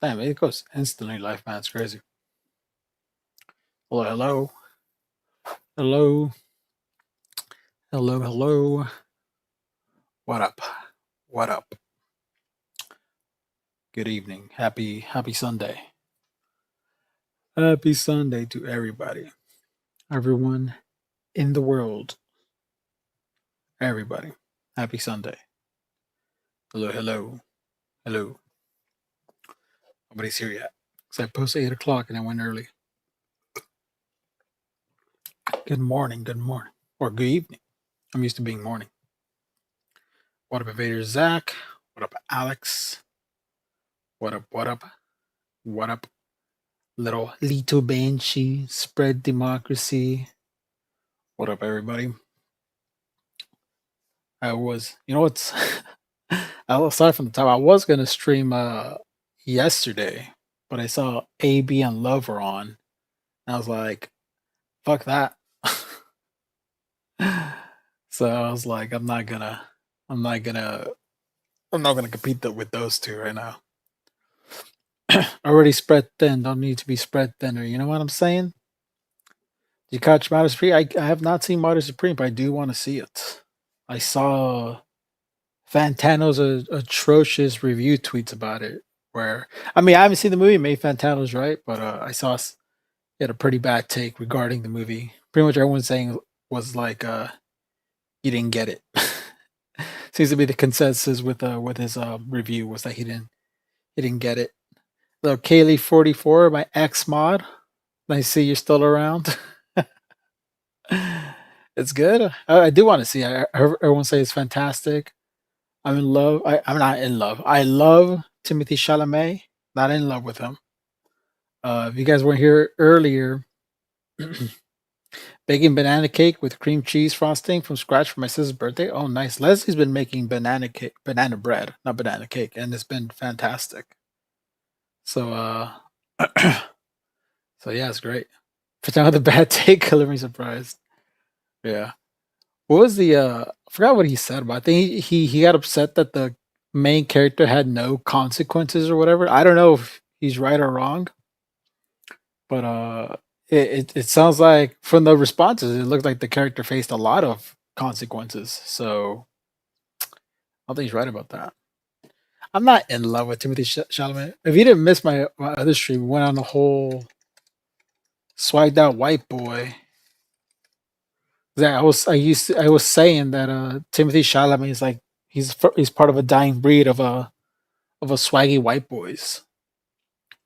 Damn, it goes instantly live, man. It's crazy. Hello, hello, hello, hello, hello. What up? What up? Good evening. Happy Sunday. Happy Sunday to everybody. Everyone in the world. Everybody. Happy Sunday. Hello, hello, hello. Nobody's here yet. So I posted 8 o'clock and I went early. Good morning. Or good evening. I'm used to being morning. What up, Invader Zach? What up, Alex? What up, what up? What up, little Banshee, spread democracy. What up, everybody? I was, you know what's, I'll start from the top. I was gonna stream yesterday, but I saw AB and Love were on, and I was like, fuck that. So I was like, I'm not gonna, I'm not gonna compete with those two right now. Already spread thin, don't need to be spread thinner. You know what I'm saying? Did you catch Matter Supreme? I have not seen Matter Supreme, but I do want to see it. I saw Fantano's atrocious review tweets about it. Where I mean, I haven't seen the movie. Maybe Fantano's right, but I saw he had a pretty bad take regarding the movie. Pretty much everyone saying was like, "You didn't get it." Seems to be the consensus with his review was that he didn't get it. So Kaylee 44, my ex mod. I see you're still around. It's good. I do want to see. I heard everyone say it's fantastic. I'm in love. I'm not in love. I love Timothy Chalamet. Not in love with him. If you guys weren't here earlier, baking banana cake with cream cheese frosting from scratch for my sister's birthday. Oh, nice. Leslie's been making banana cake, banana bread, not banana cake, and it's been fantastic. So, so yeah, it's great. For now, the bad take, color me surprised. Yeah. What was the? I forgot what he said, but I think he got upset that the main character had no consequences or whatever. I don't know if he's right or wrong, but it sounds like from the responses, it looked like the character faced a lot of consequences. So I think he's right about that. I'm not in love with Timothy Chalamet. If you didn't miss my other stream, we went on a whole swagged out white boy. Yeah, I was saying that Timothy Chalamet is like he's part of a dying breed of a swaggy white boys.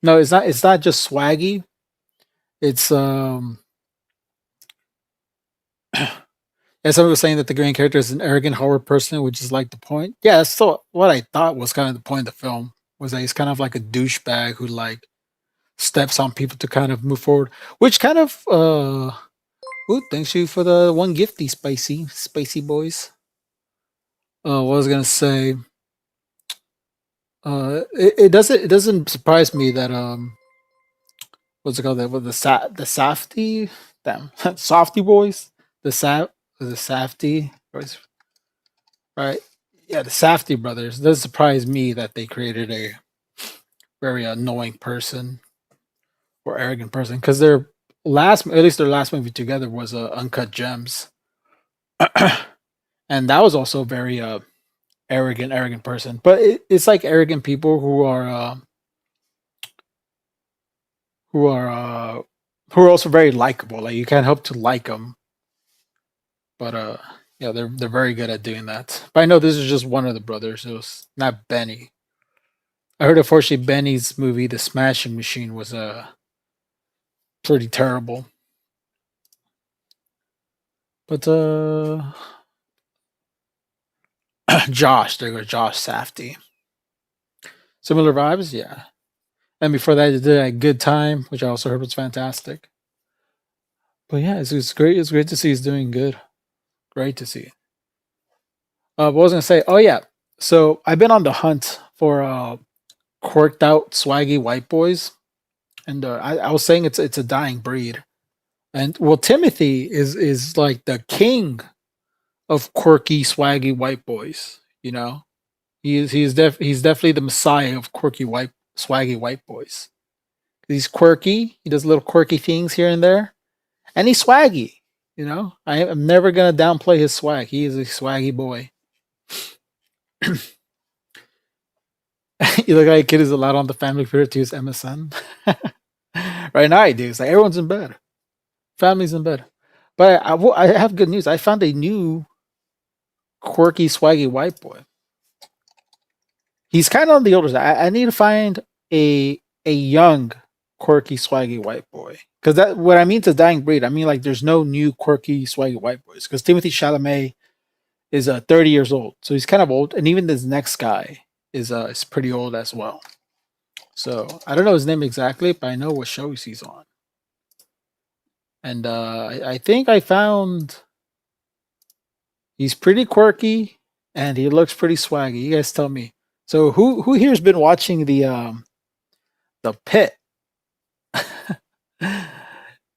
No, it's not just swaggy. It's and someone was saying that the main character is an arrogant, horror person, which is like the point. Yeah, that's still what I thought was kind of the point of the film was that he's kind of like a douchebag who like steps on people to kind of move forward, which kind of ooh, thanks you for the one gifty spicy boys. What I was gonna say, it doesn't surprise me that what's it called that with the safety damn softy boys the safety boys, right, yeah, the Safety brothers. It doesn't surprise me that they created a very annoying person or arrogant person because at least their last movie together was Uncut Gems, and that was also a very arrogant person. But it's like arrogant people who are uh, who are also very likable. Like you can't help to like them, but yeah, they're very good at doing that. But I know this is just one of the brothers. It was not Benny. I heard unfortunately Benny's movie, The Smashing Machine, was pretty terrible. But Josh, there goes Josh Safety. Similar vibes, yeah. And before that, they did a Good Time, which I also heard was fantastic. But yeah, it's great. It's great to see he's doing good. Great to see. What was I gonna say? Oh yeah. So I've been on the hunt for quirked out, swaggy white boys, and I was saying it's a dying breed. And well, Timothy is like the king of quirky, swaggy white boys. You know, he's definitely the messiah of quirky swaggy white boys. He's quirky. He does little quirky things here and there, and he's swaggy. You know, I am never gonna downplay his swag. He is a swaggy boy. You look like a kid who's allowed on the family Twitter to use MSN. Right now, I do. It's like everyone's in bed. Family's in bed. But I have good news. I found a new quirky, swaggy white boy. He's kind of on the older side. I need to find a young, quirky, swaggy white boy. Because that what I mean to dying breed. I mean like there's no new quirky, swaggy white boys. Because Timothy Chalamet is 30 years old, so he's kind of old, and even this next guy is pretty old as well. So I don't know his name exactly, but I know what shows he's on. And I think I found he's pretty quirky and he looks pretty swaggy. You guys tell me. So who here's been watching the Pit?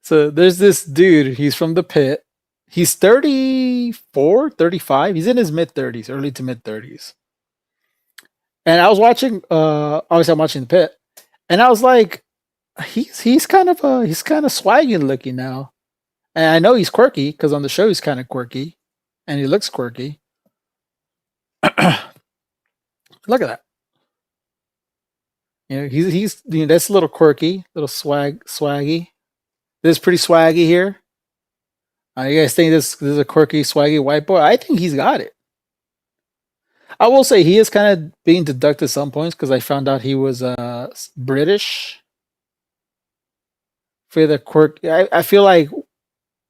So there's this dude, he's from the Pit. He's 34, 35. He's in his mid 30s, early to mid 30s. And I was watching obviously I'm watching the Pit, and I was like, he's kind of swaggy looking now. And I know he's quirky because on the show he's kind of quirky and he looks quirky. Look at that. You know, he's that's a little quirky, little swaggy. This is pretty swaggy here. You guys think this is a quirky, swaggy white boy? I think he's got it. I will say he is kind of being deducted at some points because I found out he was British. For the quirk, I feel like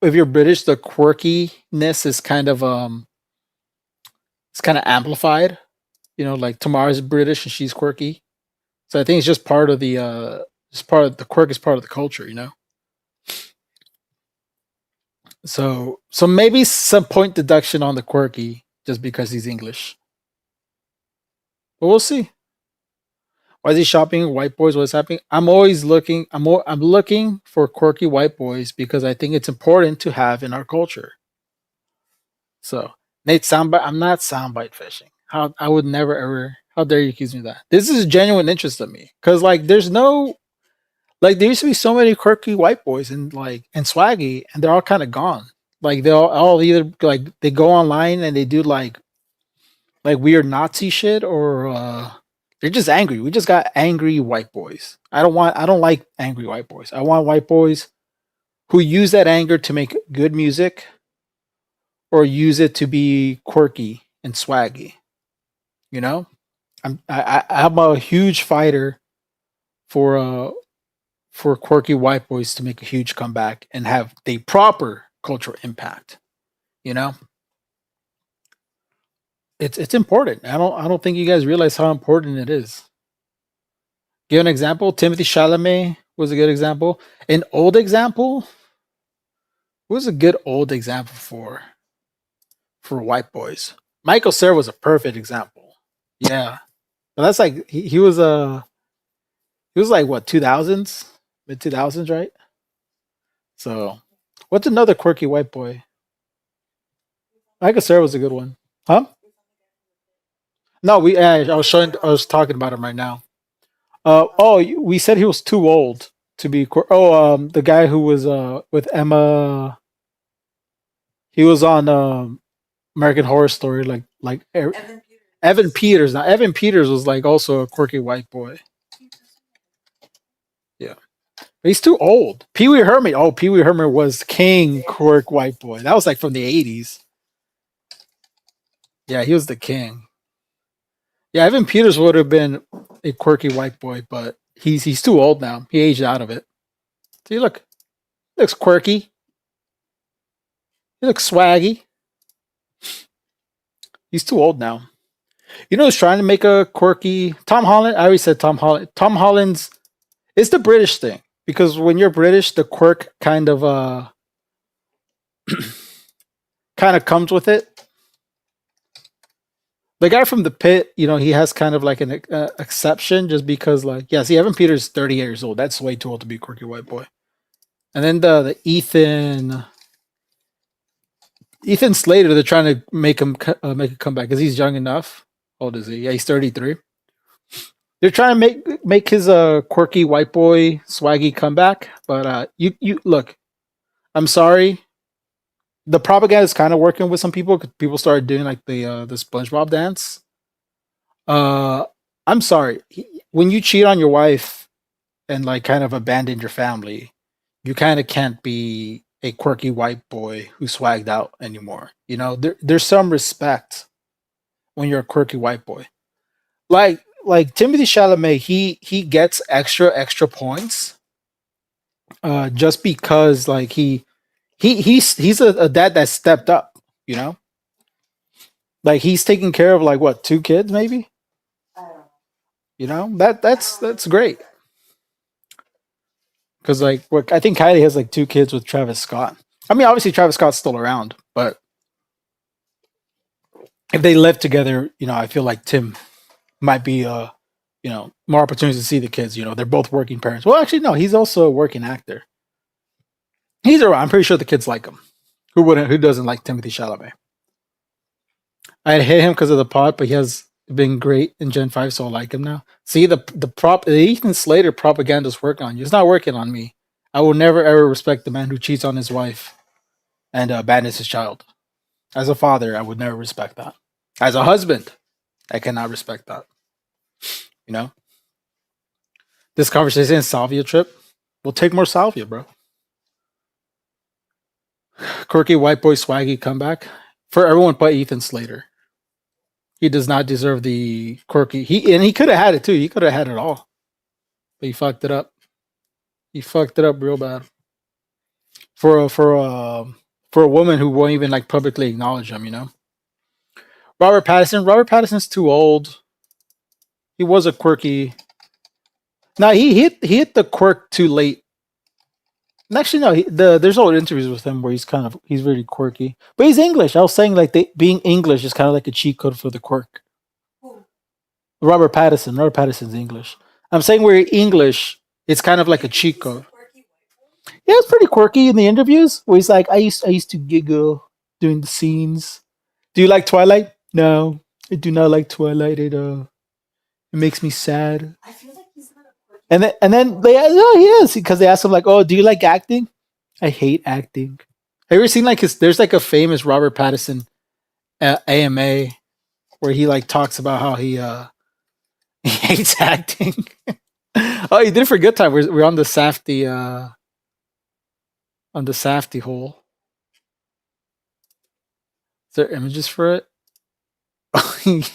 if you're British, the quirkiness is kind of it's kind of amplified. You know, like Tamara's British and she's quirky, so I think it's just part of the quirk is part of the culture. You know. So maybe some point deduction on the quirky just because he's English. But we'll see. Why is he shopping white boys? What's happening? I'm always looking. I'm looking for quirky white boys because I think it's important to have in our culture. So Nate, soundbite. I'm not soundbite fishing. How I would never ever. How dare you accuse me of that? This is a genuine interest of me because like there's no like there used to be so many quirky white boys and swaggy, and they're all kind of gone. Like they all either like they go online and they do like weird Nazi shit or they're just angry. We just got angry white boys. I don't like angry white boys. I want white boys who use that anger to make good music or use it to be quirky and swaggy. You know? I'm a huge fighter for quirky white boys to make a huge comeback and have the proper cultural impact. You know? It's important. I don't think you guys realize how important it is. Give an example. Timothy Chalamet was a good example. An old example. What was a good old example for white boys? Michael Cera was a perfect example. Yeah, but that's like he was like what 2000s, mid 2000s, right? So, what's another quirky white boy? Michael Cera was a good one, huh? No, I was talking about him right now. We said he was too old to be. The guy who was with Emma. He was on American Horror Story, Evan Peters. Now Evan Peters was like also a quirky white boy. Yeah, but he's too old. Pee Wee Herman. Oh, Pee Wee Herman was king quirk white boy. That was like from the 80s. Yeah, he was the king. Yeah, Evan Peters would have been a quirky white boy, but he's too old now. He aged out of it. See, look, he looks quirky. He looks swaggy. He's too old now. You know who's trying to make a quirky Tom Holland? I already said Tom Holland. Tom Holland's it's the British thing because when you're British, the quirk kind of kind of comes with it. The guy from the Pit, you know, he has kind of like an exception just because, like, yeah, see, Evan Peters is 30 years old. That's way too old to be a quirky white boy. And then the Ethan Slater, they're trying to make him make a comeback because he's young enough. How old is he? Yeah, he's 33. They're trying to make his quirky white boy swaggy comeback, but you look. I'm sorry, the propaganda is kind of working with some people because people started doing like the SpongeBob dance. Uh, I'm sorry, when you cheat on your wife and like kind of abandon your family, you kind of can't be a quirky white boy who swagged out anymore. You know, there's some respect when you're a quirky white boy. Like Timothy Chalamet, he gets extra points just because like he's a dad that stepped up. You know, like he's taking care of like what, two kids maybe. You know, that's great because like what I think Kylie has like two kids with Travis Scott. I mean, obviously Travis Scott's still around, but if they live together, you know, I feel like Tim might be you know, more opportunities to see the kids. You know, they're both working parents. Well, actually, no, he's also a working actor. He's around. I'm pretty sure the kids like him. Who wouldn't? Who doesn't like Timothy Chalamet? I hate him because of the pot, but he has been great in Gen 5, so I like him now. See, the Ethan Slater propaganda is working on you. It's not working on me. I will never ever respect the man who cheats on his wife and abandons his child. As a father, I would never respect that. As a husband, I cannot respect that. You know, this conversation is salvia trip. We'll take more salvia, bro. Quirky white boy swaggy comeback for everyone but Ethan Slater. He does not deserve the quirky. He could have had it too. He could have had it all, but he fucked it up. He fucked it up real bad for for a woman who won't even like publicly acknowledge him. You know, Robert Pattinson. Robert Pattinson's too old. He was a quirky. Now he hit the quirk too late. And actually, no. There's old interviews with him where he's really quirky, but he's English. I was saying like being English is kind of like a cheat code for the quirk. Robert Pattinson. Robert Pattinson's English. I'm saying we're English. It's kind of like a cheat code. Yeah, it's pretty quirky in the interviews where he's like, I used to giggle during the scenes. Do you like Twilight? No, I do not like Twilight. It makes me sad. And then they oh he is because they asked him like, oh, do you like acting? I hate acting. Have you ever seen like his? There's like a famous Robert Pattinson AMA where he like talks about how he he hates acting. Oh, he did it for Good Time. We're on the Safety hole. Is there images for it?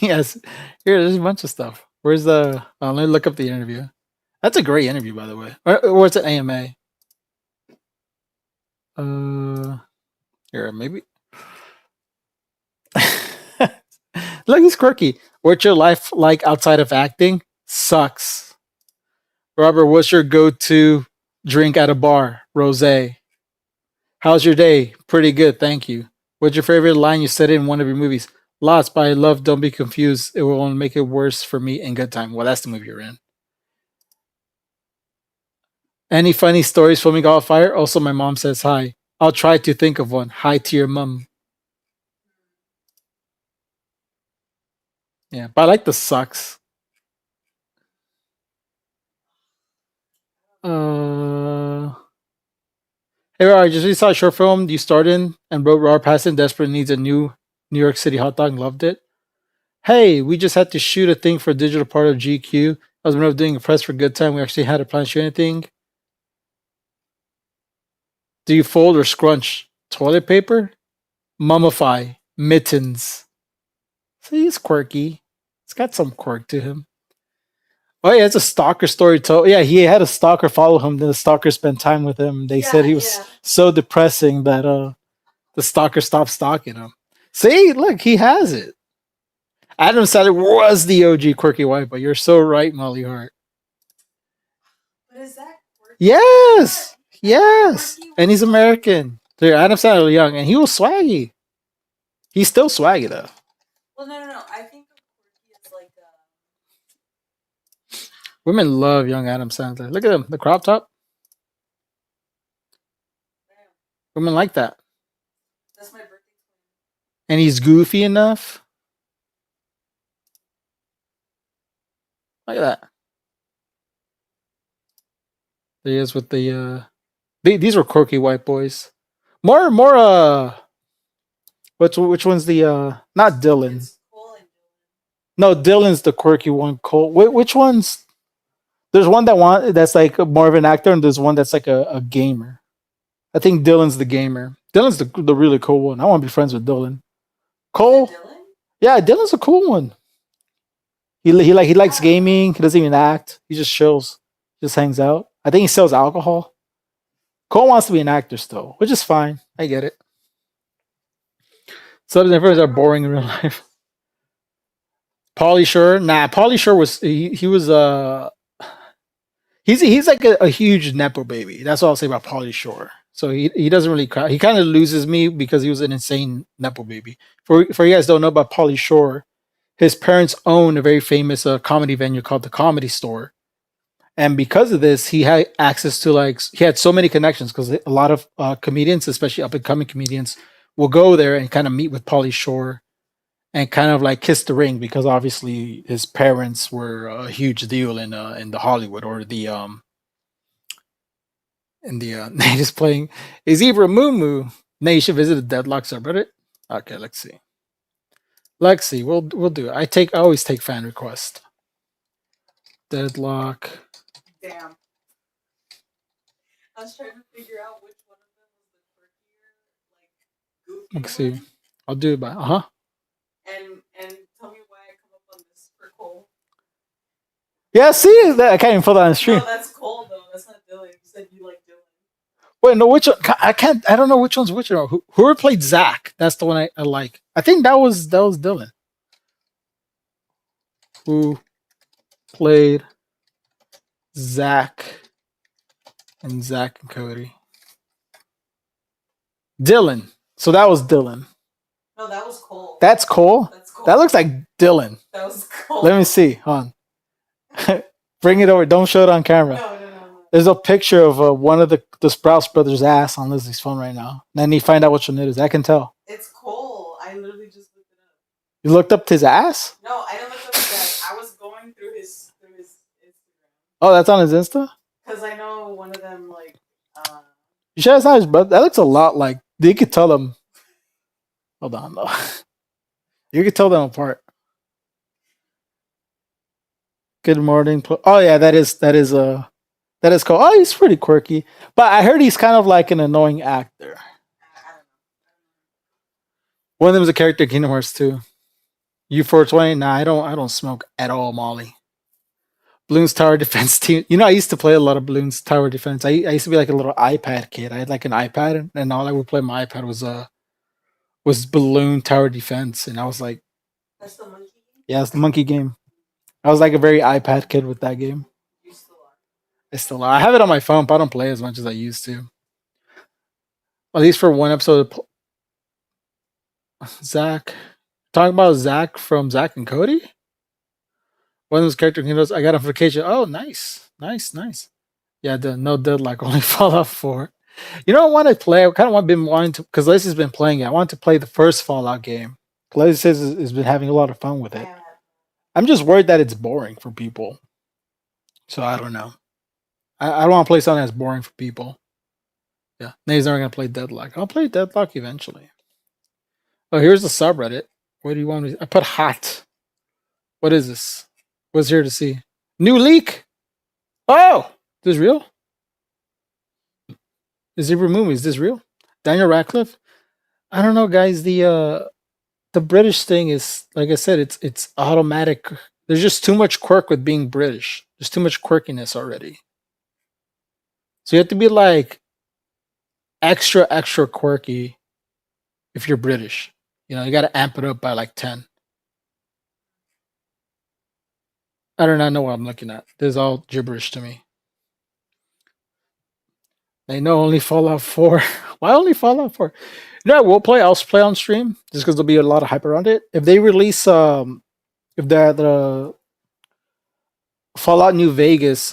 Yes. Here, there's a bunch of stuff. Where's the? Let me look up the interview. That's a great interview, by the way. Or it's an AMA. Here maybe. Look, he's quirky. What's your life like outside of acting? Sucks. Robert, what's your go-to drink at a bar? Rosé. How's your day? Pretty good, thank you. What's your favorite line you said in one of your movies? Lots, but I love Don't Be Confused. It will only make it worse for me in Good Time. Well, that's the movie you're in. Any funny stories filming All Fire? Also, my mom says hi. I'll try to think of one. Hi to your mom. Yeah, but I like the sucks. Uh, Hey, I just saw a short film you starred in and wrote Robert Pattinson Desperate needs a new New York City hot dog. Loved it. Hey, we just had to shoot a thing for a digital part of GQ. I was in the middle of doing a press for Good Time. We actually had a plan to shoot anything. Do you fold or scrunch toilet paper? Mummify. Mittens. See, he's quirky. It's got some quirk to him. Oh yeah, it's a stalker story told. Yeah, he had a stalker follow him. Then the stalker spent time with him. They said he was so depressing that the stalker stopped stalking him. See, look, he has it. Adam Sandler was the OG quirky white, but you're so right, Molly Hart. Yes, yes, and he's American. Dude, Adam Sandler young, and he was swaggy. He's still swaggy though. Women love young Adam Sandler. Look at him, the crop top. Women like that. And he's goofy enough. Look at that. There he is with the these were quirky white boys. More which one's the not Dylan. No, Dylan's the quirky one. Cole. Which one's there's one that's like more of an actor and there's one that's like a gamer. I think Dylan's the gamer. Dylan's the really cool one. I want to be friends with Dylan. Cole? Yeah, Dylan's a cool one. He likes gaming. He doesn't even act. He just chills. Just hangs out. I think he sells alcohol. Cole wants to be an actor still, which is fine. I get it. Some of the friends are boring in real life. Pauly Shore? Nah, Pauly Shore was he was he's like a huge nepo baby. That's all I'll say about Pauly Shore. So he doesn't really cry. He kind of loses me because he was an insane nepo baby. For you guys don't know about Pauly Shore, his parents own a very famous comedy venue called the Comedy Store, and because of this, he had access to he had so many connections because a lot of comedians, especially up and coming comedians, will go there and kind of meet with Pauly Shore and kind of like kiss the ring because obviously his parents were a huge deal in the Hollywood or the in the Nate is playing is Ibra Mumu. Nate, you should visit the Deadlock subreddit. Okay, let's see. Let's see. We'll do it. I always take fan request. Deadlock. Damn. I was trying to figure out which one of them was the quirkier, like goofy. Let's see. I'll do it by And tell me why I come up on this for Cole. Yeah, see that I can't even put that on the stream. No, that's Cole though. That's not Dylan. You said you like Dylan. Wait, no, which one? I can't. I don't know which one's which one. Whoever played Zach, that's the one I like. I think that was Dylan. Who played Zach and Cody? Dylan. So that was Dylan. No, that was Cole. That's Cole? That's Cole. That looks like Dylan. That was Cole. Let me see. Hold on. Bring it over. Don't show it on camera. No. There's a picture of one of the Sprouse brothers' ass on Lizzie's phone right now. Then you find out which one it is. I can tell. It's Cole. I literally just looked it up. You looked up his ass? No, I didn't look up his ass. I was going through his Instagram. Oh, that's on his Insta? Because I know one of them, like, You sure that's not his brother? That looks a lot like... You could tell them... Hold on, though. You could tell them apart. Good morning. Oh, yeah, that is cool. Oh, he's pretty quirky. But I heard he's kind of like an annoying actor. One of them is a character in Kingdom Hearts 2. U420? Nah, I don't smoke at all, Molly. Bloons Tower Defense Team. You know, I used to play a lot of Bloons Tower Defense. I used to be like a little iPad kid. I had like an iPad, and all I would play on my iPad was Balloon Tower Defense, and I was like, that's the monkey game? Yeah, it's the monkey game. I was like a very iPad kid with that game. You still are. I still are. I have it on my phone, but I don't play as much as I used to. At least for one episode of Zach. Talking about Zach from Zach and Cody? One of those character heroes, I got a notification. Oh, nice. Yeah, no Deadlock, only Fallout 4. You know what I want to play? I kind of been wanting to, because Lacey's been playing it. I want to play the first Fallout game. Lacey says has been having a lot of fun with it. I'm just worried that it's boring for people. So I don't know. I don't want to play something that's boring for people. Yeah, Nate's never going to play Deadlock. I'll play Deadlock eventually. Oh, here's the subreddit. What do you want me to... I put hot. What is this? What's here to see? New leak! Oh! Is this real? Is it removed? Is this real? Daniel Radcliffe? I don't know, guys. The British thing is, like I said, it's automatic. There's just too much quirk with being British. There's too much quirkiness already. So you have to be like extra quirky if you're British. You know, you got to amp it up by like 10. I do not know what I'm looking at. This is all gibberish to me. They know only Fallout 4. Why only Fallout 4? No, I'll play on stream just because there'll be a lot of hype around it. If they release if the Fallout New Vegas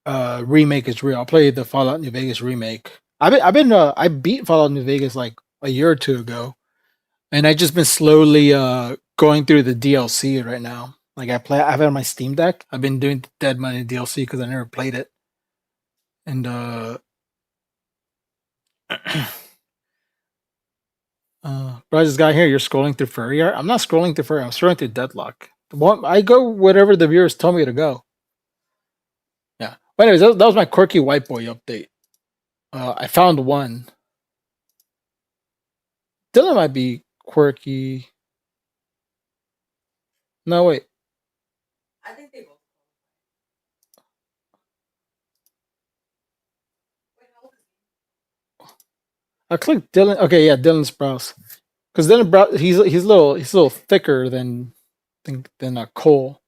remake is real, I'll play the Fallout New Vegas remake. I beat Fallout New Vegas like a year or two ago, and I just been slowly going through the DLC right now. Like I have it on my Steam Deck. I've been doing Dead Money DLC because I never played it. And bro, I just got here. You're scrolling through furry art. I'm not scrolling through furry. I'm scrolling through Deadlock. I go whatever the viewers tell me to go. Yeah. But anyways, that was my quirky white boy update. I found one. Dylan might be quirky. No, wait. I think they both. Wait, how old is he? I clicked Dylan. Okay, yeah, Dylan's brows. Because Dylan brows, he's a little thicker than Cole.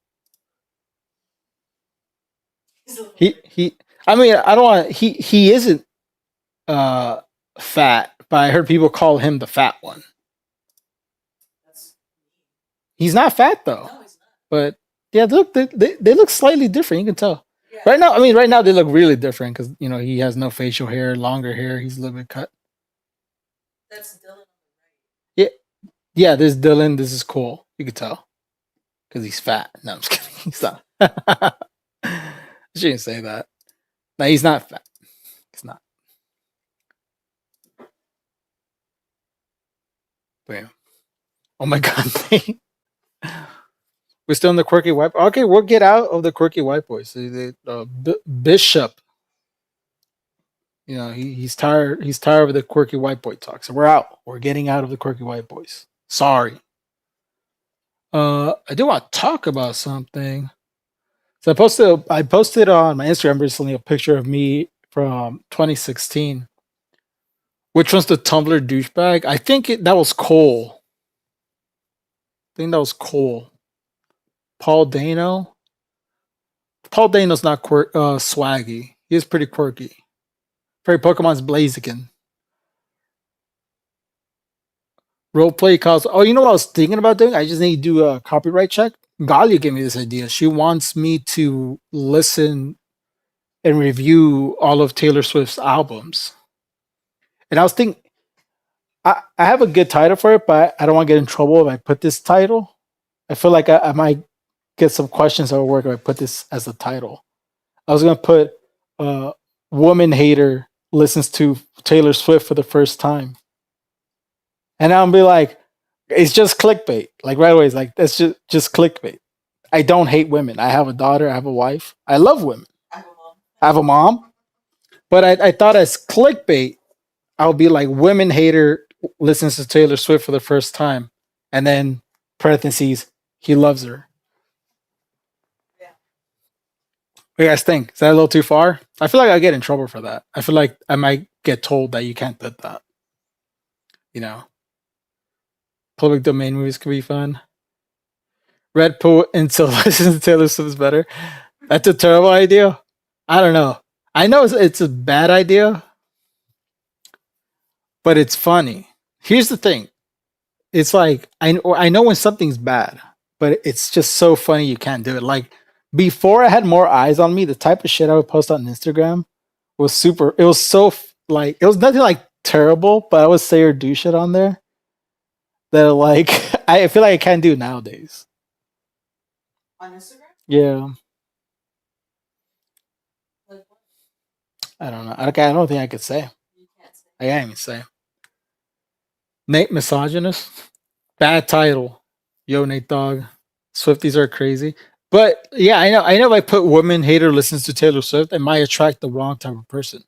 He's a little He. I mean, I don't want. He isn't fat, but I heard people call him the fat one. That's He's not fat though. no, he's not. But yeah, they look slightly different. You can tell. Yeah. Right now they look really different because he has no facial hair, longer hair. He's a little bit cut. That's Dylan on the right. Yeah, this is Dylan. This is Cole. You can tell because he's fat. No, I'm just kidding. He's not. I shouldn't say that. No, he's not fat. He's not. But yeah. Oh my god. We're still in the quirky white. Okay, we'll get out of the quirky white boys. Bishop. He's tired. He's tired of the quirky white boy talk. So we're out. We're getting out of the quirky white boys. Sorry. I do want to talk about something. So I posted on my Instagram recently a picture of me from 2016. Which one's the Tumblr douchebag? I think that was Cole. I think that was Cole. Paul Dano. Paul Dano's not swaggy. He is pretty quirky. Very Pokemon's Blaziken. Roleplay calls. Oh, you know what I was thinking about doing? I just need to do a copyright check. Galia gave me this idea. She wants me to listen and review all of Taylor Swift's albums. And I was thinking, I have a good title for it, but I don't want to get in trouble if I put this title. I feel like I might get some questions that will work if I put this as the title. I was going to put Woman Hater Listens to Taylor Swift for the first time. And I'll be like, it's just clickbait. Like right away, it's like, that's just clickbait. I don't hate women. I have a daughter. I have a wife. I love women. I have a mom. I have a mom. But I thought as clickbait, I'll be like, Women Hater listens to Taylor Swift for the first time. And then parentheses, he loves her. Yeah. What do you guys think? Is that a little too far? I feel like I get in trouble for that. I feel like I might get told that you can't put that. Public domain movies could be fun. Red Pill until listens to Taylor Swift is better. That's a terrible idea. I don't know. I know it's a bad idea, but it's funny. Here's the thing. It's like I know when something's bad, but it's just so funny you can't do it. Like before I had more eyes on me, the type of shit I would post on Instagram was super. It was so like it was nothing like terrible, but I would say or do shit on there that like I feel like I can't do nowadays. On Instagram? Yeah, Like what? I don't know. I don't think I could say. You can't say. I can't even say. Nate Misogynist. Bad title. Yo, Nate Dogg. Swifties are crazy. But yeah, I know if I put Woman Hater Listens to Taylor Swift, it might attract the wrong type of person.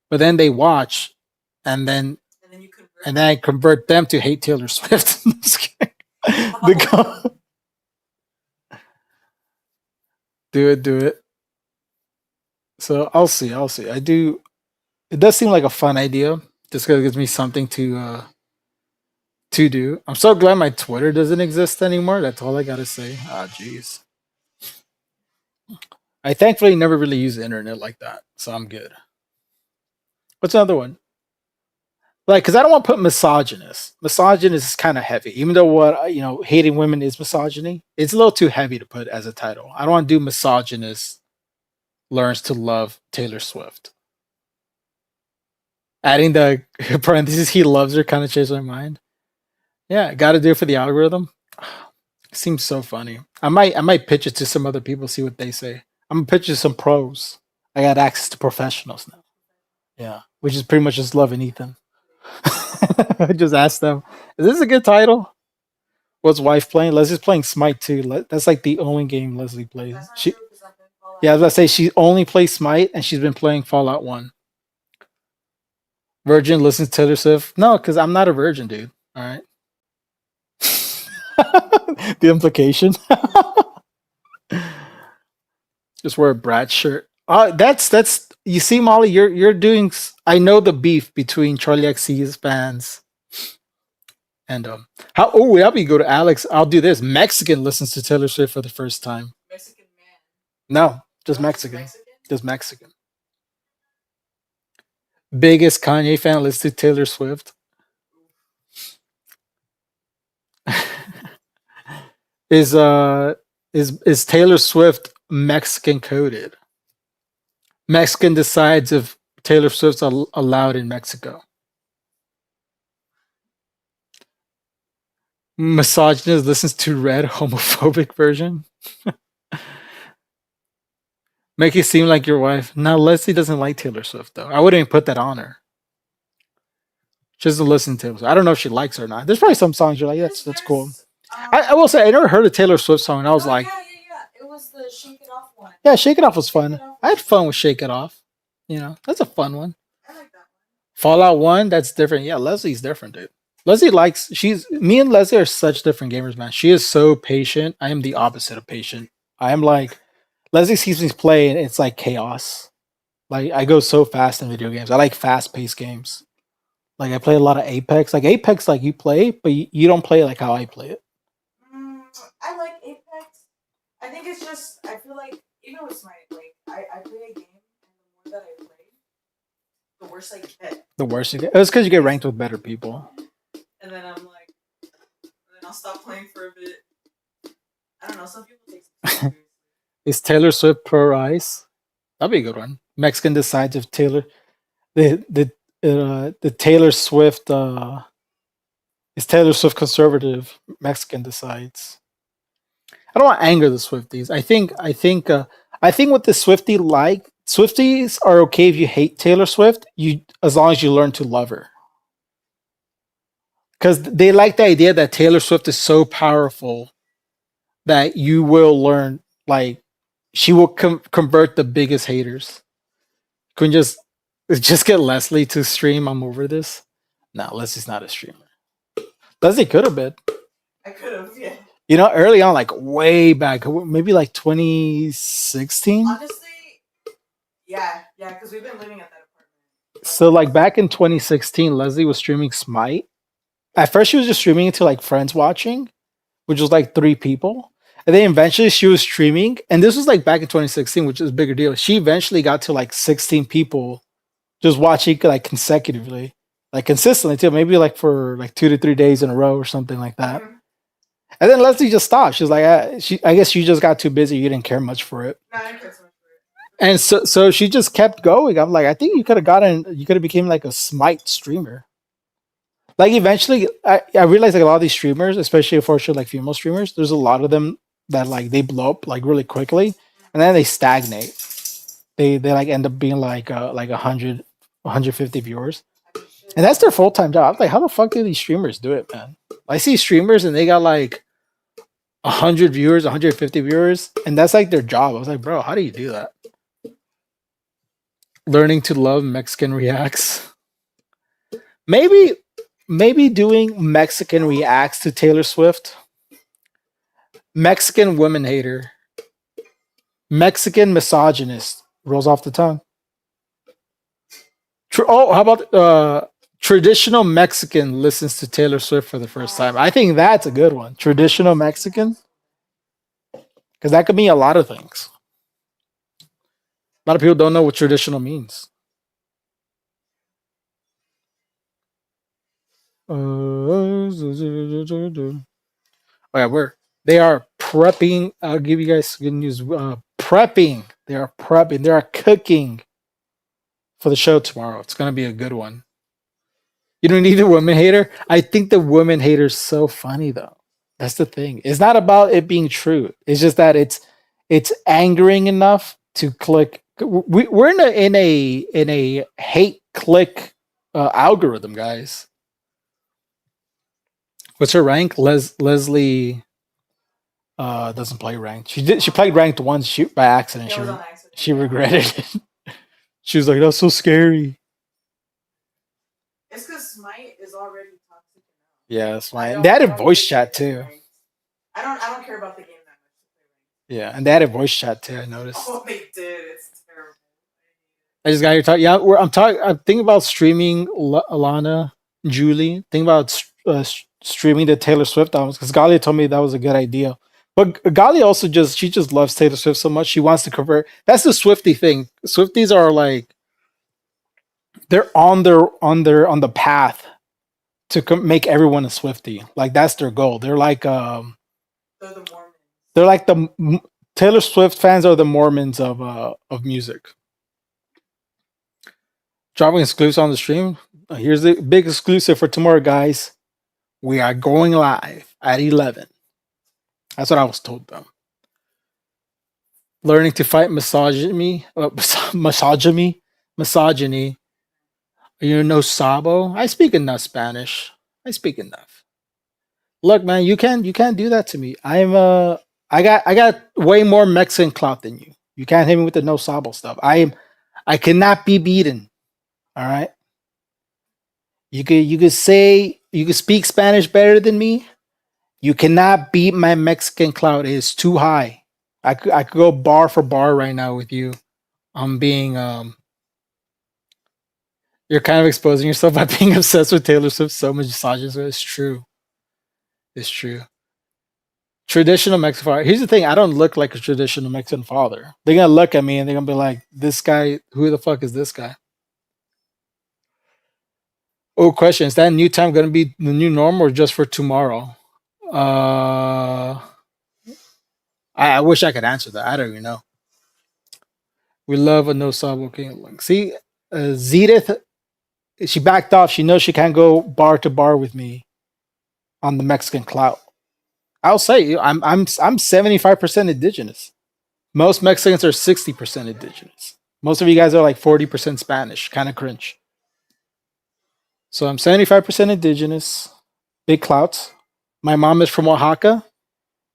But then they watch and then And then you convert. and then I convert them to hate Taylor Swift. Do it. So I'll see. I do. It does seem like a fun idea. Just because it gives me something to do. I'm so glad my Twitter doesn't exist anymore. That's all I gotta say. Ah, jeez. I thankfully never really use the internet like that, so I'm good. What's another one? Like, because I don't want to put misogynist. Misogynist is kind of heavy, even though hating women is misogyny. It's a little too heavy to put as a title. I don't want to do misogynist learns to love Taylor Swift. Adding the parentheses, he loves her, kind of changed my mind. Yeah, got to do it for the algorithm. Seems so funny. I might pitch it to some other people, see what they say. I'm gonna pitch it to some pros. I got access to professionals now. Yeah, which is pretty much just Love and Ethan. Just ask them, is this a good title? What's wife playing? Leslie's playing Smite too. That's like the only game Leslie plays. That's not She, true because I've been Fallout. yeah, I was about to say she only plays Smite and she's been playing Fallout One. Virgin listens to Taylor Swift. No, because I'm not a virgin, dude. All right. The implication. Just wear a Brad shirt. That's you see, Molly. You're doing. I know the beef between Charlie XC's fans and how. Oh, we you go to Alex. I'll do this. Mexican listens to Taylor Swift for the first time. Mexican man. No, just No, Mexican. Mexican? Just Mexican. Biggest Kanye fan listens to Taylor Swift. is is Taylor Swift Mexican coded? Mexican decides if Taylor Swift's allowed in Mexico. Misogynist listens to Red homophobic version. Make it seem like your wife. Now Leslie doesn't like Taylor Swift though. I wouldn't even put that on her. She doesn't listen to Taylor Swift. I don't know if she likes her or not. There's probably some songs you're like, that's cool. There's, I will say I never heard a Taylor Swift song and I was like, yeah. It was the Shake It Off one. yeah, Shake It Off was fun. Shake It Off I had was fun with Shake It Off. You know, that's a fun one. I like that one. Fallout One, that's different. Yeah, Leslie's different, dude. Leslie likes. She's me and Leslie are such different gamers, man. She is so patient. I am the opposite of patient. I am like Leslie sees me play and it's like chaos. Like I go so fast in video games. I like fast paced games. Like I play a lot of Apex. Like Apex, like you play, but you don't play it like how I play it. I like Apex. I think it's just I feel like even with my like I play a game and the more that I play, the worse I get. The worst you get. It's because you get ranked with better people. And then I'm like, and then I'll stop playing for a bit. I don't know. Some people take it seriously. Is Taylor Swift pro ice? That'd be a good one. Mexican decides if Taylor the Taylor Swift is Taylor Swift conservative. Mexican decides. I don't want to anger the Swifties. I think what the Swifties are okay if you hate Taylor Swift, you as long as you learn to love her. Because they like the idea that Taylor Swift is so powerful that you will learn like she will convert the biggest haters. Can just get Leslie to stream. I'm over this. No, Leslie's not a streamer. Leslie could have been. I could have, yeah. You know, early on, like way back, maybe like 2016. Honestly, yeah, because we've been living at that apartment. So like back in 2016, Leslie was streaming Smite. At first, she was just streaming it to like friends watching, which was like 3 people. And then eventually she was streaming, and this was like back in 2016, which is a bigger deal. She eventually got to like 16 people just watching like consecutively, like consistently too, maybe like for like 2 to 3 days in a row or something like that. And then Leslie just stopped. She was like, I guess she just got too busy. You didn't care much for it. No, I didn't care so much for it. And so she just kept going. I'm like, I think you could have became like a Smite streamer. Like eventually, I realized like a lot of these streamers, especially for sure like female streamers, there's a lot of them that like they blow up like really quickly, and then they stagnate. They like end up being like 100, 150 viewers, and that's their full time job. I'm like, how the fuck do these streamers do it, man? I see streamers and they got like 100 viewers, 150 viewers, and that's like their job. I was like, bro, how do you do that? Learning to love Mexican reacts. Maybe doing Mexican reacts to Taylor Swift. Mexican women hater. Mexican misogynist. Rolls off the tongue. How about traditional Mexican listens to Taylor Swift for the first time? I think that's a good one. Traditional Mexican. Because that could mean a lot of things. A lot of people don't know what traditional means. Oh yeah, they are prepping. I'll give you guys good news. Prepping. They are prepping. They are cooking for the show tomorrow. It's gonna be a good one. You don't need a woman hater. I think the woman hater is so funny though. That's the thing. It's not about it being true. It's just that it's angering enough to click. We're in a hate click algorithm, guys. What's her rank? Leslie doesn't play ranked. She played ranked once shoot by accident. It was on accident. She regretted it. She was like, "That's so scary." It's because Smite is already toxic enough. Yeah, that's I fine. don't- They I added don't voice think chat it's too. ranked. I don't care about the game that much. Yeah, and they added voice chat too. I noticed. Oh, they did. It's terrible. I just got here talking. Yeah, I'm talking. I'm thinking about streaming Alana, Julie. Think about streaming the Taylor Swift albums because Galia told me that was a good idea. But Galia also she just loves Taylor Swift so much she wants to convert. That's the Swifty thing. Swifties are like they're on the path to make everyone a Swifty. Like that's their goal. They're like They're the Mormons. they're like Taylor Swift fans are the Mormons of music. Dropping exclusives on the stream. Here's the big exclusive for tomorrow, guys. We are going live at 11. That's what I was told, though. Learning to fight misogyny. Misogyny. You know Sabo? I speak enough Spanish. I speak enough. Look, man, you can't do that to me. I got way more Mexican clout than you. You can't hit me with the no Sabo stuff. I cannot be beaten. All right. You could speak Spanish better than me. You cannot beat my Mexican clout. It is too high. I could go bar for bar right now with you. I'm being you're kind of exposing yourself by being obsessed with Taylor Swift so much misogynist. It's true. It's true. Traditional Mexican father. Here's the thing, I don't look like a traditional Mexican father. They're gonna look at me and they're gonna be like, this guy, who the fuck is this guy? Oh, question. Is that new time going to be the new norm or just for tomorrow? I wish I could answer that. I don't even know. We love a no Sabo King. See, Zedith, she backed off. She knows she can't go bar to bar with me on the Mexican clout. I'll say I'm 75% indigenous. Most Mexicans are 60% indigenous. Most of you guys are like 40% Spanish. Kind of cringe. So I'm 75% indigenous, big clouts. My mom is from Oaxaca.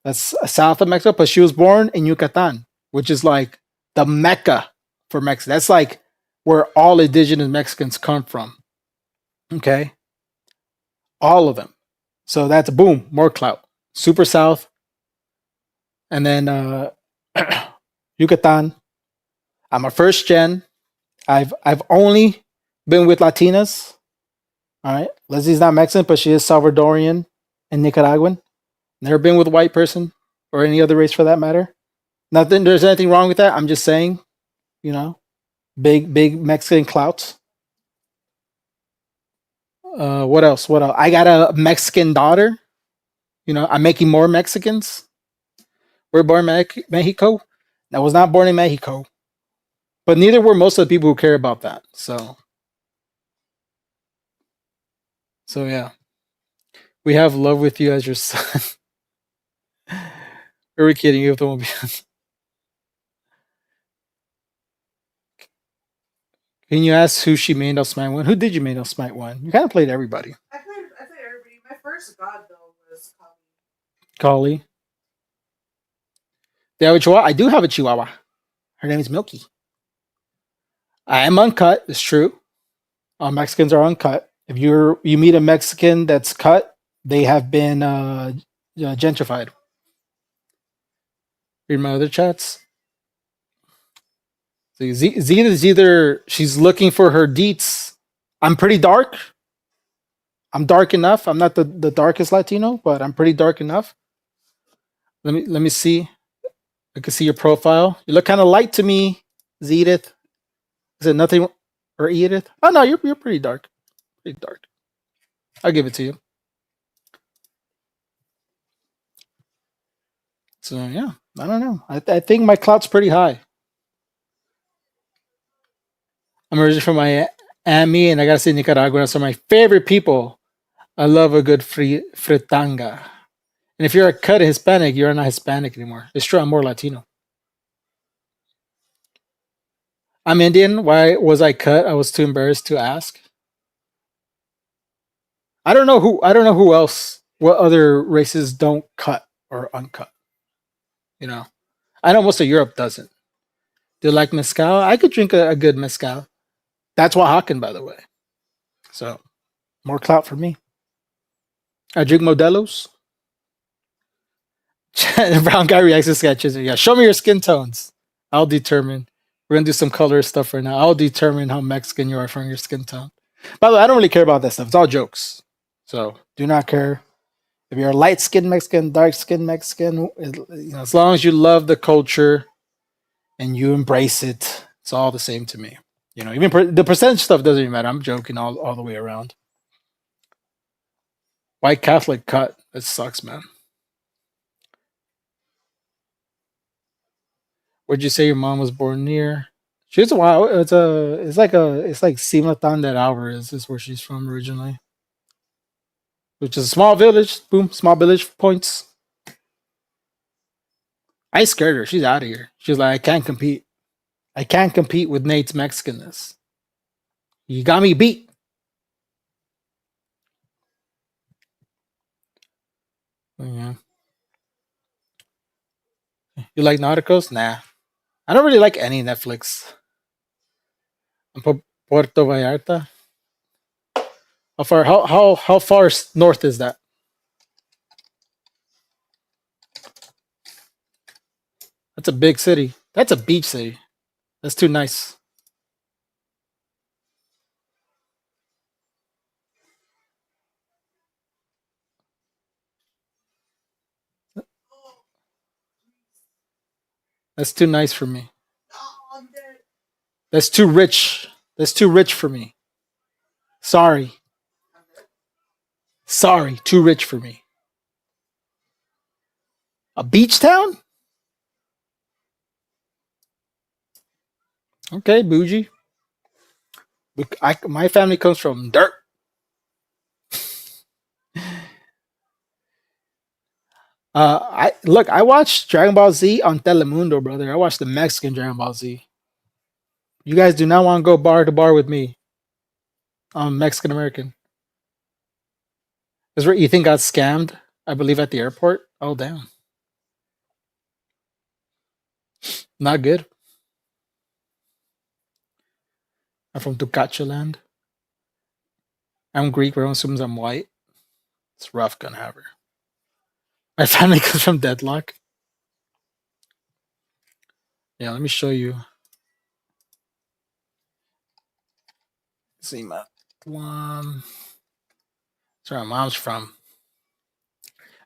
That's south of Mexico, but she was born in Yucatan, which is like the Mecca for Mexico. That's like where all indigenous Mexicans come from. Okay. All of them. So that's boom, more clout. Super south. And then Yucatan. I'm a first gen. I've only been with Latinas. All right. Leslie's not Mexican, but she is Salvadorian and Nicaraguan. Never been with a white person or any other race for that matter. Nothing. There's anything wrong with that. I'm just saying, big Mexican clouts. What else? What else? I got a Mexican daughter. I'm making more Mexicans. We're born in Mexico. I was not born in Mexico. But neither were most of the people who care about that. So yeah. We have love with you as your son. Are we kidding? You have to be. Can you ask who she made us Smite 1? Who did you make us Smite 1? You kind of played everybody. I played everybody. My first god though was Kali. Do you have a Chihuahua? I do have a Chihuahua. Her name is Milky. I am uncut. It's true. Mexicans are uncut. If you meet a Mexican that's cut, they have been gentrified. Read my other chats. So Zeta is either she's looking for her deets. I'm pretty dark. I'm dark enough. I'm not the darkest Latino, but I'm pretty dark enough. Let me see. I can see your profile. You look kind of light to me, Zedith. Is it nothing or Edith? Oh no, you're pretty dark. Pretty dark. I'll give it to you. So yeah, I don't know. I think my clout's pretty high. I'm originally from Miami, and I gotta say Nicaraguans are my favorite people. I love a good fritanga. And if you're a cut Hispanic, you're not Hispanic anymore. It's true. I'm more Latino. I'm Indian. Why was I cut? I was too embarrassed to ask. I don't know who. I don't know who else. What other races don't cut or uncut? You know, I know most of Europe doesn't. Do you like mezcal? I could drink a good mezcal. That's Oaxacan, by the way. So more clout for me. I drink Modelo's. The brown guy reacts to sketches. Yeah, show me your skin tones. I'll determine. We're gonna do some color stuff right now. I'll determine how Mexican you are from your skin tone. By the way, I don't really care about that stuff. It's all jokes. So do not care if you're a light skinned Mexican, dark skinned Mexican. As long as you love the culture and you embrace it, it's all the same to me. Even the percentage stuff doesn't even matter. I'm joking all the way around. White Catholic cut. It sucks, man. Where'd you say your mom was born near? She's a while. It's like Simatan de Alvarez is where she's from originally, which is a small village. Boom, small village points. I scared her. She's out of here. She's like, I can't compete. I can't compete with Nate's Mexicanness. You got me beat. Yeah. You like Narcos? Nah. I don't really like any Netflix. Puerto Vallarta. How far? How far north is that? That's a big city. That's a beach city. That's too nice. That's too nice for me. That's too rich. That's too rich for me. Sorry. Sorry. Too rich for me. A beach town? Okay, bougie. My family comes from dirt. I watched Dragon Ball Z on Telemundo, brother. I watched the Mexican Dragon Ball Z. You guys do not want to go bar to bar with me. I'm Mexican American. Is where Ethan got scammed, I believe, at the airport. Oh damn. Not good. I'm from Tucacho land. I'm Greek, everyone assumes I'm white. It's rough, gonna have her. My family comes from Deadlock. Yeah, let me show you. See my one. That's where my mom's from.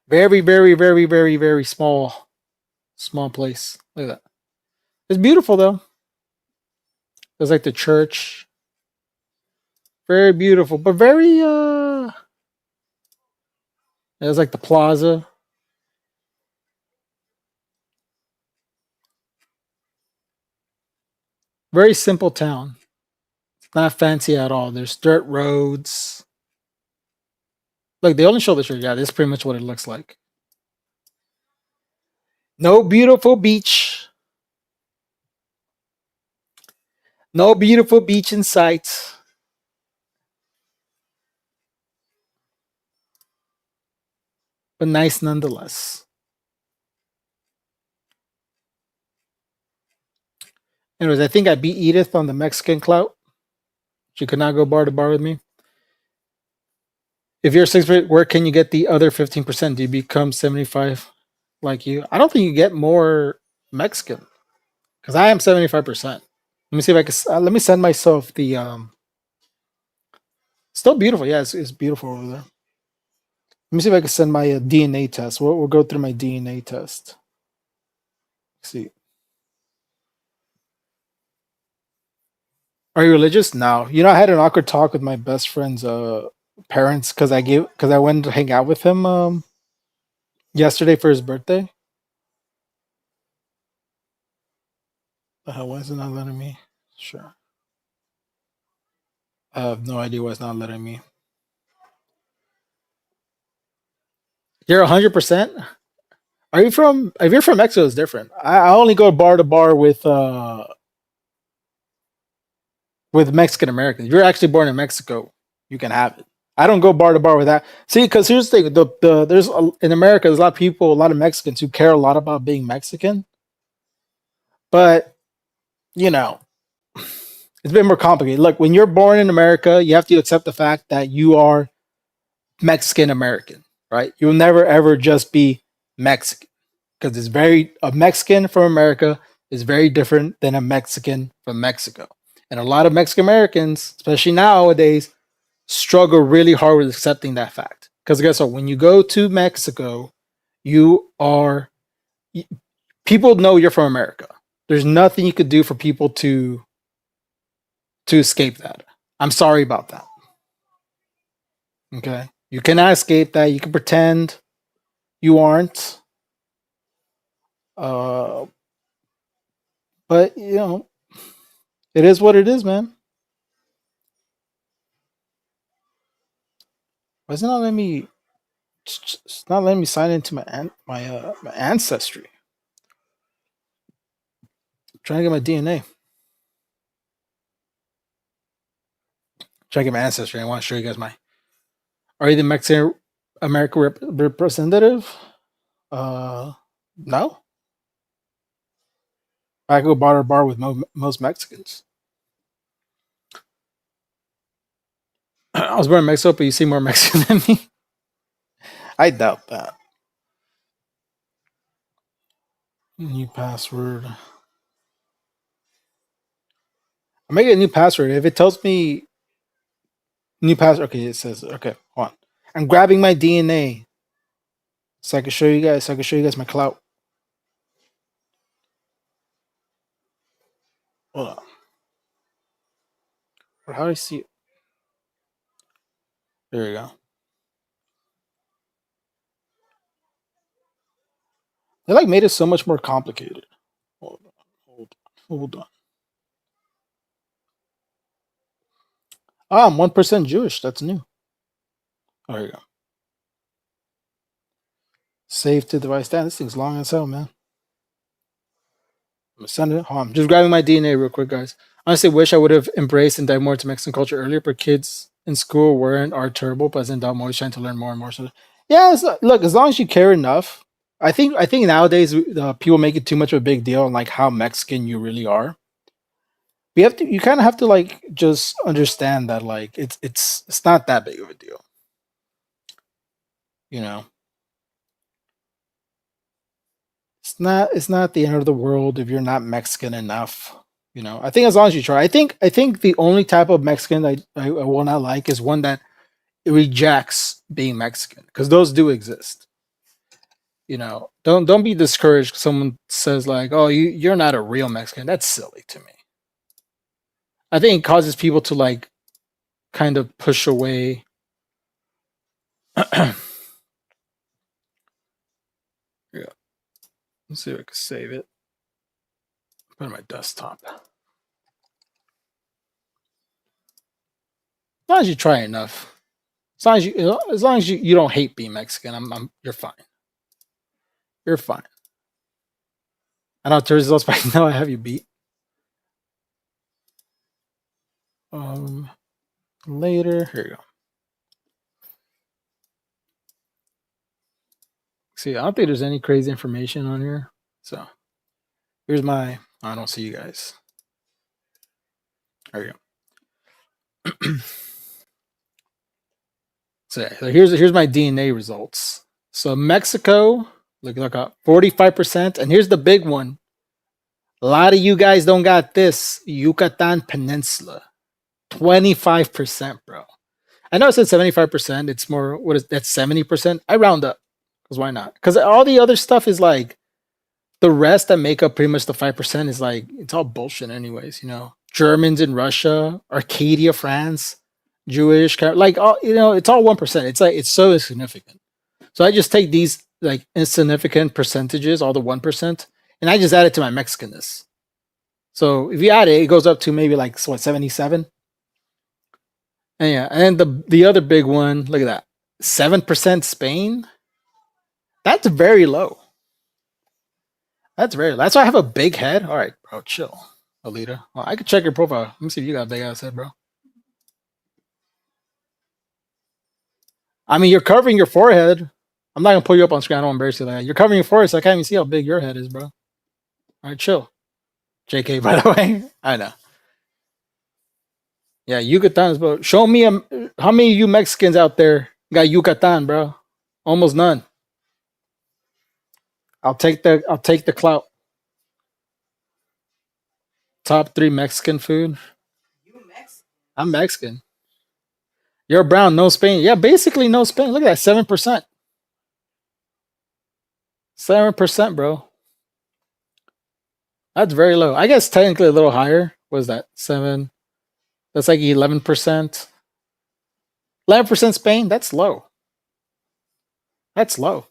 Very, very, very, very, very small place. Look at that. It's beautiful though. There's like the church. Very beautiful, but very there's like the plaza. Very simple town. It's not fancy at all. There's dirt roads. Look, they only show the church. Yeah, this is pretty much what it looks like. No beautiful beach. No beautiful beach in sight. But nice nonetheless. Anyways, I think I beat Edith on the Mexican clout. She could not go bar to bar with me. If you're 6%, where can you get the other 15%? Do you become 75 like you? I don't think you get more Mexican because I am 75%. Let me see if I can. Let me send myself the. Still beautiful. Yeah, it's beautiful over there. Let me see if I can send my DNA test. We'll go through my DNA test. Let's see. Are you religious? No. I had an awkward talk with my best friend's parents because I went to hang out with him yesterday for his birthday. The hell, why is it not letting me? Sure. I have no idea why it's not letting me. You're 100%. Are you from? If you're from Mexico, it's different. I only go bar to bar with Mexican Americans. If you're actually born in Mexico, you can have it. I don't go bar to bar with that. See, because here's the thing: in America, there's a lot of people, a lot of Mexicans who care a lot about being Mexican, but you know, it's a bit more complicated. Look, when you're born in America, you have to accept the fact that you are Mexican American, right? You'll never ever just be Mexican because a Mexican from America is very different than a Mexican from Mexico. And a lot of Mexican Americans, especially nowadays, struggle really hard with accepting that fact. Because guess what? When you go to Mexico, people know you're from America. There's nothing you could do for people to escape that. I'm sorry about that. Okay? You cannot escape that. You can pretend you aren't. But it is what it is, man. Why is it not letting me? It's not letting me sign into my ancestry. I'm trying to get my DNA. Trying to get my ancestry. I want to show you guys my. Are you the Mexican American representative? No. I go bar to bar with most Mexicans. I was born in Mexico, but you seem more Mexican than me. I doubt that. New password. I'm making a new password. If it tells me new password, okay, it says okay. Hold on. I'm grabbing my DNA so I can show you guys. My clout. Hold on. How do I see it? There you go. They made it so much more complicated. Hold on. I'm 1% Jewish. That's new. There you go. Save to device. Damn, this thing's long as hell, man. I'm sending it. Hold on. Just grabbing my DNA real quick, guys. Honestly, wish I would have embraced and dived more into Mexican culture earlier, but kids in school are terrible, but as an adult, I'm always trying to learn more and more. So, yeah, look, as long as you care enough, I think nowadays people make it too much of a big deal on how Mexican you really are. You kind of have to just understand that it's not that big of a deal. It's not the end of the world if you're not Mexican enough. I think as long as you try. I think the only type of Mexican I will not like is one that rejects being Mexican, because those do exist. Don't be discouraged if someone says oh, you're not a real Mexican. That's silly to me. I think it causes people to kind of push away. Yeah. Let's see if I can save it. Put it on my desktop. As long as you try enough. As long as you don't hate being Mexican, you're fine. You're fine. I know results, but I know I have you beat. Later. Here you go. See, I don't think there's any crazy information on here. So here's my. I don't see you guys. There you go. So here's my DNA results. So Mexico, look up 45%, and here's the big one. A lot of you guys don't got this. Yucatan Peninsula, 25%, bro. I know it said 75%. It's more. What is that? 70%. I round up because why not? Because all the other stuff is the rest that make up pretty much the 5% is it's all bullshit, anyways. Germans in Russia, Arcadia, France, Jewish, it's all 1%. It's so insignificant. So I just take these insignificant percentages, all the 1%, and I just add it to my Mexicanness. So if you add it, it goes up to maybe 77. And yeah, and then the other big one, look at that, 7% Spain. That's very low. That's very low. That's why I have a big head. All right, bro, chill, Alita. Well, I could check your profile. Let me see if you got a big ass head, bro. I mean, you're covering your forehead. I'm not gonna pull you up on screen. I don't embarrass you like that. You're covering your forehead, so I can't even see how big your head is, bro. All right, chill. JK, by the way. I know. Yeah, Yucatans, bro. Show me how many of you Mexicans out there got Yucatan, bro? Almost none. I'll take the clout. Top 3 Mexican food. You Mexican. I'm Mexican. You're brown, no Spain. Yeah, basically no Spain. Look at that, 7%. 7%, bro. That's very low. I guess technically a little higher. What is that? 7. That's like 11%. 11% Spain. That's low. That's low.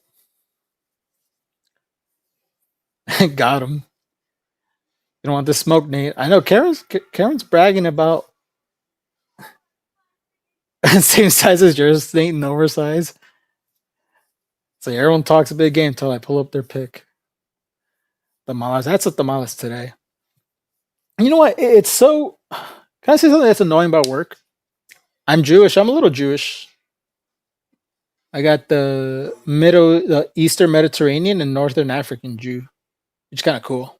Got him. You don't want the smoke, Nate. I know Karen's bragging about same size as yours, Nate, and oversized. So everyone talks a big game until I pull up their pick. Tamales. That's a tamales today. You know what? It's so. Can I say something that's annoying about work? I'm Jewish. I'm a little Jewish. I got the Eastern Mediterranean and Northern African Jew, which is kind of cool.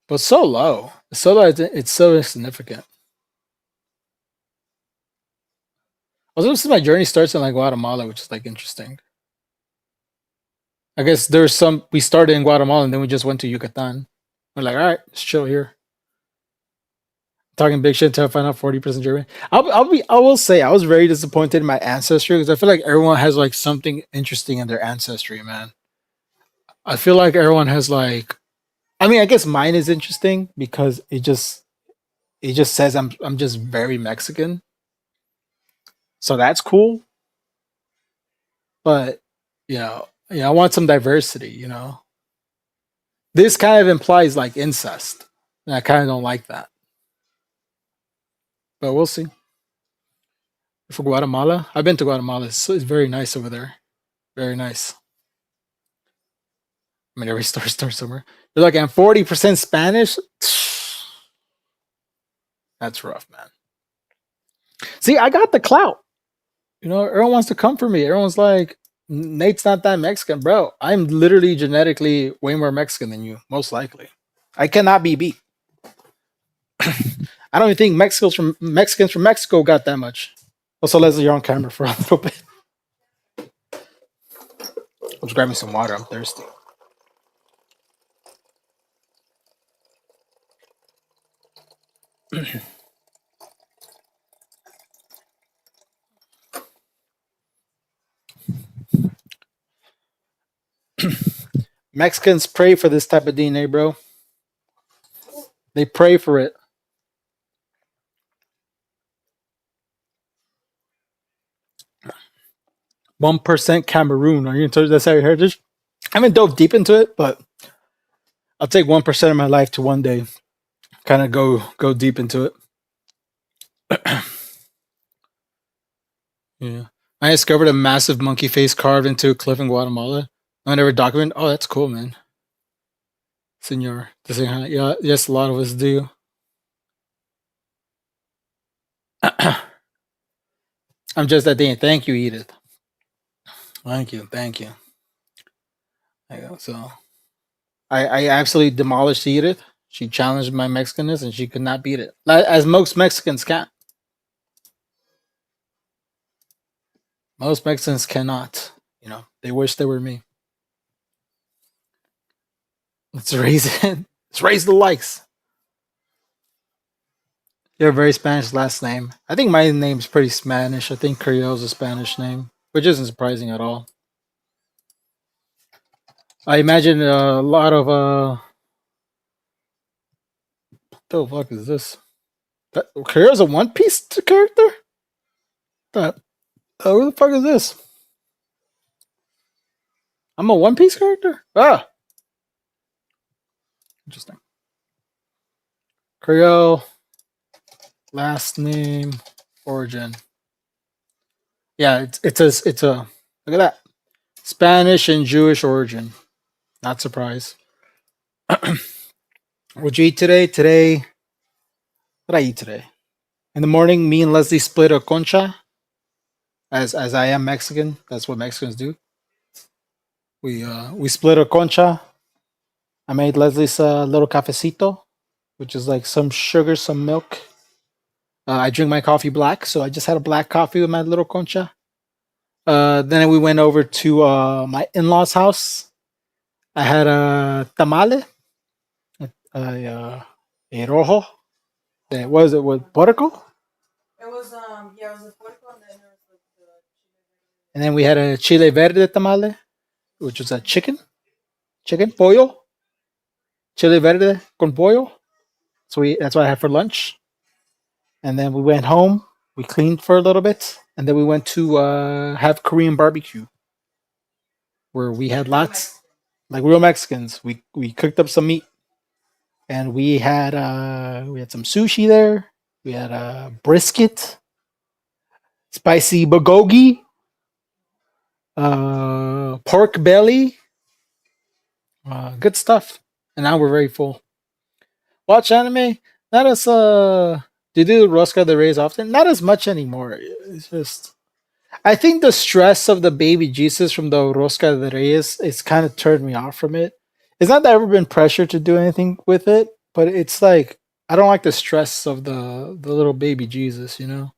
But so low. So low, it's so insignificant. Also, this is my journey starts in like Guatemala, which is like interesting. I guess there's some. We started in Guatemala and then we just went to Yucatan. We're like, all right, let's chill here. Talking big shit until I find out 40% German. I will say I was very disappointed in my ancestry because I feel like everyone has like something interesting in their ancestry, man. I feel like everyone has like. I mean, I guess mine is interesting because it just says I'm just very Mexican. So that's cool. But I want some diversity, This kind of implies like incest. And I kind of don't like that. But we'll see. For Guatemala, I've been to Guatemala. It's very nice over there. Very nice. I mean, every store starts somewhere. You're like, I'm 40% Spanish. That's rough, man. See, I got the clout. Everyone wants to come for me. Everyone's like, Nate's not that Mexican, bro. I'm literally genetically way more Mexican than you, most likely. I cannot be beat. I don't even think Mexicans from Mexico got that much. Also, Leslie, you're on camera for a little bit. I'm just grabbing some water. I'm thirsty. Mexicans pray for this type of DNA, bro. They pray for it. %1 Cameroon. Are you into that's our heritage? I haven't dove deep into it, but I'll take 1% of my life to one day kind of go deep into it. Yeah. I discovered a massive monkey face carved into a cliff in Guatemala. I never documented. Oh, that's cool, man. Senor. Yeah, yes, a lot of us do. I'm just that thing. Thank you, Edith. Thank you. There you go. So I absolutely demolished Edith. She challenged my Mexicanness and she could not beat it. As most Mexicans can. Most Mexicans cannot. They wish they were me. Let's raise it. Let's raise the likes. You have a very Spanish last name. I think my name's pretty Spanish. I think Creole is a Spanish name, which isn't surprising at all. I imagine a lot of what the fuck is this? Creole's a One Piece character? Who the fuck is this? I'm a One Piece character? Ah! Interesting. Creole, last name, origin. Yeah, it's a look at that. Spanish and Jewish origin. Not surprised. What'd you eat today? What did I eat today? In the morning, me and Leslie split a concha. As I am Mexican, that's what Mexicans do. We split a concha. I made Leslie's little cafecito, which is like some sugar, some milk. I drink my coffee black, so I just had a black coffee with my little concha. Then we went over to my in-laws' house. I had a tamale, a rojo. What is it with puerco? It was yeah, it was a puerco, and then there was the And then we had a chile verde tamale, which was a chicken, pollo, chile verde con pollo. So that's what I had for lunch. And then we went home. We cleaned for a little bit, and then we went to have Korean barbecue, where we had lots, like real Mexicans. We cooked up some meat, and we had some sushi there. We had brisket, spicy bulgogi, pork belly, good stuff. And now we're very full. Watch anime. Not as do you do Rosca de Reyes often? Not as much anymore. It's just I think the stress of the baby Jesus from the Rosca de Reyes it's kind of turned me off from it. It's not that I've ever been pressured to do anything with it, but it's like I don't like the stress of the little baby Jesus. You know,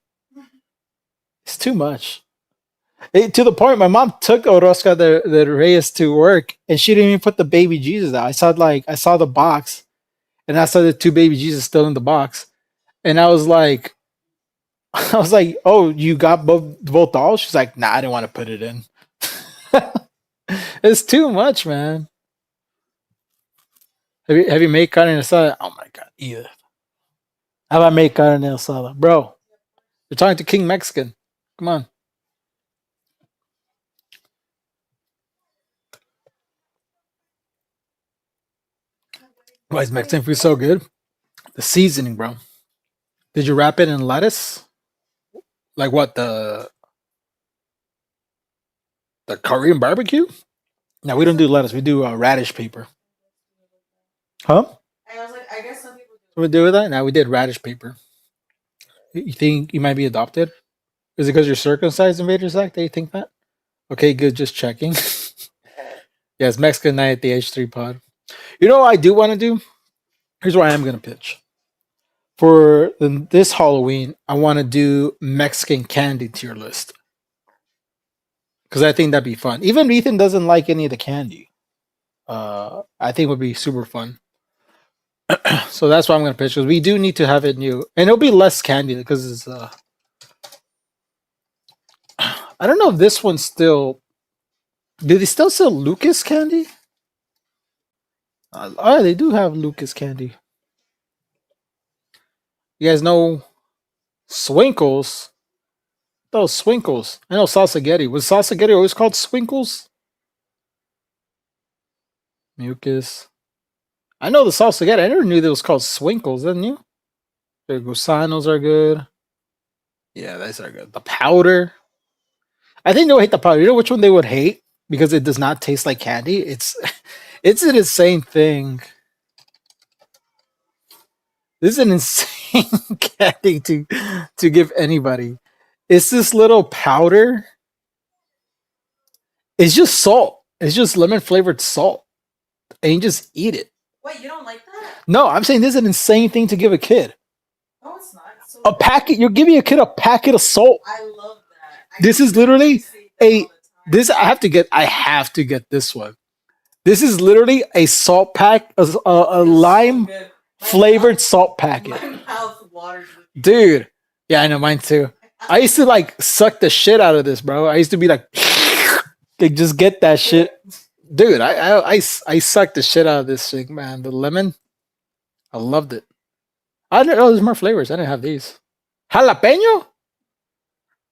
it's too much. To the point, my mom took Rosca de Reyes to work, and she didn't even put the baby Jesus out. I saw the box, and I saw the two baby Jesus still in the box, and I was like, "Oh, you got both dolls?" She's like, "Nah, I didn't want to put it in." It's too much, man. Have you made carne asada? Oh my god, either. Have I made carne asada, bro? You're talking to King Mexican. Come on. Why is Mexican food so good? The seasoning, bro. Did you wrap it in lettuce? Like what the Korean barbecue? No, we don't do lettuce. We do radish paper. Huh? I was like, I guess some people do. What we do with that? No, we did radish paper. You think you might be adopted? Is it because you're circumcised, Invader Zach, that you think that? Okay, good. Just checking. Yes, Mexican night at the H3 pod. You know what I do want to do? Here's what I am going to pitch. For this Halloween, I want to do Mexican candy tier list. Because I think that'd be fun. Even Ethan doesn't like any of the candy. I think it would be super fun. So that's what I'm going to pitch. Because we do need to have it new. And it'll be less candy because it's... I don't know if this one's still... Do they still sell Lucas candy? Oh, they do have Lucas candy. You guys know Swinkles? Those Swinkles. I know Salsagetti. Was Salsagetti always called Swinkles? Mucus. I know the Salsagetti. I never knew that was called Swinkles, didn't you? The Gusanos are good. Yeah, those are good. The powder. I think they would hate the powder. You know which one they would hate? Because it does not taste like candy. It's an insane thing. This is an insane candy to give anybody. It's this little powder. It's just salt. It's just lemon flavored salt. And you just eat it. Wait, you don't like that? No, I'm saying this is an insane thing to give a kid. No, it's not. It's so A packet, you're giving a kid a packet of salt. I love that. This is literally say that a all the time. this I have to get this one. This is literally a salt pack, a It's so lime good. My flavored mouth- salt packet. My mouth waters. with- Dude. Yeah, I know mine too. I used to like suck the shit out of this, bro. I used to be like just get that shit. Dude, I sucked the shit out of this thing, man. The lemon, I loved it. I didn't know there's more flavors. I didn't have these. Jalapeno?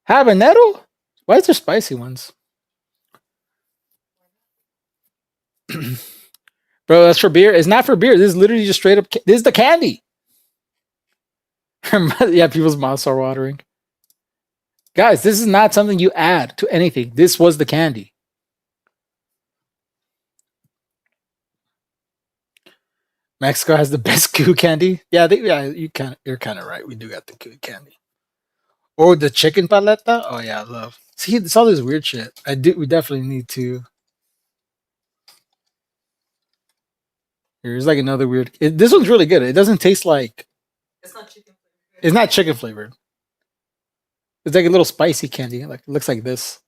Habanero? Why is there spicy ones? Bro, that's for beer. It's not for beer. This is literally just straight up. This is the candy. Yeah, people's mouths are watering. Guys, this is not something you add to anything. This was the candy. Mexico has the best goo candy. Yeah, yeah, you're kind of right. We do got the goo candy. Or the chicken paleta. Oh yeah, I love. See, it's all this weird shit. I do. We definitely need to. Here's like another weird. This one's really good. It doesn't taste like. It's not chicken flavored. It's not chicken flavored. It's like a little spicy candy. Like it looks like this.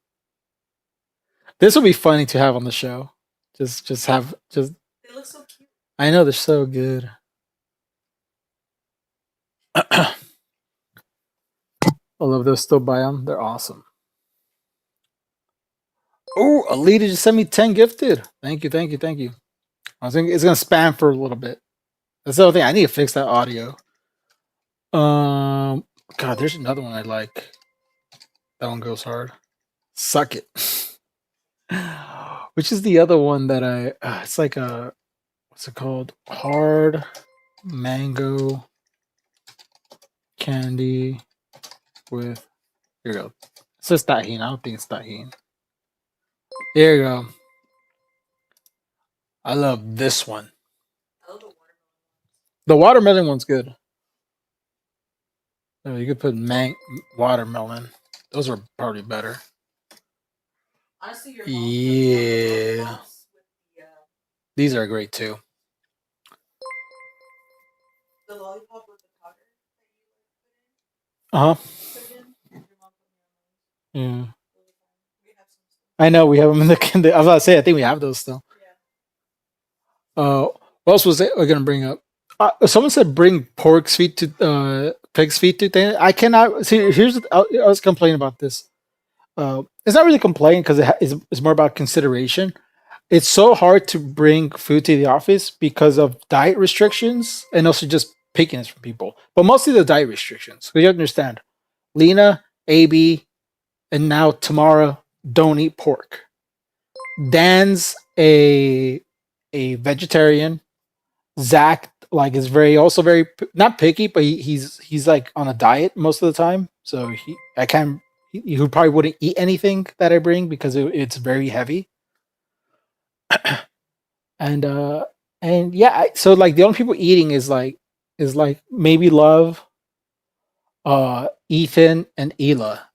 This would be funny to have on the show. Just have just. They look so cute. I know they're so good. I love those. Still buy them. They're awesome. Oh, Alita just sent me 10 gifted. Thank you, thank you, thank you. I think it's gonna spam for a little bit. That's the other thing. I need to fix that audio. God, there's another one I like. That one goes hard. Suck it. Which is the other one that I? It's like a what's it called? Hard mango candy with. Here you go. It's just tahini. I don't think it's tahini. Here you go. I love this one. I love the watermelon. The watermelon one's good. Oh, you could put watermelon. Those are probably better. Honestly, your Yeah. lollipops with These are great too. the lollipop with the powder Uh huh. that you put in. Your mom put Yeah. me on those. We have some stuff. I know we have them in the. I was about to say I think we have those still. Yeah. What else was I gonna bring up? Someone said bring pork's feet to pig's feet to thing. I cannot see. I was complaining about this. It's not really complaining because it's more about consideration. It's so hard to bring food to the office because of diet restrictions and also just pickiness from people. But mostly the diet restrictions. So you understand, Lena, AB, and now Tamara don't eat pork. Dan's a vegetarian. Zach like is very not picky, but he's like on a diet most of the time. So he probably wouldn't eat anything that I bring because it's very heavy. and yeah, so like the only people eating is like maybe Love, Ethan, and Ela.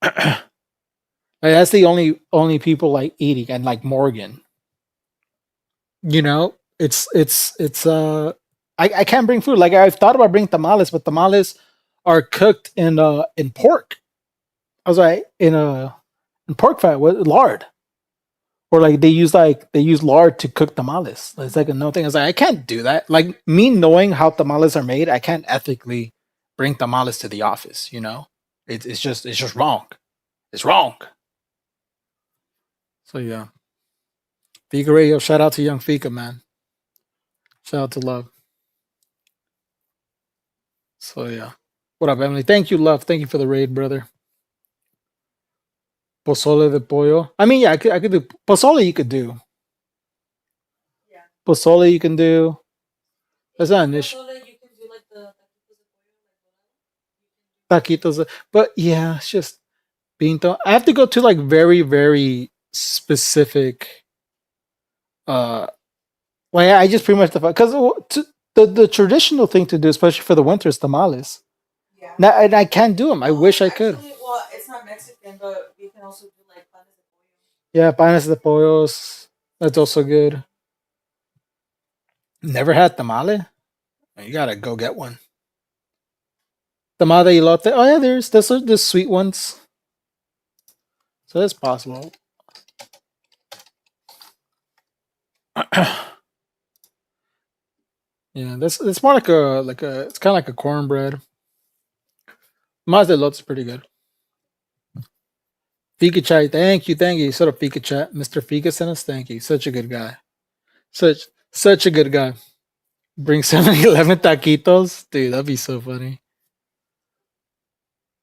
Like, that's the only people like eating, and like Morgan. You know, I can't bring food. Like I've thought about bringing tamales, but tamales are cooked in pork. I was like in pork fat with lard. Or like they use lard to cook tamales. It's like another thing. I was like, I can't do that. Like me knowing how tamales are made, I can't ethically bring tamales to the office, you know? It's just wrong. It's wrong. So yeah. Fika Radio, shout out to Young Fika, man. Shout out to Love. So yeah. What up, Emily? Thank you, Love. Thank you for the raid, brother. Pozole de pollo. I mean, yeah, I could do pozole. You could do Yeah. pozole. You can do. That's not an issue. Pozole, you can do like the Taquitos, but yeah, it's just pinto. I have to go to like very very specific. Like I just pretty much because the traditional thing to do, especially for the winter, is tamales. yeah. Now, and I can't do them. I wish I could. Actually, well, it's not Mexican, but we can also do like panes de pollo. Yeah, panes de pollos. That's also good. Never had tamale. You gotta go get one. Tamale elote. Oh yeah, there's the sweet ones. So that's possible. Yeah, that's more like a it's kind of like a cornbread. Tamale elote's pretty good. Fika Chai, thank you. Sort of Fika Chat, Mr. Fika sent us. Thank you, such a good guy. Such a good guy. Bring 7-Eleven taquitos, dude. That'd be so funny.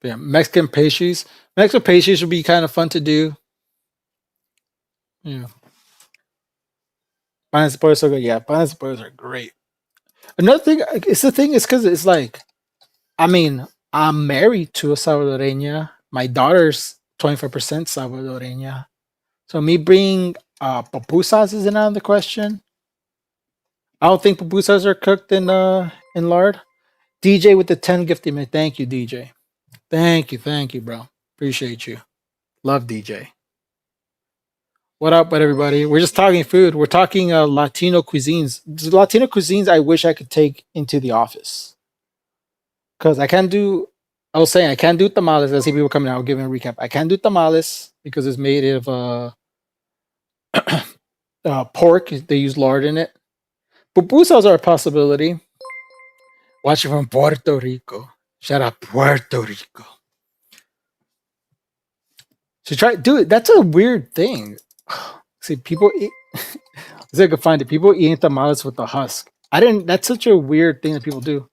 Yeah, Mexican pastries. Mexican pastries would be kind of fun to do. Yeah. Panes de pollo so good. Yeah, panes de pollos are great. Another thing, it's the thing is because it's like, I mean, I'm married to a Salvadoreña. My daughter's 25% Salvadoreña. So me bringing pupusas isn't out of the question. I don't think pupusas are cooked in lard. DJ with the 10 gifted me. Thank you, DJ. Thank you, bro. Appreciate you. Love DJ. What up, but everybody? We're just talking food. We're talking Latino cuisines. Latino cuisines I wish I could take into the office. Because I can't do, I was saying I can't do tamales. I see people coming out. I'll give them a recap. I can't do tamales because it's made of pork. They use lard in it. Pupusas are a possibility. Watching from Puerto Rico. Shout out Puerto Rico. So try, dude. That's a weird thing. See, people eat. See, I could find it. People eating tamales with the husk. I didn't. That's such a weird thing that people do.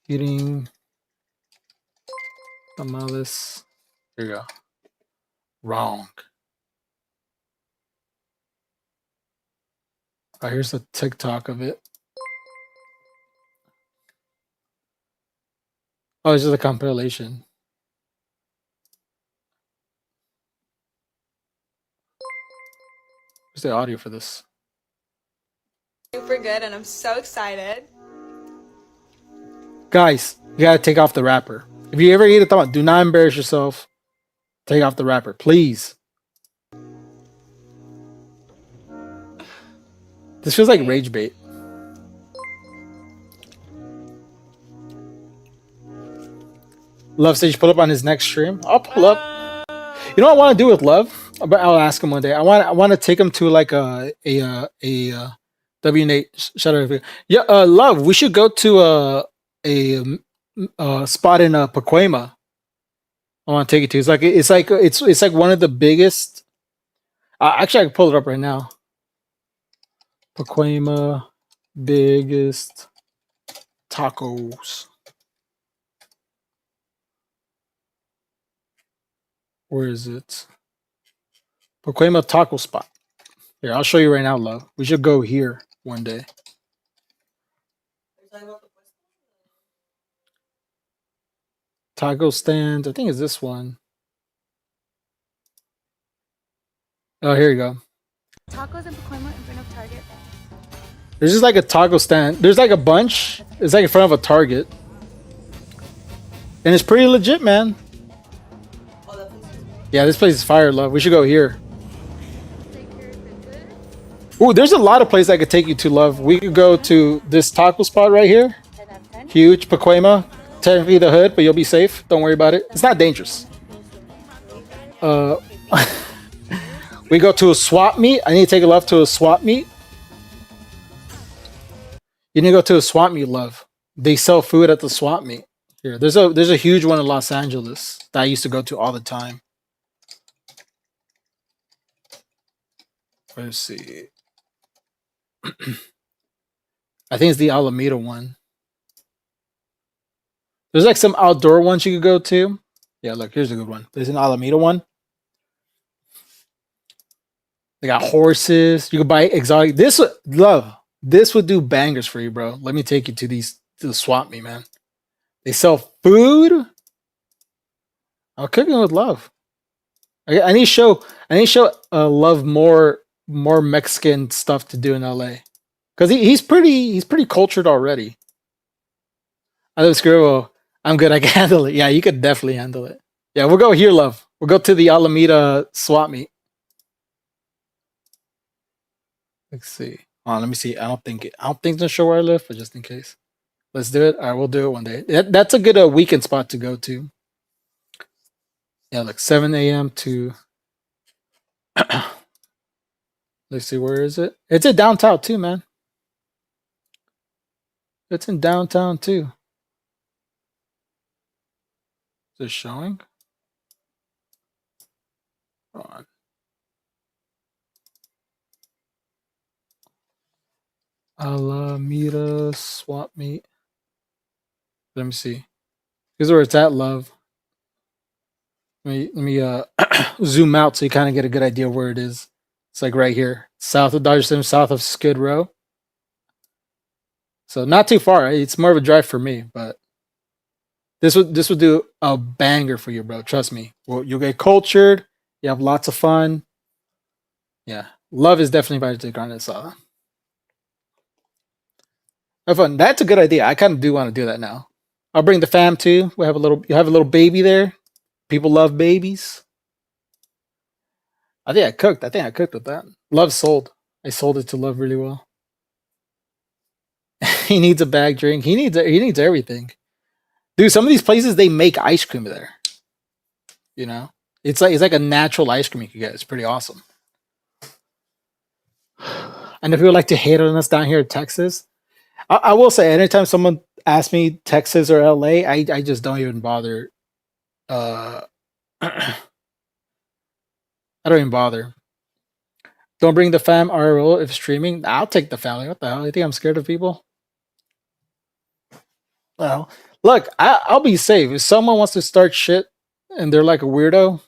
Eating tamales. There you go. Wrong. Oh, here's a TikTok of it. Oh, it's just a compilation. Where's the audio for this? Super good, and I'm so excited. Guys, you gotta take off the wrapper. If you ever eat a tamal, do not embarrass yourself. Take off the wrapper, please. This feels like rage bait. Love says you pull up on his next stream. I'll pull up. You know what I want to do with Love? But I'll ask him one day. I want to take him to like a W8. Shout out. Yeah, Love. We should go to a spot in Pacoima. I want to take it to. It's like one of the biggest. Actually, I can pull it up right now. Pacoima biggest tacos. Where is it? Pacoima taco spot. Here, I'll show you right now, Love. We should go here one day. Taco stand. I think it's this one. Oh, here you go. Tacos in Pacoima in front of Target. There's just like a taco stand. There's like a bunch. It's like in front of a Target. And it's pretty legit, man. Yeah, this place is fire, Love. We should go here. Ooh, there's a lot of places I could take you to, Love. We could go to this taco spot right here. Huge, Pacoima. Technically the hood, but you'll be safe. Don't worry about it. It's not dangerous. We go to a swap meet. I need to take a Love to a swap meet. You need to go to a swap meet, Love. They sell food at the swap meet. Here, there's a huge one in Los Angeles that I used to go to all the time. Let's see. I think it's the Alameda one. There's like some outdoor ones you could go to. Yeah, look, here's a good one. There's an Alameda one. They got horses. You could buy exotic. This would do bangers for you, bro. Let me take you to the swap meet, man. They sell food. I'm cooking with Love. I need to show Love more Mexican stuff to do in LA. Because he's pretty cultured already. I love Scribble. I'm good. I can handle it. Yeah, you could definitely handle it. Yeah, we'll go here, Love. We'll go to the Alameda swap meet. Let's see. Let me see. I don't think it's gonna show where I live, but just in case. Let's do it. All right, we'll do it one day. That's a good weekend spot to go to. Yeah, like 7 a.m. to. Let's see, where is it? It's in downtown too, man. It's in downtown too. Is it showing? Hold on. Alameda swap meet. Let me see. Here's where it's at, Love. Let me zoom out so you kind of get a good idea where it is. It's like right here, south of Dodger Stadium, south of Skid Row. So not too far. It's more of a drive for me, but this would do a banger for you, bro. Trust me. Well, you'll get cultured. You have lots of fun. Yeah, Love is definitely invited to Carne Asada. Have fun. That's a good idea. I kind of do want to do that now. I'll bring the fam too. We have a little. You have a little baby there. People love babies. I think I cooked. I think I cooked with that. Love sold. I sold it to Love really well. He needs a bag drink. He needs everything. Dude, some of these places they make ice cream there. You know, it's like a natural ice cream you can get. It's pretty awesome. I know people like to hate on us down here in Texas. I will say, anytime someone asks me Texas or LA, I just don't even bother. I don't even bother. Don't bring the fam RL if streaming. I'll take the family. What the hell? You think I'm scared of people? Well, look, I'll be safe. If someone wants to start shit and they're like a weirdo,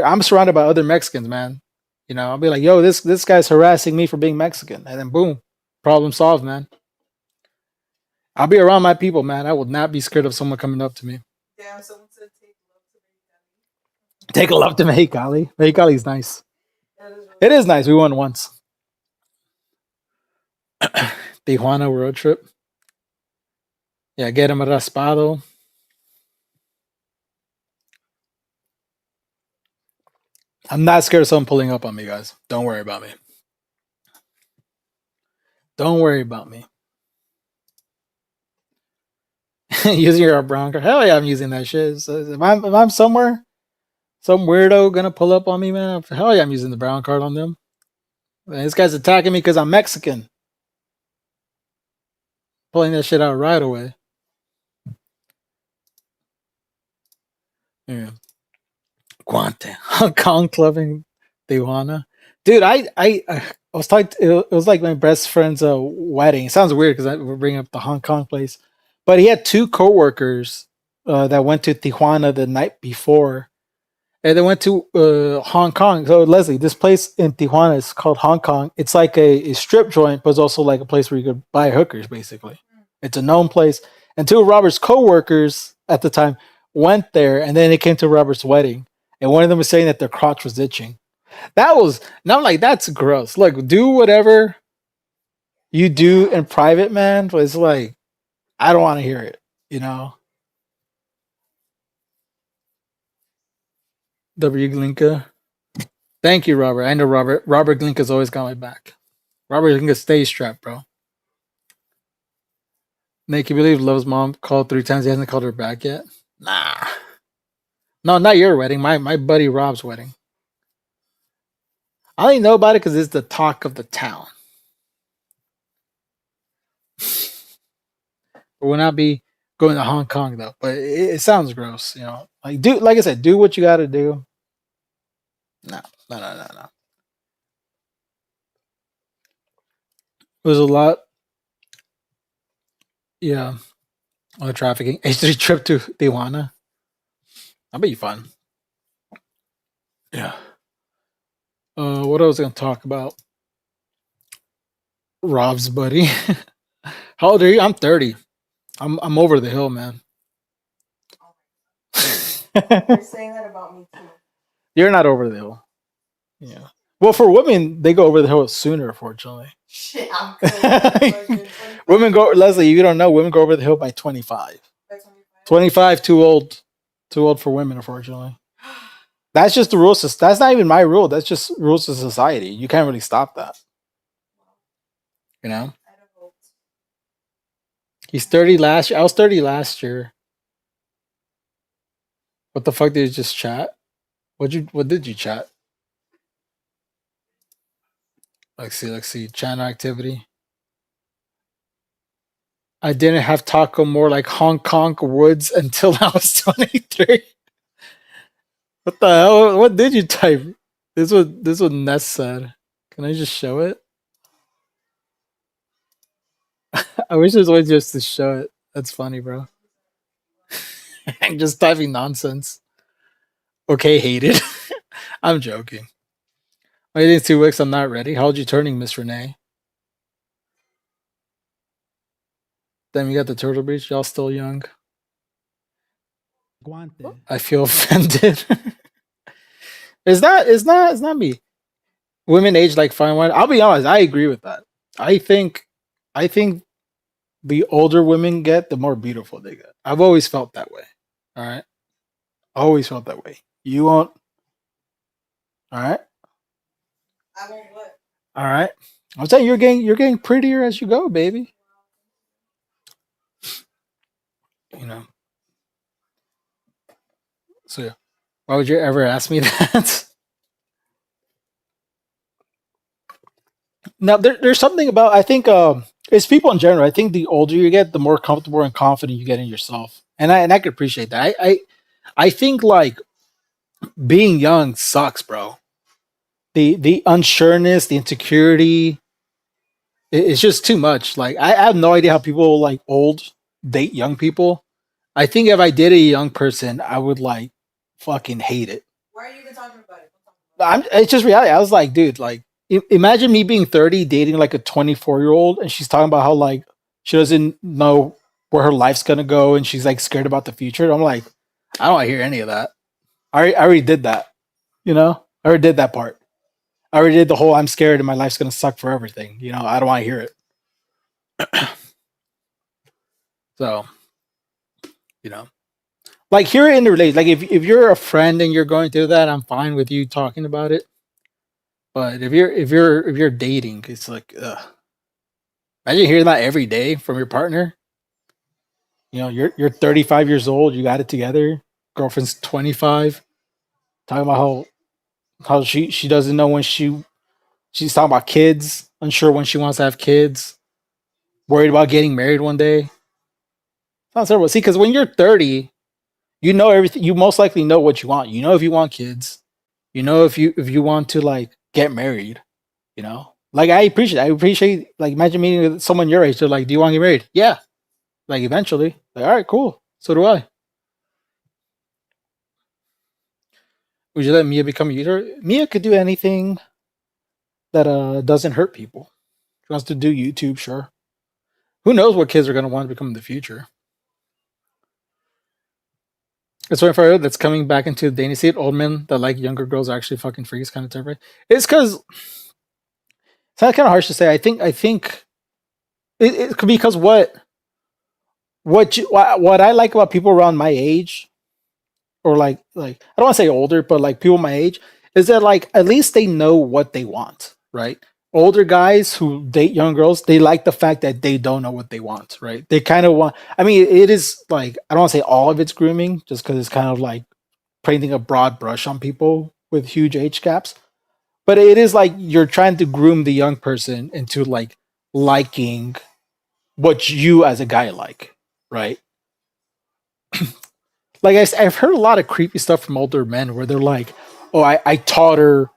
I'm surrounded by other Mexicans, man. You know, I'll be like, yo, this guy's harassing me for being Mexican. And then boom, problem solved, man. I'll be around my people, man. I will not be scared of someone coming up to me. Damn, someone said Take a love to Mexicali. Mexicali is nice. It is nice. We went once. Tijuana road trip. Yeah, get him a raspado. I'm not scared of someone pulling up on me, guys. Don't worry about me. Don't worry about me. Using your brown card. Hell yeah, I'm using that shit. So if I'm somewhere, some weirdo gonna pull up on me, man. Hell yeah, I'm using the brown card on them. Man, this guy's attacking me because I'm Mexican. Pulling that shit out right away. Yeah. Guante. Hong Kong Club in Tijuana. Dude, I was talking. It was like my best friend's wedding. It sounds weird because we're bringing up the Hong Kong place, but he had two coworkers that went to Tijuana the night before, and they went to Hong Kong. So Leslie, this place in Tijuana is called Hong Kong. It's like a strip joint, but it's also like a place where you could buy hookers. Basically, it's a known place. And two of Robert's coworkers at the time went there, and then it came to Robert's wedding, and one of them was saying that their crotch was itching. That was, and I'm like, that's gross. Look, do whatever you do in private, man. But it's like, I don't want to hear it, you know. W. Glinka. Thank you, Robert. I know Robert. Robert Glinka's always got my back. Robert Glinka stays strapped, bro. Nick, you believe Love's mom called 3 times? He hasn't called her back yet? Nah. No, not your wedding. My buddy Rob's wedding. I only know about it because it's the talk of the town. We'll not be going to Hong Kong though, but it sounds gross, you know. Like I said, do what you got to do. No. There's a lot. Yeah. On trafficking. H3 trip to Tijuana. That'll be fun. Yeah. What I was gonna talk about? Rob's buddy. How old are you? I'm 30. I'm over the hill, man. You're saying that about me too. You're not over the hill. Yeah. Well, for women, they go over the hill sooner, fortunately. Shit, I'm good. Women go, Leslie, you don't know, women go over the hill by 25. 25, too old. Too old for women, unfortunately. That's just the rules. That's not even my rule. That's just rules of society. You can't really stop that. You know? He's 30 last year. I was 30 last year. What the fuck did you just chat? What did you chat? Let's see. Channel activity. I didn't have taco more like Hong Kong woods until I was 23. What the hell? What did you type? This was Ness said. Can I just show it? I wish there was a way just to show it. That's funny, bro. I'm just typing nonsense. Okay, hated. I'm joking. Waiting 2 weeks, I'm not ready. How old you turning, Miss Renee? Then we got the Turtle Beach. Y'all still young. Guante. I feel offended. It's not me. Women age like fine wine. I'll be honest, I agree with that. I think the older women get, the more beautiful they get. I've always felt that way. All right, always felt that way. You won't. All right, I won't what? all right. I'm saying you're getting prettier as you go, baby. You know. So yeah. Why would you ever ask me that? Now there's something about I think it's people in general. I think the older you get, the more comfortable and confident you get in yourself, and I could appreciate that. I think like being young sucks, bro. The unsureness, the insecurity, it's just too much. Like I have no idea how people like old date young people. I think if I did a young person, I would like fucking hate it. Why are you even talking about it? Don't talk about It's just reality. I was like, dude, like imagine me being 30 dating like a 24-year-old and she's talking about how like she doesn't know where her life's gonna go and she's like scared about the future. I'm like, I don't wanna hear any of that. I already did that. You know? I already did that part. I already did the whole I'm scared and my life's gonna suck for everything. You know, I don't wanna hear it. So, you know. Like hear it in the relate. Like if you're a friend and you're going through that, I'm fine with you talking about it. But if you're dating, it's like imagine hearing that every day from your partner. You know, you're 35 years old, you got it together. Girlfriend's 25, talking about how she doesn't know when she's talking about kids, unsure when she wants to have kids, worried about getting married one day. Sounds terrible. See, because when you're 30, you know everything. You most likely know what you want. You know if you want kids. You know if you want to like get married. You know, like I appreciate like imagine meeting with someone your age. They're like, "Do you want to get married?" Yeah, like eventually. Like, all right, cool. So do I. Would you let Mia become a user? Mia could do anything that doesn't hurt people. She wants to do YouTube, sure. Who knows what kids are gonna want to become in the future? It's one for that's coming back into the dating scene. Old men that like younger girls are actually fucking freaks, kind of terrible. It's because it's kind of harsh to say. I think it could be because what I like about people around my age or like I don't want to say older, but like people my age is that like at least they know what they want, right? Older guys who date young girls, they like the fact that they don't know what they want, right? They kind of want. I mean, it is like I don't want to say all of it's grooming, just because it's kind of like painting a broad brush on people with huge age gaps. But it is like you're trying to groom the young person into like liking what you as a guy like, right? Like I've heard a lot of creepy stuff from older men where they're like, "Oh, I taught her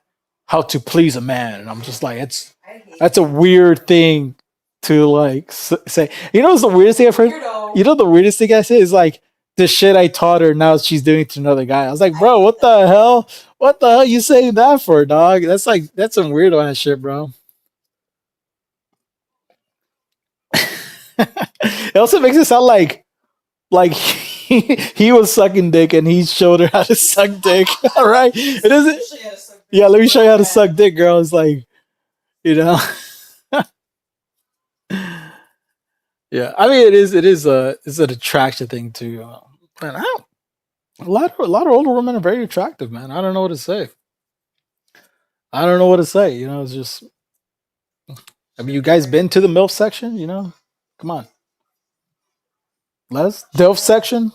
how to please a man," and I'm just like, I hate that's a weird thing to like say. You know, what's the weirdest thing I've heard? weirdo. You know, the weirdest thing I say is like the shit I taught her. Now she's doing it to another guy. I was like, I bro, hate what that. the hell? What the hell you saying that for, dog? That's like that's some weirdo ass shit, bro. It also makes it sound like he was sucking dick and he showed her how to suck dick. All right, it doesn't. Especially at a certain Yeah, let me show you how to age. suck dick, girl. It's like you know. Yeah, I mean it is a it's an attraction thing too. Man, a lot of older women are very attractive, man. I don't know what to say. I don't know what to say. You know, it's just. Have you guys been to the MILF section? You know, come on, Les DILF section.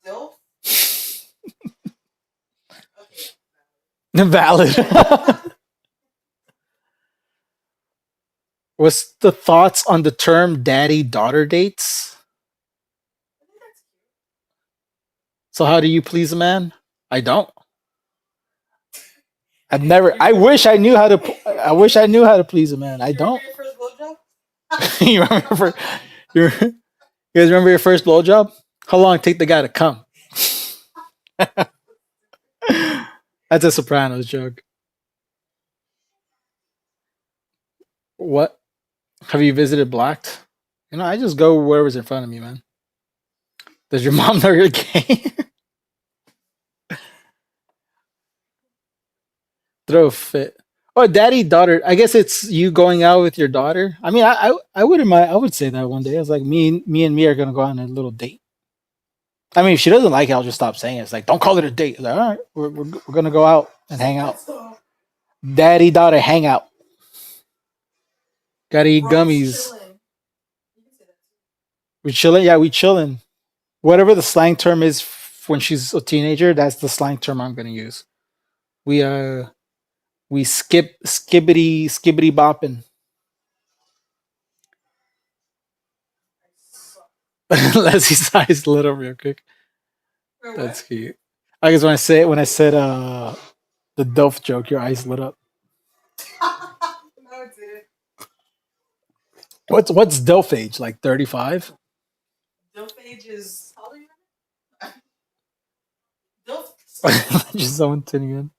Dilf? Okay. Valid. What's the thoughts on the term daddy daughter dates? I think that's cute. So how do you please a man? I don't. I've never. I wish I knew how to. I wish I knew how to please a man. I You remember don't. your first blowjob? You remember? You guys remember your first blowjob? How long it take the guy to come? That's a Sopranos joke. What? Have you visited Blacked? You know, I just go wherever's in front of me, man. Does your mom know you're gay? Throw a fit. Oh, daddy daughter. I guess it's you going out with your daughter. I mean, I wouldn't mind. I would say that one day. It's like me are gonna go on a little date. I mean, if she doesn't like it, I'll just stop saying it. It's like, don't call it a date. It's like, all right, we're gonna go out and hang out. That's the Daddy daughter hangout. Gotta eat Bro's gummies. chilling. You can say that too. We chilling. Yeah, we chilling. Whatever the slang term is when she's a teenager, that's the slang term I'm gonna use. We skibbity bopping. I suck. Leslie's eyes lit up real quick. Wait, That's what? cute. I guess when I said the Delph joke, your eyes lit up. No, it didn't. What's Delph age? Like 35? Dilf age is how old are you? Dilf Just someone tuning in.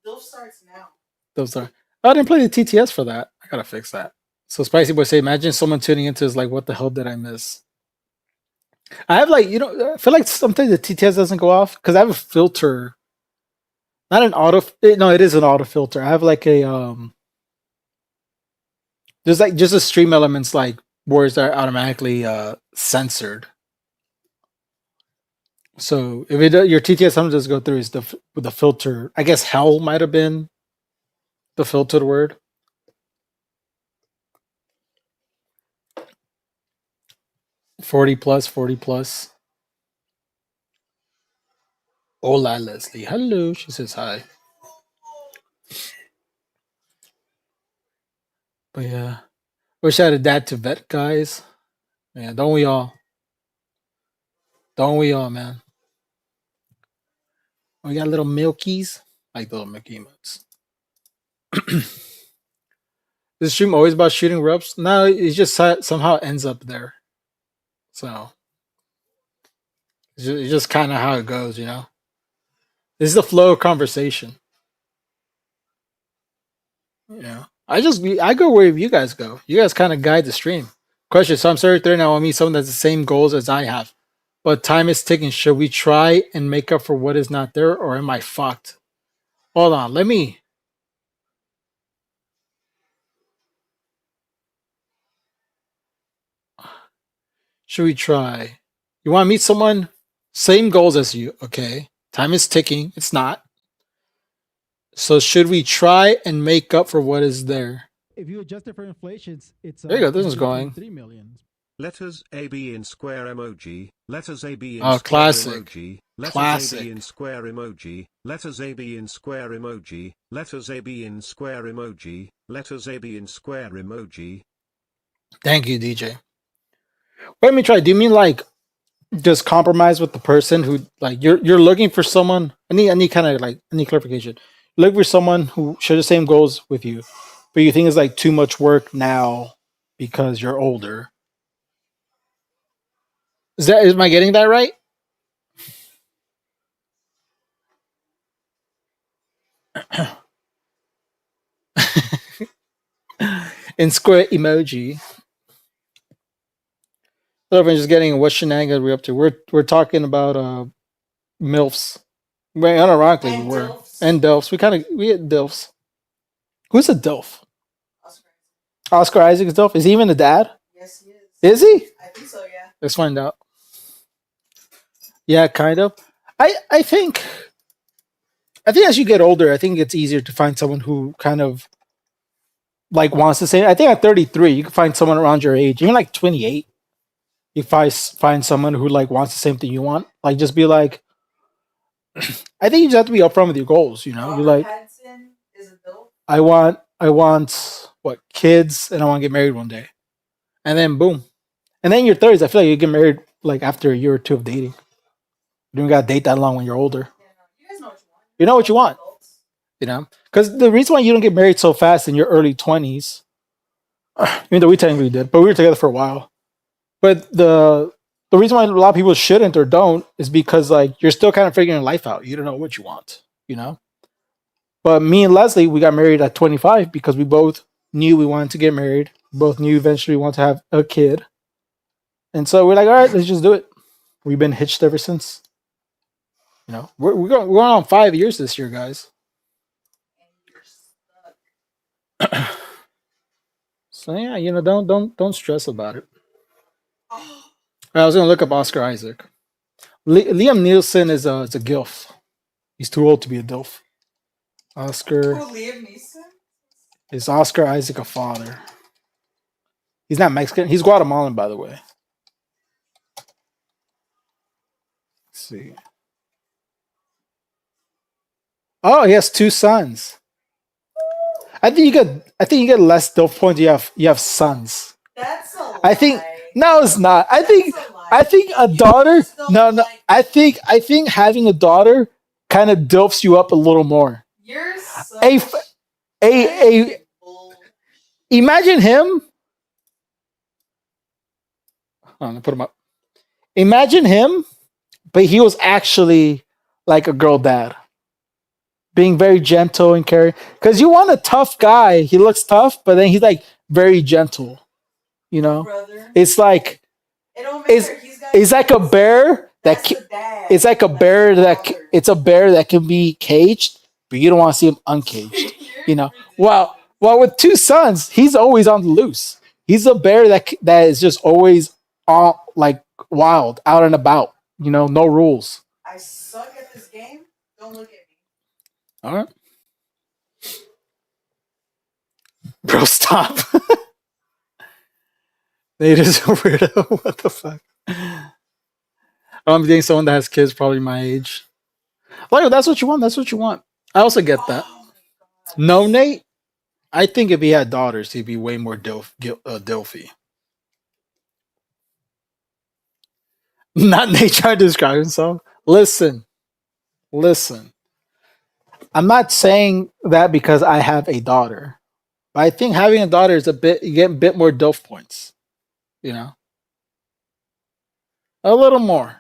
Dilf starts now. Those are. Oh, I didn't play the TTS for that. I gotta fix that. So Spicy Boy say, imagine someone tuning into is like, what the hell did I miss? I have like, I feel like sometimes the TTS doesn't go off because I have a filter. Not an auto. No, it is an auto filter. I have like a There's like just a stream elements like words that are automatically censored. So if your TTS sometimes does go through is with the filter. I guess hell might have been the filtered word. +40, 40+. Hola, Leslie. Hello. She says hi. But yeah. Wish I had a dad to vet, guys. Yeah, don't we all? Don't we all, man? We got little milkies. Like the little Mickey emotes. This stream always about shooting ropes? No, it just somehow ends up there. So it's just kind of how it goes, you know. This is the flow of conversation. Yeah, I go where you guys go. You guys kind of guide the stream. Question: so I'm 33 now. I meet someone that's the same goals as I have, but time is ticking. Should we try and make up for what is not there, or am I fucked? Hold on, let me. Should we try? You want to meet someone same goals as you? Okay, time is ticking. It's not. So should we try and make up for what is there? If you adjust it for inflation, it's There you go, this one's going. 3 million. Letters AB in square emoji. Letters AB in Oh, square classic. emoji. Letters Classic. AB in square emoji. Letters AB in square emoji. Letters AB in square emoji. Letters AB in square emoji. Thank you, DJ. Let me try. Do you mean like just compromise with the person who like you're looking for someone? I need kind of like I need clarification. Look for someone who share the same goals with you, but you think it's like too much work now because you're older. Am I getting that right? In square emoji. So if I'm just getting what shenanigans we're up to. We're talking about MILFs. Well, unironically, And we were. Dilfs. And Delphs. We had Delphs. Who's a Delph? Oscar. Oscar Isaac's Delph? Is he even a dad? Yes, he is. Is he? I think so. Yeah. Let's find out. Yeah, kind of. I think as you get older, I think it's easier to find someone who kind of like wants the same. I think at 33, you can find someone around your age. Even like 28, you find someone who like wants the same thing you want. Like just be like, I think you just have to be upfront with your goals. You know, you're Robert like, Pattinson is a Dilf. I want what kids, and I want to get married one day, and then boom, and then in your 30s, I feel like you get married like after a year or two of dating. You don't gotta date that long when you're older. Yeah, no, you guys know what you want. You know what you want. Adults. You know, because the reason why you don't get married so fast in your early 20s, even though we technically did, but we were together for a while. But the reason why a lot of people shouldn't or don't is because like you're still kind of figuring life out. You don't know what you want, you know. But me and Leslie, we got married at 25 because we both knew we wanted to get married. We both knew eventually we want to have a kid, and so we're like, all right, let's just do it. We've been hitched ever since. You know, we're going on 5 years this year, guys. So yeah, don't stress about it. I was gonna look up Oscar Isaac. Liam Nielsen is a gilf. He's too old to be a dilf. Oscar Liam Neeson? is Oscar Isaac a father? He's not Mexican. He's Guatemalan, by the way. Let's see. Oh, he has 2 sons. I think you get less dilf points. You have sons. That's a lie. I think no, it's not. I think That's a lie. I think a daughter. just don't No, no. like- I think having a daughter kind of dilfs you up a little more. You're such A f- a bull. imagine him. I'm gonna put him up. Imagine him, but he was actually like a girl dad, being very gentle and caring. Because you want a tough guy. He looks tough, but then he's like very gentle. You know, Brother. it's like It don't matter. it's He's got it's like a kids. bear that That's the dad. it's like a That's bear the that father. it's a bear that can be caged, but you don't want to see him uncaged. You know, well, with 2 sons, he's always on the loose. He's a bear that is just always all like wild, out and about. You know, no rules. I suck at this game. Don't look at me. All right, bro, stop. Nate is a weirdo. What the fuck? I'm dating someone that has kids probably my age. Like, that's what you want. That's what you want. I also get that. Oh my god. No, Nate. I think if he had daughters, he'd be way more Dilfy. Not Nate trying to describe himself. Listen. I'm not saying that because I have a daughter. But I think having a daughter is you get a bit more Dilf points. You know? A little more.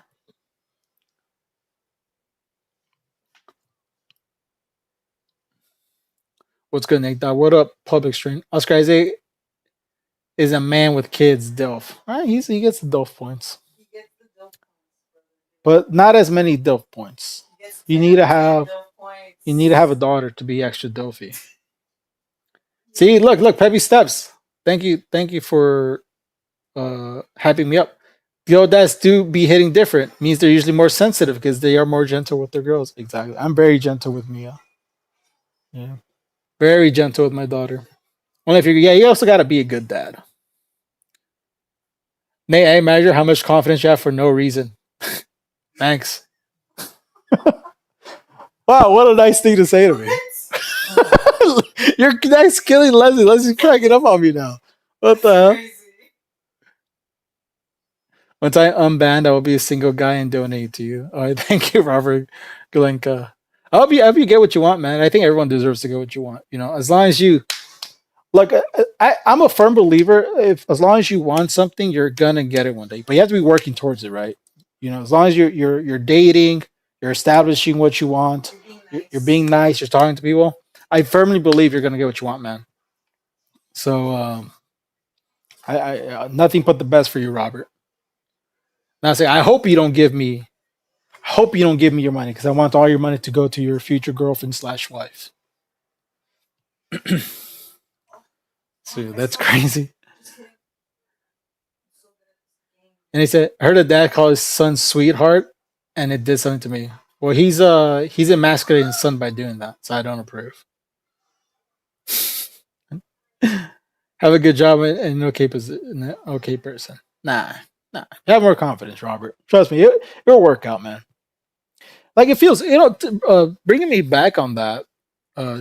What's good, Nate? What up, public stream? Oscar Isaac is a man with kids, Dilf. All right, he gets the Dilf points. He gets the Dilf points, But not as many Dilf points. He gets You need to 10 have- Dilf points. You need to have a daughter to be extra Dilfy. See, look, Peppy Steps. Thank you for hyping me up. Girl dads do be hitting different. Means they're usually more sensitive because they are more gentle with their girls. Exactly. I'm very gentle with Mia. Yeah. Very gentle with my daughter. Only if you also gotta be a good dad. Nate, I imagine how much confidence you have for no reason. Thanks. Wow, what a nice thing to say to me. What? You're nice killing Leslie. Leslie's cracking up on me now. What the hell? Crazy. Once I unbanned, I will be a single guy and donate to you. All right, thank you, Robert Galenka. I hope you get what you want, man. I think everyone deserves to get what you want. You know, as long as you look, I'm a firm believer. As long as you want something, you're gonna get it one day. But you have to be working towards it, right? You know, as long as you're dating, you're establishing what you want, you're being nice, you're talking to people. I firmly believe you're gonna get what you want, man. So, I nothing but the best for you, Robert. Now, say I hope you don't give me your money because I want all your money to go to your future girlfriend / wife. So that's crazy. Just kidding. I'm so good at this game. And he said, I heard a dad call his son sweetheart, and it did something to me. Well, he's emasculating his son by doing that, so I don't approve. Have a good job and an okay person. Nah. Have more confidence, Robert. Trust me, it'll work out, man. Like it feels, bringing me back on that.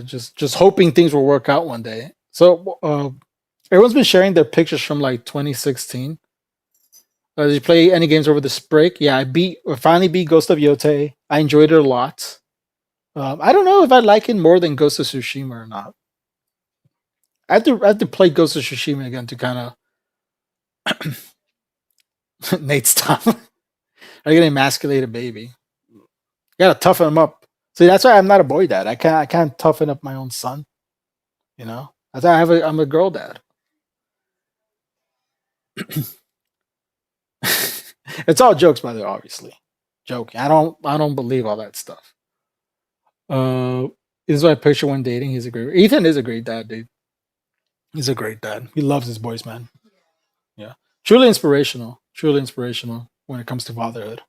Just hoping things will work out one day. So everyone's been sharing their pictures from like 2016. Did you play any games over this break? Yeah, I finally beat Ghost of Yotei. I enjoyed it a lot. I don't know if I like it more than Ghost of Tsushima or not. I have to play Ghost of Tsushima again to kind of Nate, stop. Are you gonna emasculate a baby? You gotta toughen him up. See, that's why I'm not a boy dad. I can't toughen up my own son. You know, that's why I'm a girl dad. It's all jokes, by the way, obviously. Joking. I don't believe all that stuff. This is what I picture when dating. He's a great Ethan is a great dad, dude. He's a great dad. He loves his boys, man. Yeah, truly inspirational. Truly inspirational when it comes to fatherhood.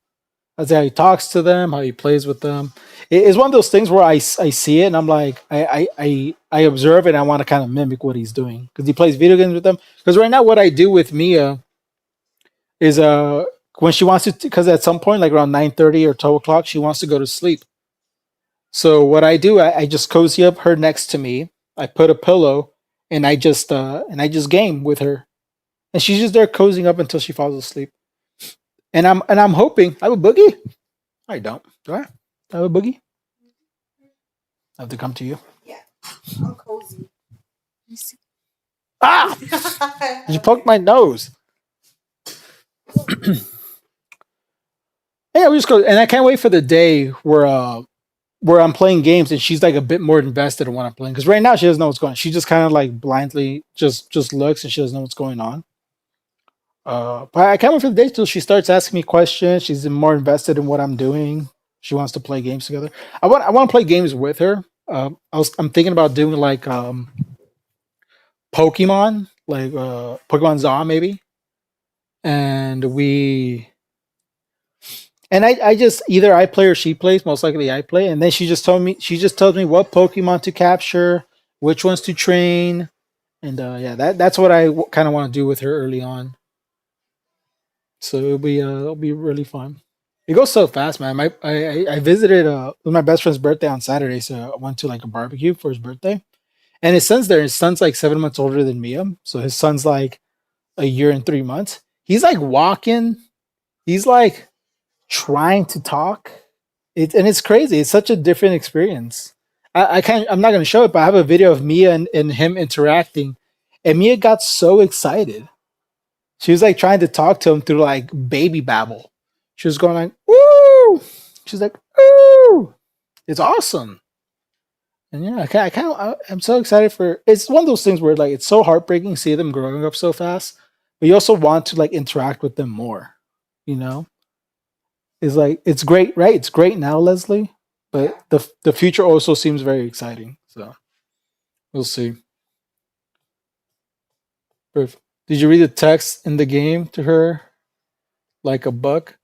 That's how he talks to them, how he plays with them. It's one of those things where I see it and I'm like, I observe it and I want to kind of mimic what he's doing because he plays video games with them. Because right now, what I do with Mia is when she wants to, because at some point, like around 9:30 or 12 o'clock, she wants to go to sleep. So what I do, I just cozy up her next to me. I put a pillow and I just game with her, and she's just there cozying up until she falls asleep. And I'm hoping I have a boogie. I don't. Do I? I have a boogie. I have to come to you. Yeah, I'm cozy. Ah! You poked my nose. Yeah, we just go, and I can't wait for the day where I'm playing games and she's like a bit more invested in what I'm playing. Because right now she doesn't know what's going on. She just kind of like blindly just looks and she doesn't know what's going on. But I can't wait for the day till she starts asking me questions. She's more invested in what I'm doing. She wants to play games together. I want to play games with her. I'm thinking about doing like Pokemon, like Pokemon Zaw maybe, and I just either I play or she plays. Most likely I play, and then she just tells me what Pokemon to capture, which ones to train, and yeah, that's what I kind of want to do with her early on. So it'll be really fun. It goes so fast, man. I visited it was my best friend's birthday on Saturday, so I went to like a barbecue for his birthday. And his son's there. His son's like 7 months older than Mia. So his son's like a year and 3 months. He's like walking. He's like trying to talk. It's crazy. It's such a different experience. I can't I'm not gonna show it, but I have a video of Mia and him interacting. And Mia got so excited. She was like trying to talk to him through like baby babble. She was going like, "Ooh!" She's like, "Ooh!" It's awesome. And yeah, I'm so excited for. It's one of those things where like it's so heartbreaking to see them growing up so fast, but you also want to like interact with them more. You know, it's like it's great, right? It's great now, Leslie, but the future also seems very exciting. So we'll see. Did you read the text in the game to her like a book?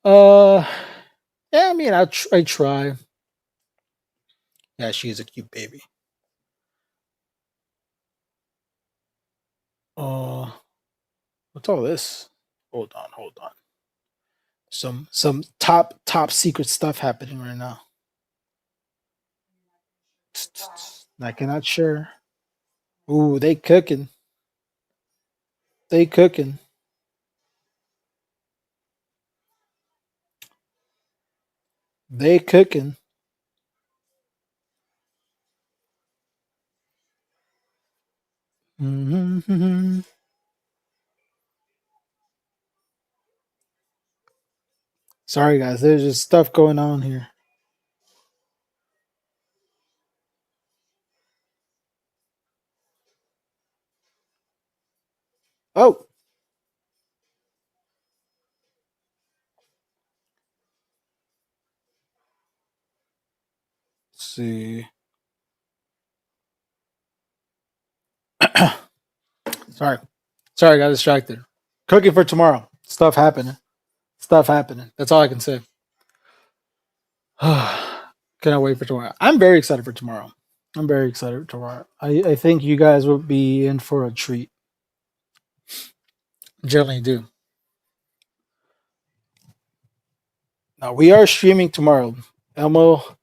Uh, yeah, I mean, I try. Yeah, she's a cute baby. Uh, what's all this? Hold on. Some top secret stuff happening right now. I cannot share. Ooh, they cooking. They cooking. They cooking. Hmm. Sorry, guys. There's just stuff going on here. Oh, let's see. Sorry. Sorry, I got distracted. Cooking for tomorrow. Stuff happening. Stuff happening. That's all I can say. Cannot wait for tomorrow. I'm very excited for tomorrow. I'm very excited for tomorrow. I think you guys will be in for a treat. Generally do. Now we are streaming tomorrow. Elmo,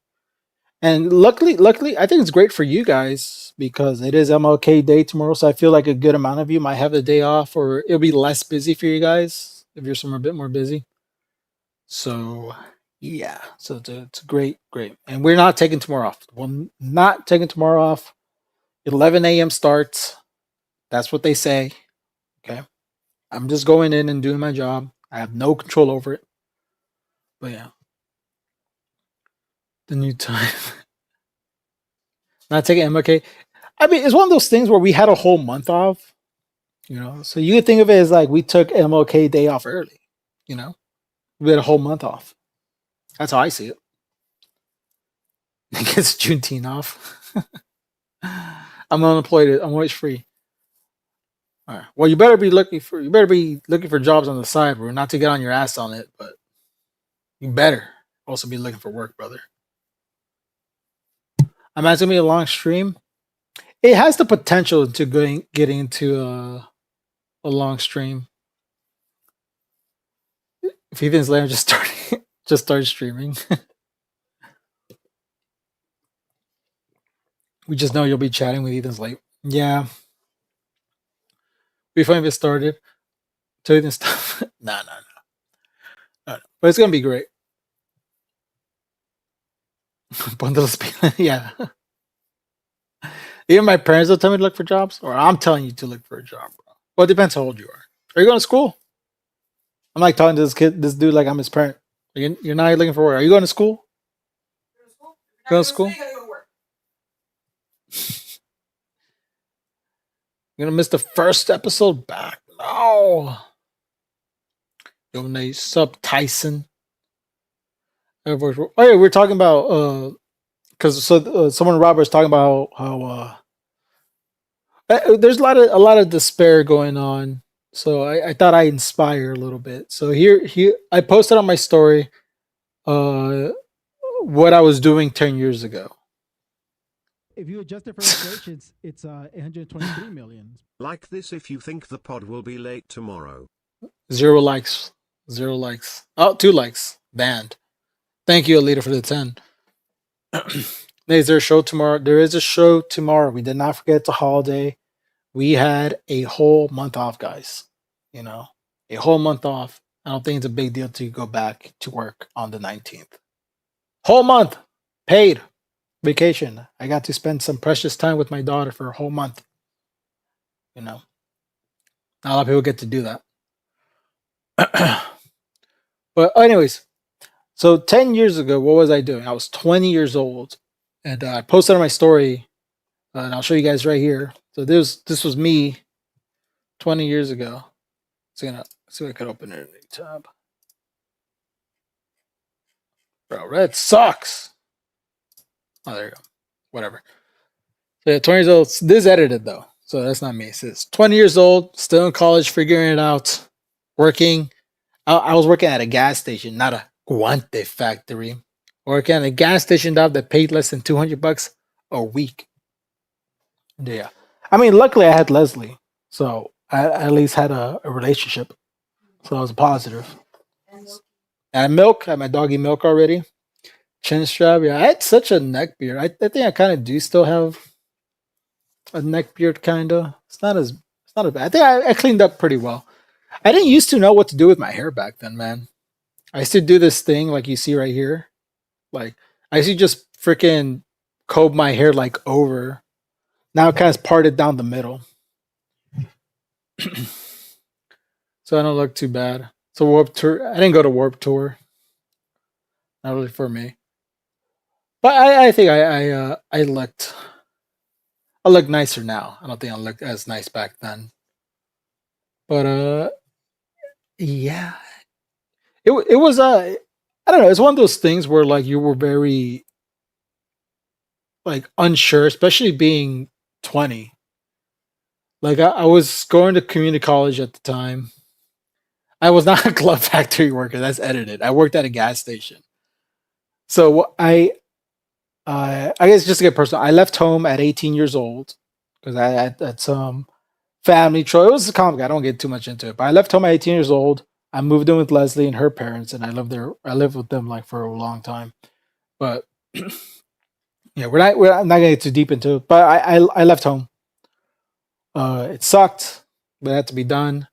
and luckily, I think it's great for you guys because it is MLK Day tomorrow. So I feel like a good amount of you might have the day off, or it'll be less busy for you guys if you're somewhere a bit more busy. So yeah, so it's great, and we're not taking tomorrow off. We're not taking tomorrow off. 11 a.m. starts. That's what they say. Okay, I'm just going in and doing my job. I have no control over it. But yeah, the new time. Not taking MLK. I mean, it's one of those things where we had a whole month off. So you could think of it as like we took MLK Day off early. You know, we had a whole month off. That's how I see it. I guess Juneteenth off. I'm unemployed. I'm always free. All right. Well, you better be looking for jobs on the side, bro. Not to get on your ass on it, but you better also be looking for work, brother. I'm asking me a long stream. It has the potential to getting into a long stream. If Ethan's later just started streaming. We just know you'll be chatting with Ethan's late. Yeah. We finally started. So Ethan stuff. Nah. But it's gonna be great. Bundle of speed. Yeah. Even my parents will tell me to look for jobs, or I'm telling you to look for a job, bro. Well, it depends how old you are. Are you going to school? I'm like talking to this dude like I'm his parent. You're not looking for work. Are you going to school? Go to school? You gotta go to work. You're gonna miss the first episode back. No. Yo, nice sub Tyson. Oh yeah, we're talking about because someone Robert's talking about how there's a lot of despair going on. So I thought I inspire a little bit. So here I posted on my story what I was doing 10 years ago. If you adjust it for inflation, it's 823 million. Like this if you think the pod will be late tomorrow. 0 likes. 0 likes. Oh, 2 likes. Banned. Thank you, Alita, for the 10. Is there a show tomorrow? There is a show tomorrow. We did not forget it's a holiday. We had a whole month off, guys. You know, a whole month off. I don't think it's a big deal to go back to work on the 19th. Whole month. Paid. Vacation. I got to spend some precious time with my daughter for a whole month. You know, not a lot of people get to do that. But anyways, so 10 years ago, what was I doing? I was 20 years old, and I posted on my story, and I'll show you guys right here. So this was me 20 years ago. So gonna see if I could open it in a new tab. Bro, red sucks. Oh, there you go. Whatever. So yeah, 20 years old. This is edited though, so that's not me. It says 20 years old, still in college, figuring it out, working. I was working at a gas station, not a guante factory. Working at a gas station job that paid less than $200 a week. Yeah. I mean, luckily I had Leslie, so I at least had a relationship. So that was a positive. And look, I had milk, I had my doggy milk already. Chin strap, yeah. I had such a neck beard. I think I kind of do still have a neck beard, kind of. It's not as bad. I think I cleaned up pretty well. I didn't used to know what to do with my hair back then, man. I used to do this thing like you see right here. Like I used to just freaking comb my hair like over. Now it kind of parted down the middle. So I don't look too bad. So Warped Tour, I didn't go to Warped Tour. Not really for me. But I think I looked nicer now. I don't think I looked as nice back then. But yeah. It was I don't know, it's one of those things where like you were very like unsure, especially being 20. Like I was going to community college at the time. I was not a glove factory worker. That's edited. I worked at a gas station. So I guess just to get personal, I left home at 18 years old because I had some family trouble. It was a comic. I don't get too much into it, but I left home at 18 years old. I moved in with Leslie and her parents, and I lived there. I lived with them like for a long time. But yeah, I'm not gonna get too deep into it. But I left home. It sucked, but it had to be done.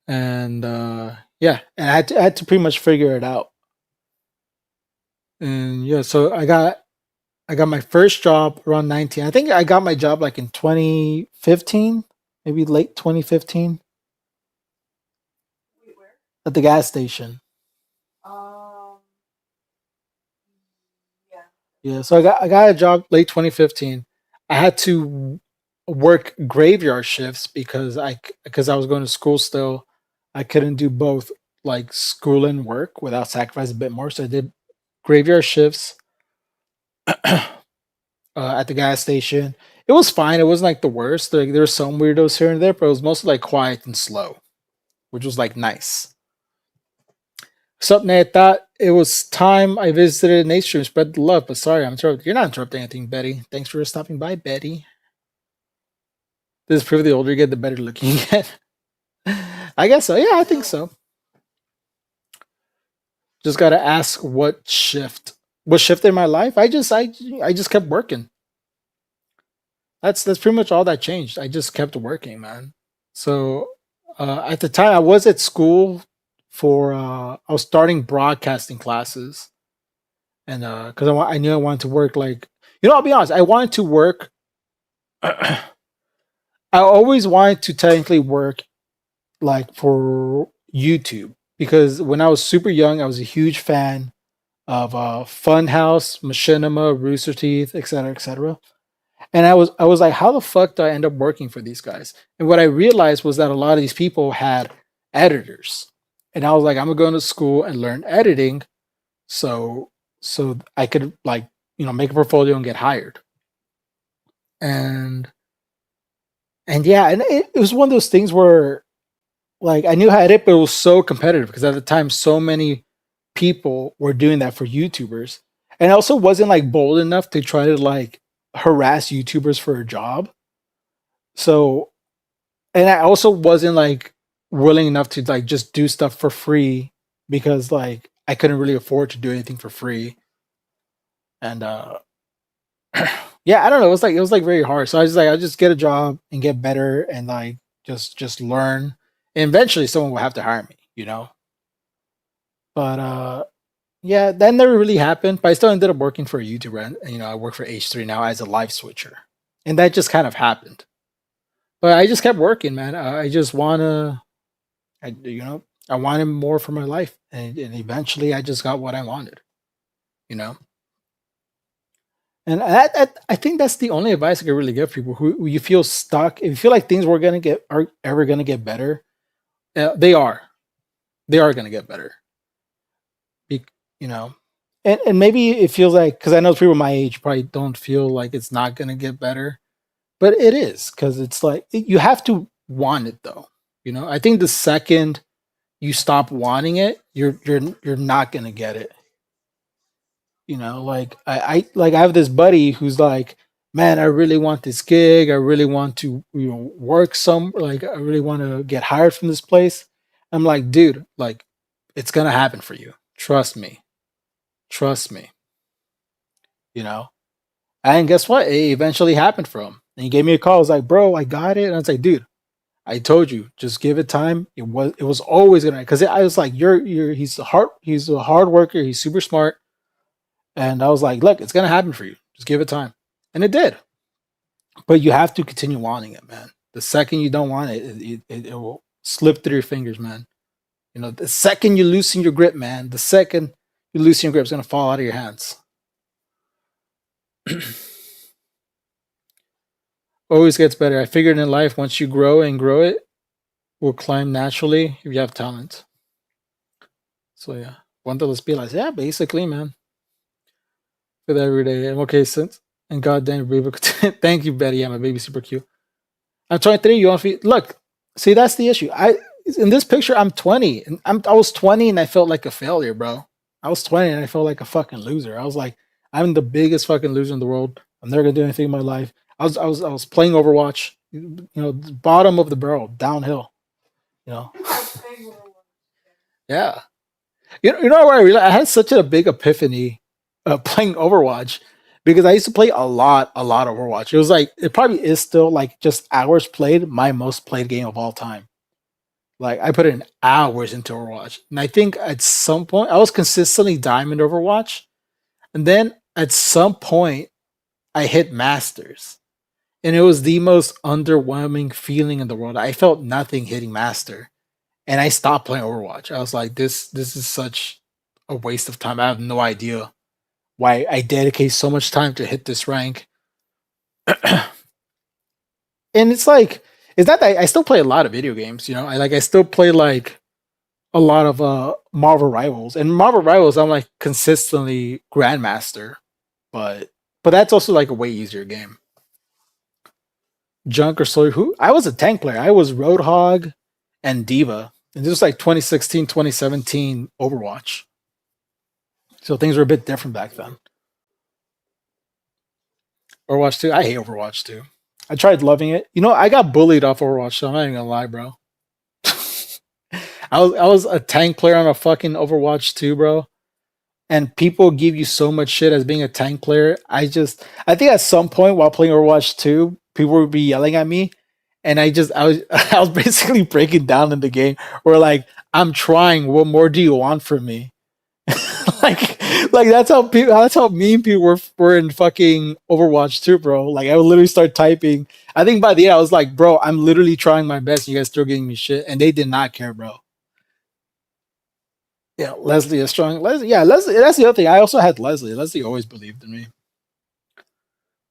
And yeah, and I had to pretty much figure it out. And yeah, so I got my first job around 19. I think I got my job like in 2015, maybe late 2015 wait, where? at the gas station. Yeah. Yeah, so I got a job late 2015. I had to work graveyard shifts because I was going to school still. I couldn't do both like school and work without sacrificing a bit more. So I did graveyard shifts at the gas station. it was fine. It wasn't like the worst. Like there were some weirdos here and there, but it was mostly like quiet and slow, which was like nice. So, Nate, I thought it was time I visited Nate's stream, spread the love. But sorry, I'm interrupting. You're not interrupting anything, Betty. Thanks for stopping by, Betty. This is proof the older you get, the better looking you get. I guess so. Yeah, I think so. Just gotta ask what shifted in my life. I just kept working. That's pretty much all that changed. I just kept working, man. So at the time, I was at school for I was starting broadcasting classes, and because I knew I wanted to work like I'll be honest, I wanted to work. I always wanted to technically work like for YouTube because when I was super young, I was a huge fan of Funhouse, Machinima, Rooster Teeth, etc., etc. And I was like, how the fuck do I end up working for these guys? And what I realized was that a lot of these people had editors, and I was like, I'm gonna go to school and learn editing, so I could like make a portfolio and get hired. And yeah, and it was one of those things where like I knew how to edit, but it was so competitive because at the time so many people were doing that for YouTubers. And I also wasn't like bold enough to try to like harass YouTubers for a job. So and I also wasn't like willing enough to like just do stuff for free because like I couldn't really afford to do anything for free. And yeah, I don't know. It was like very hard. So I was like, I'll just get a job and get better and like just learn. And eventually someone will have to hire me. But yeah, that never really happened. But I still ended up working for a YouTuber, and I work for H3 now as a live switcher, and that just kind of happened. But I just kept working, man. I just wanna, I wanted more for my life, and eventually I just got what I wanted. And I think that's the only advice I could really give people who you feel stuck. If you feel like things are ever gonna get better, they are. They are gonna get better. You know, and maybe it feels like because I know people my age probably don't feel like it's not gonna get better, but it is because it's like you have to want it though. I think the second you stop wanting it, you're not gonna get it. Like I have this buddy who's like, man, I really want this gig. I really want to work like I really want to get hired from this place. I'm like, dude, like it's gonna happen for you. Trust me. Trust me. You know? And guess what? It eventually happened for him. And he gave me a call. I was like, bro, I got it. And I was like, dude, I told you, just give it time. It was always gonna because I was like, he's a hard worker, he's super smart. And I was like, look, it's gonna happen for you. Just give it time. And it did. But you have to continue wanting it, man. The second you don't want it, it will slip through your fingers, man. The second you loosen your grip, man, the second you loosen your grip, it's gonna fall out of your hands. Always gets better. I figured in life, once you grow it will climb naturally if you have talent. So yeah. One that let's be like, yeah, basically, man. For that every day. I'm okay since and goddamn baby. Thank you, Betty. Yeah, my baby's super cute. I'm 23. You want to look? See, that's the issue. In this picture, I'm 20, and I was 20 and I felt like a failure, bro. I was 20 and I felt like a fucking loser. I was like, I'm the biggest fucking loser in the world. I'm never gonna do anything in my life. I was playing Overwatch, the bottom of the barrel, downhill. Yeah. You know where I realized I had such a big epiphany playing Overwatch because I used to play a lot of Overwatch. It was like it probably is still like just hours played, my most played game of all time. Like I put in hours into Overwatch. And I think at some point I was consistently diamond Overwatch. And then at some point I hit Masters. And it was the most underwhelming feeling in the world. I felt nothing hitting Master. And I stopped playing Overwatch. I was like, this is such a waste of time. I have no idea why I dedicate so much time to hit this rank. And it's like, it's not that I still play a lot of video games, I still play like a lot of Marvel Rivals. And Marvel Rivals, I'm like consistently Grandmaster. But that's also like a way easier game. Junk or Slowly. Who? I was a tank player. I was Roadhog and Diva. And this was like 2016, 2017 Overwatch. So things were a bit different back then. Overwatch 2. I hate Overwatch 2. I tried loving it. You know, I got bullied off Overwatch, so I'm not even gonna lie, bro. I was a tank player on a fucking Overwatch 2, bro. And people give you so much shit as being a tank player. I think at some point while playing Overwatch 2, people would be yelling at me. And I was I was basically breaking down in the game where like I'm trying, what more do you want from me? like that's how mean people were in fucking Overwatch 2, bro. Like I would literally start typing. I think by the end I was like, bro, I'm literally trying my best, and you guys still giving me shit. And they did not care, bro. Yeah, Leslie is strong. Leslie, yeah, Leslie. That's the other thing. I also had Leslie. Leslie always believed in me.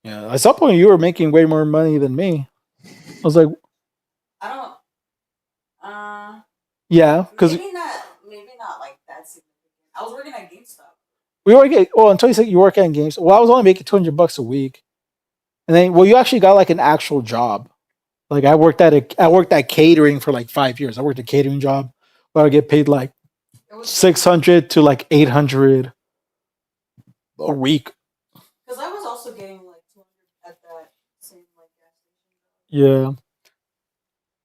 Yeah, at some point you were making way more money than me. I was like, I don't. yeah, because Maybe not like that significant. I was working at GameStop. we were getting. Well, until you said you work at games. Well, I was only making $200 a week, and then you actually got like an actual job. Like I worked at catering for like 5 years. I worked a catering job where I get paid like It was 600 to like 800 a week. because I was also getting like 200 at that same like gas station.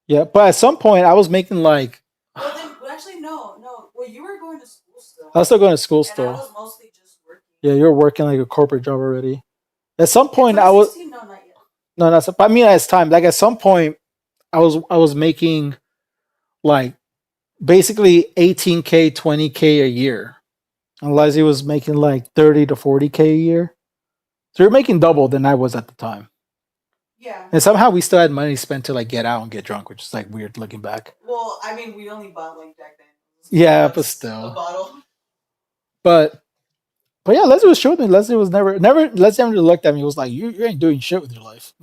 Yeah, yeah. But at some point, I was making like Well, actually, no. Well, you were going to school still. I was still going to school And I still. was mostly just working. Yeah, you're working like a corporate job already. At some point, I was 2016? No, not yet. no, that's. I mean, as time, like at some point, I was making like basically 18K, 20K a year. And Leslie was making like 30 to 40K a year. So you're making double than I was at the time. Yeah. And somehow we still had money spent to like get out and get drunk, which is like weird looking back. Well, I mean, we only bought like Jack Daniels. Yeah, but Once still. a bottle. But yeah, Leslie was showing me. Leslie was never Leslie never looked at me. Was like, you ain't doing shit with your life.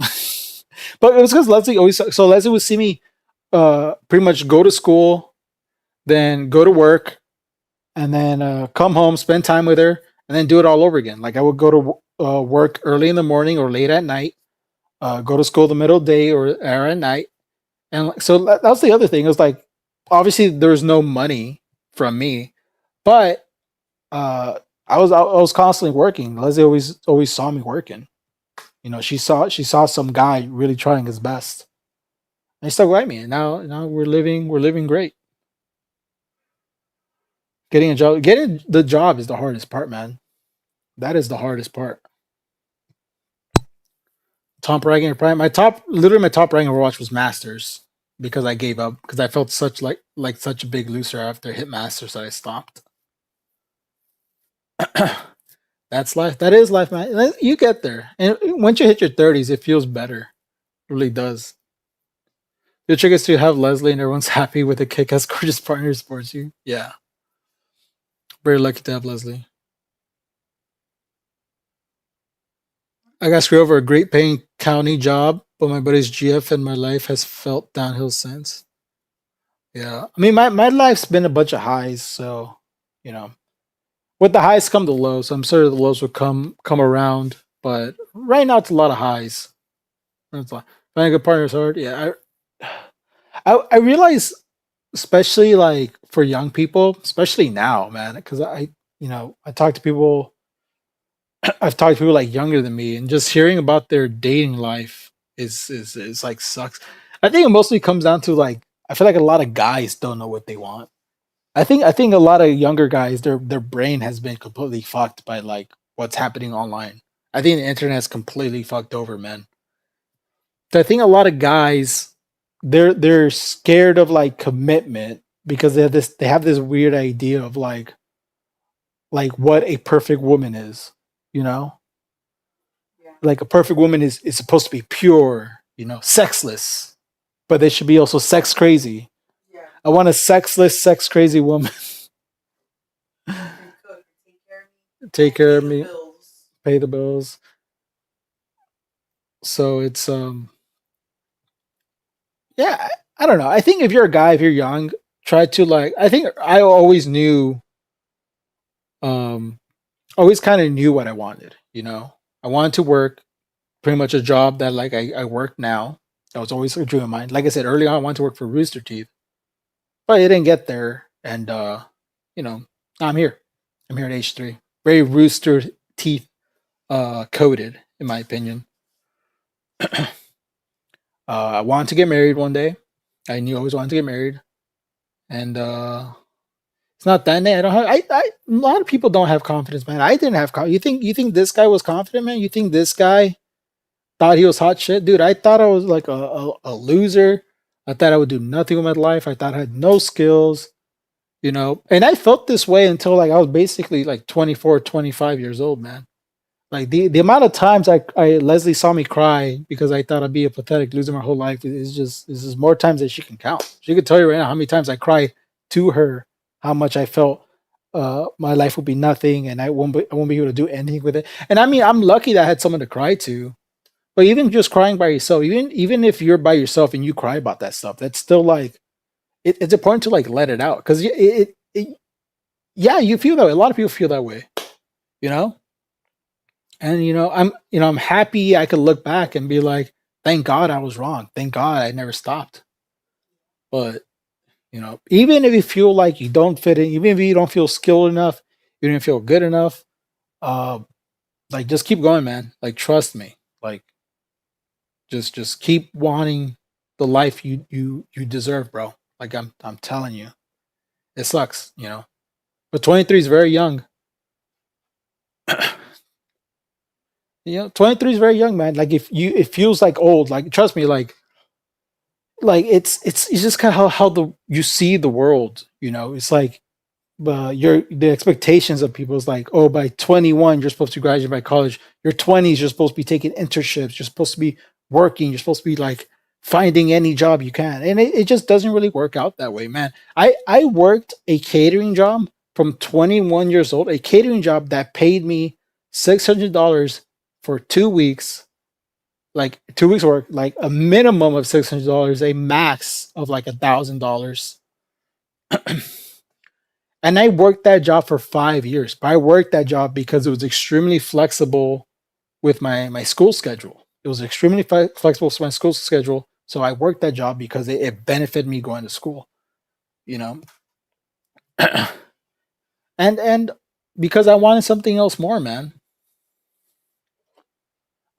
But it was because Leslie always so Leslie would see me pretty much go to school, then go to work, and then come home, spend time with her, and then do it all over again. Like I would go to work early in the morning or late at night, go to school the middle of the day or at night, and so that was the other thing. It was like obviously there's no money from me, but I was constantly working. Leslie always saw me working. You know, she saw some guy really trying his best, and he stuck by me. And now we're living great. Getting the job is the hardest part, man. That is the hardest part. Top ranking in Prime. My top ranking Overwatch was Masters because I gave up because I felt such such a big loser after I hit Masters that I stopped. That's life. That is life, man. You get there, and once you hit your 30s, it feels better. It really does. The trick is to have Leslie, and everyone's happy with a kick-ass gorgeous partner who supports you. Yeah, very lucky to have Leslie. I got screwed over a great paying county job, but my buddy's GF and my life has felt downhill since. Yeah. I mean my life's been a bunch of highs, so you know. With the highs come the lows. I'm sure the lows will come around, but right now it's a lot of highs. It's like finding a good partner is hard. Yeah, I realize, especially like for young people, especially now, man, because I talk to people. I've talked to people like younger than me, and just hearing about their dating life is like sucks. I think it mostly comes down to like I feel like a lot of guys don't know what they want. I think a lot of younger guys their brain has been completely fucked by like what's happening online. I think the internet is completely fucked over, man. So I think a lot of guys they're scared of like commitment because they have this weird idea of like what a perfect woman is, you know? Yeah. Like a perfect woman is supposed to be pure, sexless, but they should be also sex crazy. Yeah. I want a sexless, sex crazy woman. And cook, Take care of pay the me, bills. pay the bills. So it's yeah, I don't know. I think if you're a guy, if you're young, try to like I think I always knew always kind of knew what I wanted, I wanted to work pretty much a job that like I work now. That was always a dream of mine. Like I said earlier on, I wanted to work for Rooster Teeth, but it didn't get there. And you know, now I'm here. I'm here at age 3. Very Rooster Teeth coded, in my opinion. I wanted to get married one day. I knew I always wanted to get married, and it's not that day. I don't have. A lot of people don't have confidence, man. I didn't have confidence. You think this guy was confident, man? You think this guy thought he was hot shit, dude? I thought I was like a loser. I thought I would do nothing with my life. I thought I had no skills, you know. And I felt this way until like I was basically like 24, 25 years old, man. Like the amount of times I Leslie saw me cry because I thought I'd be a pathetic loser my whole life is just this is more times than she can count. She could tell you right now how many times I cried to her, how much I felt my life would be nothing and I won't be able to do anything with it. And I mean I'm lucky that I had someone to cry to. But even just crying by yourself, even if you're by yourself and you cry about that stuff, that's still like it's important to like let it out because yeah, you feel that way. A lot of people feel that way, you know. And I'm happy I could look back and be like, thank God I was wrong. Thank God I never stopped. But even if you feel like you don't fit in, even if you don't feel skilled enough, you don't feel good enough, uh, like just keep going, man. Like trust me. Like just keep wanting the life you deserve, bro. Like I'm telling you. It sucks, But 23 is very young. 23 is very young, man. Like it feels like old. Like trust me, like it's just kind of how you see the world. It's like the expectations of people is like, oh, by 21 you're supposed to graduate by college. Your 20s you're supposed to be taking internships. You're supposed to be working. You're supposed to be like finding any job you can, and it just doesn't really work out that way, man. I worked a catering job from 21 years old, a catering job that paid me $600 for 2 weeks, like 2 weeks work, like a minimum of $600, a max of like $1,000. And I worked that job for 5 years. But I worked that job because it was extremely flexible with my school schedule. It was extremely flexible with my school schedule. So I worked that job because it benefited me going to school, and because I wanted something else more, man.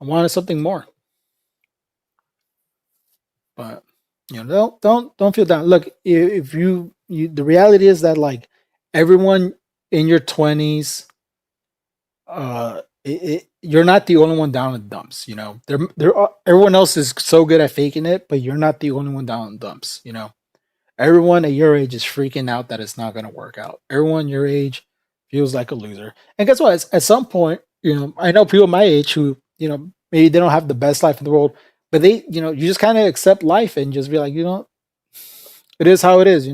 I wanted something more. But don't feel down. Look, if you the reality is that like everyone in your 20s, you're not the only one down in the dumps. Everyone else is so good at faking it, but you're not the only one down in the dumps. Everyone at your age is freaking out that it's not going to work out. Everyone your age feels like a loser. And guess what? At some point, I know people my age who, maybe they don't have the best life in the world, but they, you just kind of accept life and just be like, it is how it is,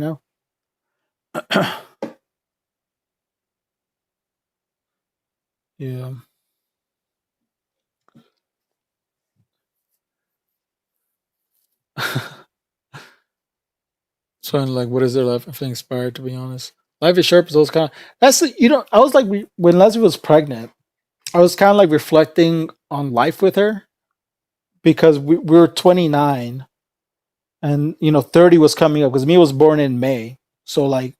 Yeah. So like, what is their life? I feel inspired, to be honest. Life is sharp. Is those kind of that's I was like when Leslie was pregnant, I was kind of like reflecting on life with her because we were 29 and 30 was coming up because Mia was born in May. So like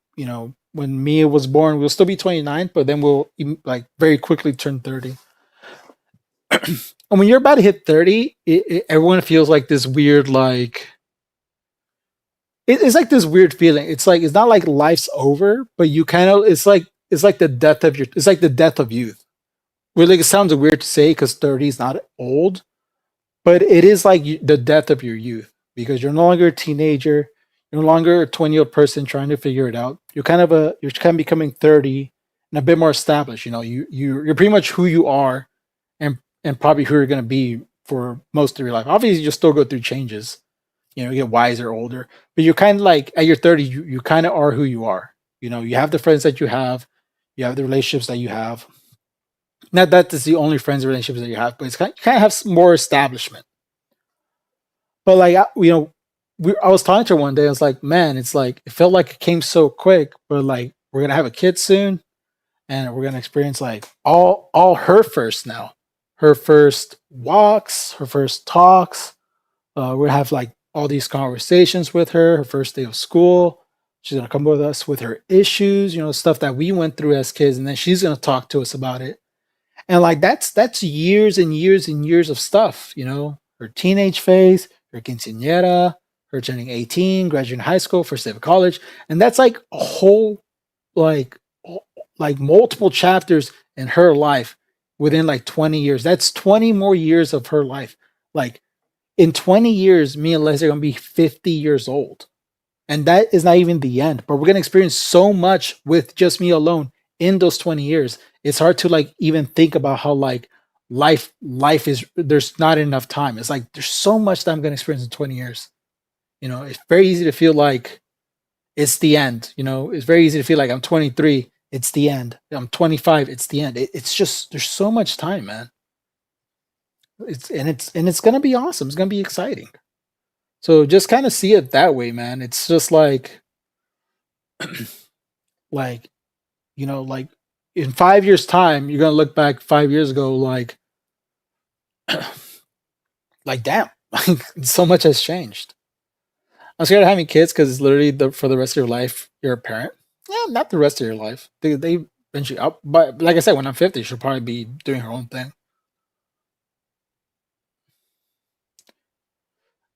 when Mia was born, we'll still be 29, but then we'll like very quickly turn 30. And when you're about to hit 30, everyone feels like this weird like it's like this weird feeling. It's like it's not like life's over, but you kind of it's like the death of it's like the death of youth. Really, it sounds weird to say because 30 is not old, but it is like the death of your youth because you're no longer a teenager, you're no longer a 20-year-old person trying to figure it out. You're kind of becoming 30 and a bit more established. You're pretty much who you are, and probably who you're going to be for most of your life. Obviously, you'll still go through changes. You get wiser, older, but you're kind of like at your 30s, you kind of are who you are. You have the friends that you have the relationships that you have. Not that it's the only friends and relationships that you have, but it's kind of have more establishment. But like I was talking to her one day. I was like, man, it's like it felt like it came so quick, but like we're gonna have a kid soon, and we're gonna experience like all her first now, her first walks, her first talks, We'll have like all these conversations with her. Her first day of school. She's gonna come with us with her issues, stuff that we went through as kids, and then she's gonna talk to us about it. And like that's years and years and years of stuff. Her teenage phase, her quinceañera, her turning 18, graduating high school, first day of college, and that's like a whole like multiple chapters in her life within like 20 years. That's 20 more years of her life. Like in 20 years, me and Leslie are gonna be 50 years old. And that is not even the end. But we're gonna experience so much with just me alone in those 20 years. It's hard to like even think about how like life is, there's not enough time. It's like there's so much that I'm gonna experience in 20 years. It's very easy to feel like it's the end. It's very easy to feel like I'm 23, it's the end. I'm 25, it's the end. It's just there's so much time, man. It's gonna be awesome. It's gonna be exciting. So just kind of see it that way, man. It's just like like like in 5 years' time, you're gonna look back 5 years ago like like damn, like so much has changed. I'm scared of having kids because it's literally for the rest of your life, you're a parent. Yeah, not the rest of your life. They eventually up, but like I said, when I'm 50, she'll probably be doing her own thing.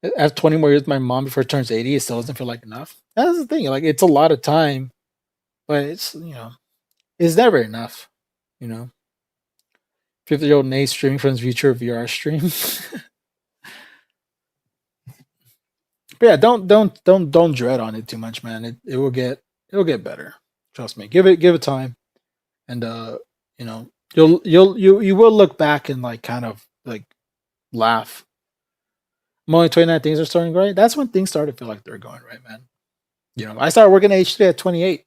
I have 20 more years with my mom before it turns 80. It still doesn't feel like enough. That's the thing. Like it's a lot of time, but it's never enough. 50-year-old Nate streaming from his future VR stream. But yeah, don't dread on it too much, man. It'll get better. Trust me. Give it time, and you will look back and like kind of like laugh. I'm only 29. Things are starting right. That's when things started to feel like they're going right, man. I started working at H3 at 28.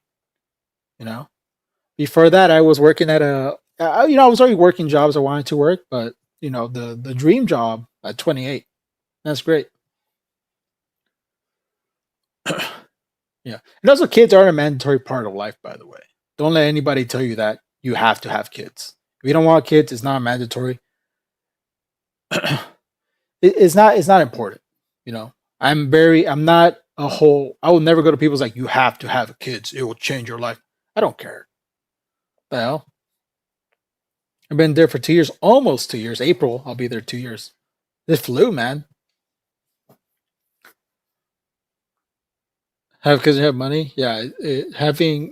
Before that, I was working at I was already working jobs I wanted to work, but the dream job at 28. That's great. Yeah. And also, kids aren't a mandatory part of life, by the way. Don't let anybody tell you that you have to have kids. If you don't want kids, it's not mandatory. It's not important. I'm not a whole, I will never go to people's like, you have to have kids. It will change your life. I don't care. The hell? I've been there for 2 years, almost 2 years. April, I'll be there 2 years. It flew, man. Have kids and have money? Yeah,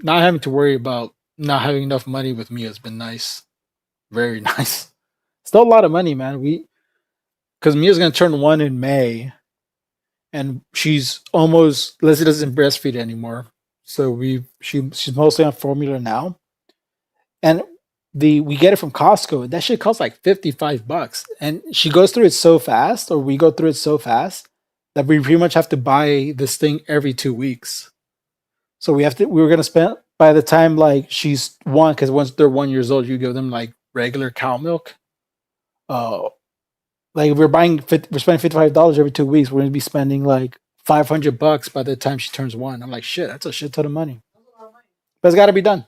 not having to worry about not having enough money with me has been nice. Very nice. Still a lot of money, man. Because Mia's gonna turn 1 in May, and she's almost, Leslie doesn't breastfeed anymore, so she's mostly on formula now, and we get it from Costco. That shit costs like $55, and she goes through it so fast, or we go through it so fast that we pretty much have to buy this thing every 2 weeks. So we were gonna spend, by the time like she's 1, because once they're 1 years old, you give them like regular cow milk. Like if we're spending $55 every 2 weeks, we're gonna be spending like $500 by the time she turns 1. I'm like, shit, that's a shit ton of money. But it's got to be done.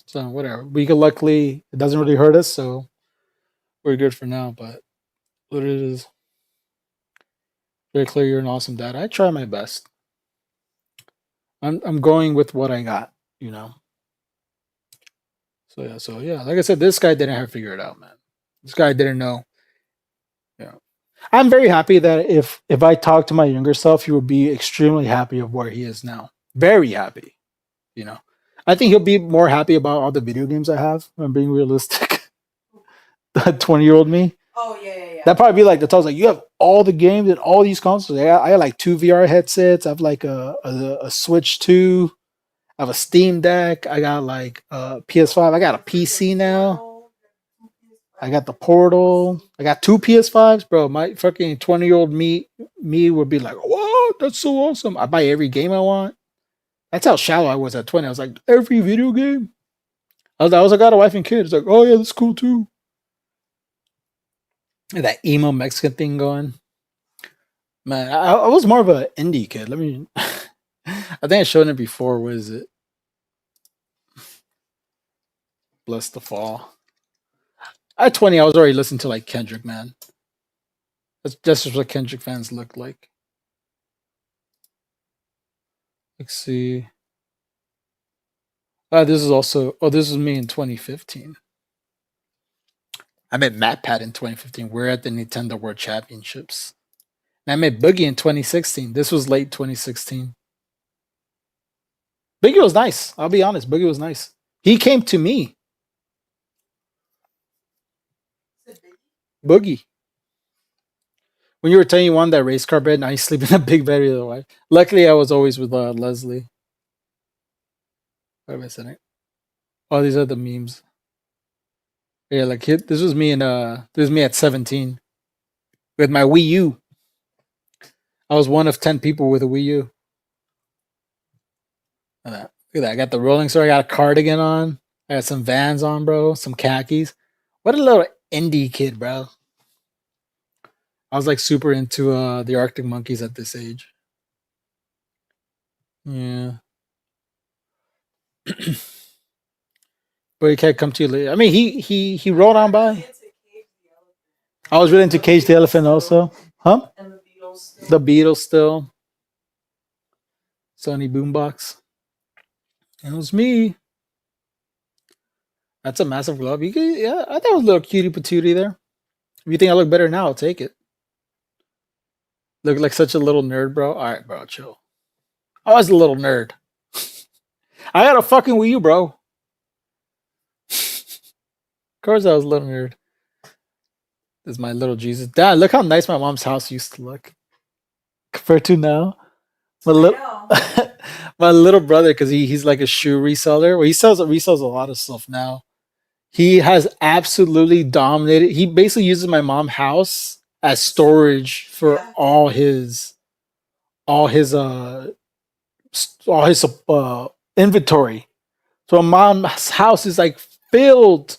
So whatever. We could, luckily, it doesn't really hurt us, so we're good for now. But what it is, very clear you're an awesome dad. I try my best. I'm going with what I got, So yeah, like I said, this guy didn't have to figure it out, man. This guy didn't know. Yeah. I'm very happy that if I talk to my younger self, he would be extremely happy of where he is now. Very happy. I think he'll be more happy about all the video games I have. I'm being realistic. That 20-year-old me. Oh yeah. That'd probably be like the tells like, you have all the games and all these consoles. I have like 2 VR headsets. I have like a Switch 2. I have a Steam Deck. I got like a PS5. I got a PC now. I got the Portal. I got 2 PS5s, bro. My fucking 20-year-old me would be like, "Whoa, that's so awesome! I buy every game I want." That's how shallow I was at 20. I was like, every video game. I got a wife and kids. Like, oh yeah, that's cool too. And that emo Mexican thing going. Man, I was more of an indie kid. I think I showed it before. What is it? Bless the Fall. At 20, I was already listening to like Kendrick, man. That's just what Kendrick fans look like. Let's see. This is also. Oh, this is me in 2015. I met MatPat in 2015. We're at the Nintendo World Championships. And I met Boogie in 2016. This was late 2016. Boogie was nice. I'll be honest. Boogie was nice. He came to me. Is it big? Boogie. When you were telling you wanted that race car bed, now you sleep in a big bed with your wife. Luckily, I was always with Leslie. What am I saying? Oh, these are the memes. Yeah, like this was me at 17 with my Wii U. I was one of 10 people with a Wii U. Look at that. I got the Rolling Stone. I got a cardigan on. I got some Vans on, bro. Some khakis. What a little indie kid, bro. I was like super into the Arctic Monkeys at this age. Yeah. But he can't come to you later. I mean, he rolled on by. Into Cage the Elephant. I was really into Cage the Elephant also. Huh? And the Beatles still. The Beatles still. Sony Boombox. It was me. That's a massive glove. Yeah, I thought it was a little cutie patootie there. If you think I look better now, I'll take it. Look like such a little nerd, bro. All right, bro, chill. I was a little nerd. I had a fucking Wii U, bro. Of course I was a little nerd. This is my little Jesus. Dad, look how nice my mom's house used to look. Compared to now. My, I li- know. my little brother, because he's like a shoe reseller. Well, he resells a lot of stuff now. He has absolutely dominated. He basically uses my mom's house as storage for Yeah. all his inventory. So my mom's house is like filled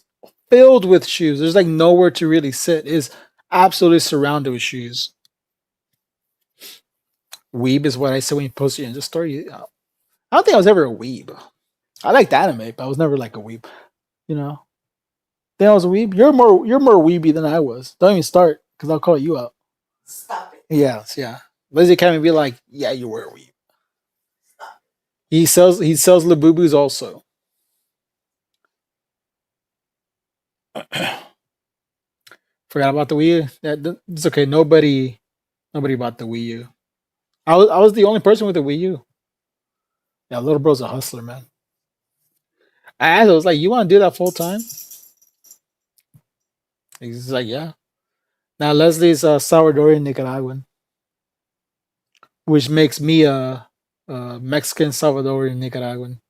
with shoes. There's like nowhere to really sit. It's absolutely surrounded with shoes. Weeb is what I said when you posted in the story. I don't think I was ever a weeb. I liked anime, but I was never like a weeb. You know? Think I was a weeb? You're more weeby than I was. Don't even start, because I'll call you out. Stop it. Yes, yeah. Lizzie can't even be like, yeah, you were a weeb. Stop. He sells Labubus also. Forgot about the Wii U. It's okay. Nobody bought the Wii U. I was the only person with a Wii U. Yeah, little bro's a hustler, man. I was like, you want to do that full time? He's like, yeah. Now Leslie's Salvadorian Nicaraguan, which makes me a Mexican Salvadorian Nicaraguan.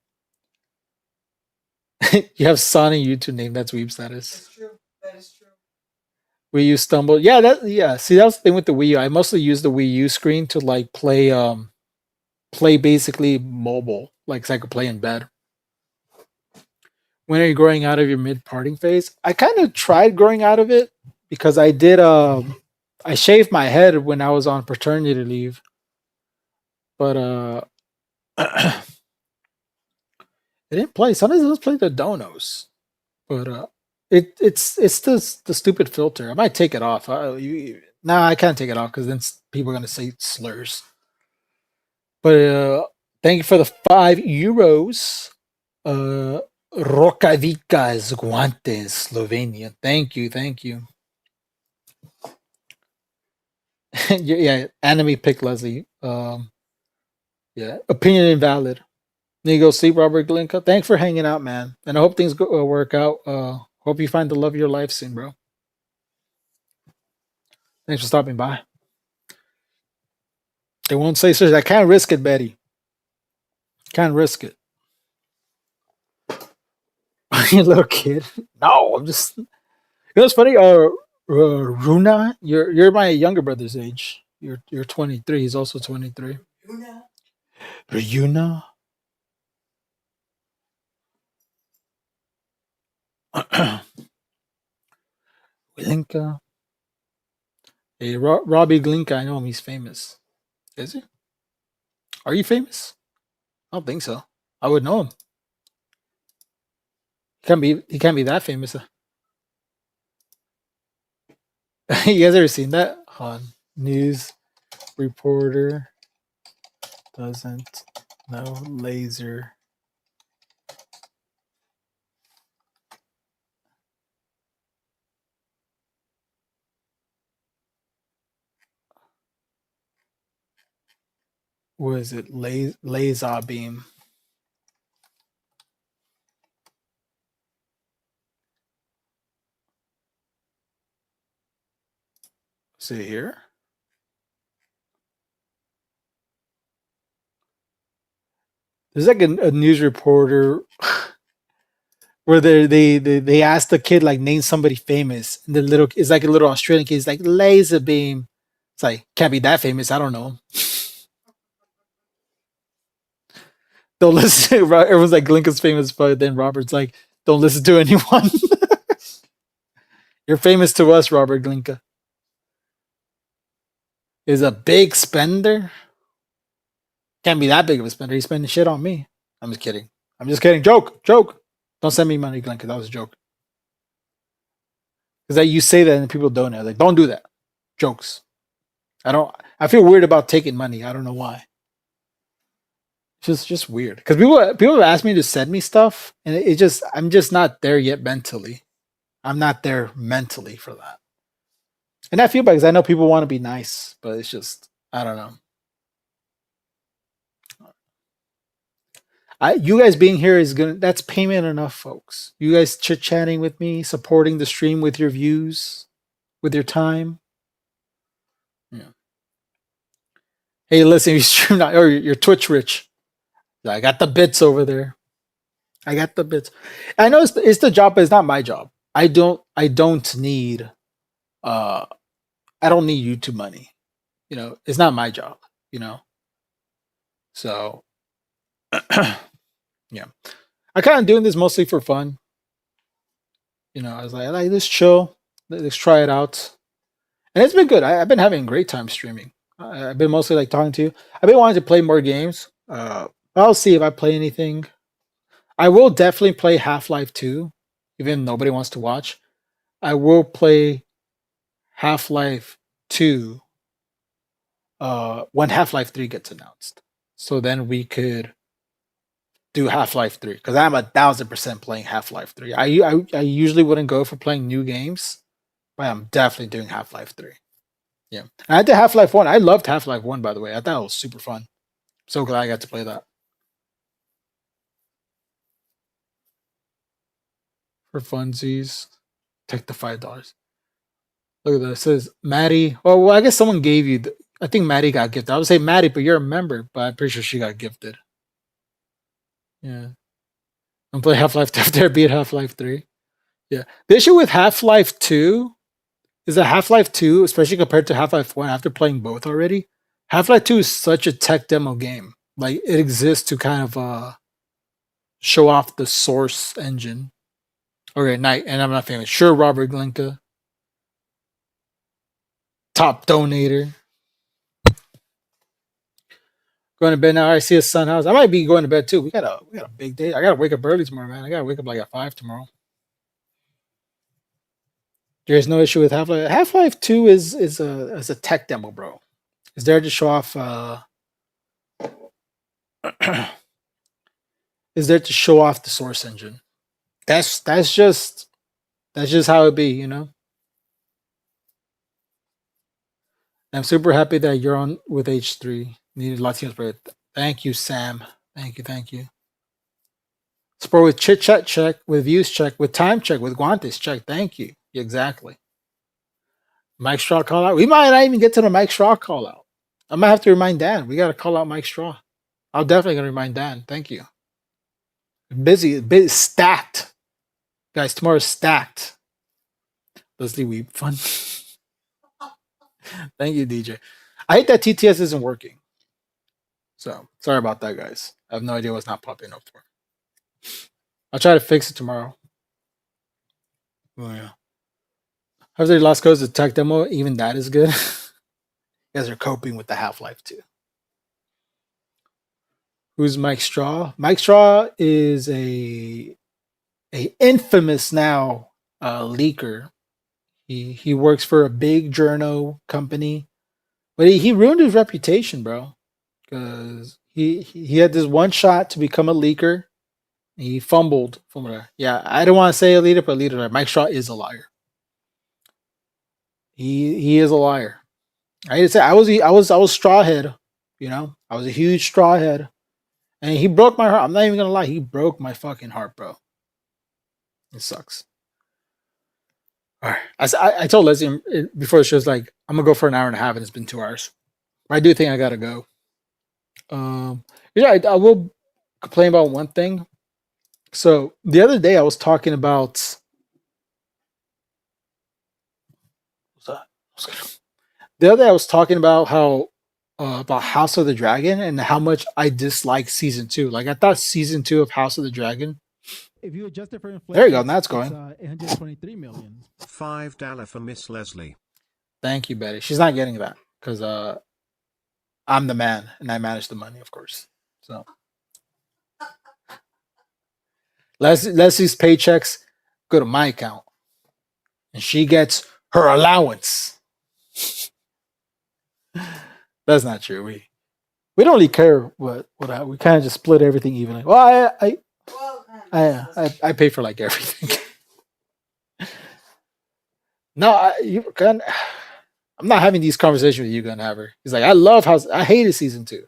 You have son and YouTube name. That's weeb status. That's true. That is true. Wii U stumbled. Yeah. See, that was the thing with the Wii U. I mostly use the Wii U screen to like play basically mobile, like so I could play in bed. When are you growing out of your mid-parting phase? I kind of tried growing out of it because I did. I shaved my head when I was on paternity leave, but I didn't play. Sometimes I just play the donos, but it's the stupid filter. I might take it off. I can't take it off because then people are gonna say slurs. But thank you for the €5. Rokavicas Guantes, Slovenia. Thank you. Yeah, anime pick Leslie. Yeah, opinion invalid. Then you go see Robert Glinka. Thanks for hanging out, man. And I hope things work out. Hope you find the love of your life soon, bro. Thanks for stopping by. They won't say seriously. I can't risk it, Betty. Can't risk it. You little kid. No, I'm just. You know what's funny? Runa, you're my younger brother's age. You're 23. He's also 23. Luna. Ryuna. Glinka. Hey, Robbie Glinka. I know him. He's famous. Is he? Are you famous? I don't think so. I would know him. He can't be that famous. You guys ever seen that? On news reporter doesn't know laser. What is it? Laser beam. See here? There's like a news reporter where they asked the kid like name somebody famous, and the little it's like a little Australian kid. He's like laser beam. It's like can't be that famous. I don't know. Don't listen. Everyone's like Glinka's famous, but then Robert's like, don't listen to anyone. You're famous to us, Robert Glinka. Is a big spender. Can't be that big of a spender. He's spending shit on me. I'm just kidding. I'm just kidding. Joke. Don't send me money, Glenn, because that was a joke. Because you say that and people donate. Like, don't do that. Jokes. I feel weird about taking money. I don't know why. It's just weird. Because people have asked me to send me stuff, and I'm just not there yet mentally. I'm not there mentally for that. And I feel bad because I know people want to be nice, but it's just I don't know. You guys being here that's payment enough, folks. You guys chit chatting with me, supporting the stream with your views, with your time. Yeah. Hey, listen, you stream not or you're Twitch rich. I got the bits over there. I got the bits. I know it's the job, but it's not my job. I don't need I don't need YouTube money. You know, it's not my job, you know. So yeah. I kind of doing this mostly for fun. You know, I was like, let's chill. Let's try it out. And it's been good. I've been having a great time streaming. I've been mostly like talking to you. I've been wanting to play more games. I'll see if I play anything. I will definitely play Half-Life 2, even if nobody wants to watch. I will play Half-Life 2 when Half-Life 3 gets announced. So then we could do Half-Life 3 because I'm 1,000% playing Half-Life 3. I usually wouldn't go for playing new games, but I'm definitely doing Half-Life 3. Yeah. And I did Half-Life 1. I loved Half-Life 1, by the way. I thought it was super fun. So glad I got to play that. For funsies, take the $5. Look at that. It says Maddie. Well, I guess someone gave you. I think Maddie got gifted. I would say Maddie, but you're a member. But I'm pretty sure she got gifted. Yeah. And play Half-Life 2 after I beat Half-Life 3. Yeah. The issue with Half-Life 2 is that Half-Life 2, especially compared to Half-Life 1, after playing both already, Half-Life 2 is such a tech demo game. Like it exists to kind of show off the source engine. Okay, night, and I'm not famous. Sure, Robert Glinka. Top donator. Going to bed now. I see a sun house. I might be going to bed too. We got a big day. I gotta wake up early tomorrow, man. I gotta wake up like at 5 tomorrow. There's no issue with Half-Life. Half-Life 2 is a tech demo, bro. It's there to show off is there to show off the source engine. That's just how it be, you know. I'm super happy that you're on with H3. Needed Latinos, but thank you, Sam. Thank you. Support with chit chat check, with views check, with time check, with Guantes check. Thank you. Exactly. Mike Straw call out. We might not even get to the Mike Straw call out. I might have to remind Dan. We got to call out Mike Straw. I'm definitely gonna remind Dan. Thank you. Busy, stacked, guys. Tomorrow's stacked. Leslie Weep fun. Thank you, DJ. I hate that TTS isn't working. So sorry about that, guys. I have no idea what's not popping up for. I'll try to fix it tomorrow. Oh yeah. How's the Lost Coast attack demo? Even that is good. You guys are coping with the Half-Life 2. Who's Mike Straw? Mike Straw is a infamous now leaker. He works for a big journo company, but he ruined his reputation, bro. Because he had this one shot to become a leaker. He fumbled from there. Yeah, I don't want to say a leader, but leader. Mike Shaw is a liar. He is a liar. I had to say I was straw head. You know, I was a huge straw head, and he broke my heart. I'm not even gonna lie. He broke my fucking heart, bro. It sucks. All right. I told Leslie before the show's like, I'm gonna go for an hour and a half, and it's been 2 hours. But I do think I gotta go. Yeah, I will complain about one thing. So the other day I was talking about. What's that? The other day I was talking about how about House of the Dragon and how much I dislike season 2. Like I thought season 2 of House of the Dragon. If you adjust it for inflation, There you go. Now it's going. 823 million. $5 for Miss Leslie. Thank you, Betty. She's not getting that because I'm the man and I manage the money, of course. So Leslie's paychecks go to my account, and she gets her allowance. That's not true. We don't really care what we kind of just split everything evenly. Well, I pay for like everything. No, I'm not having these conversations with you, Gunhaver. He's like, I hated season 2.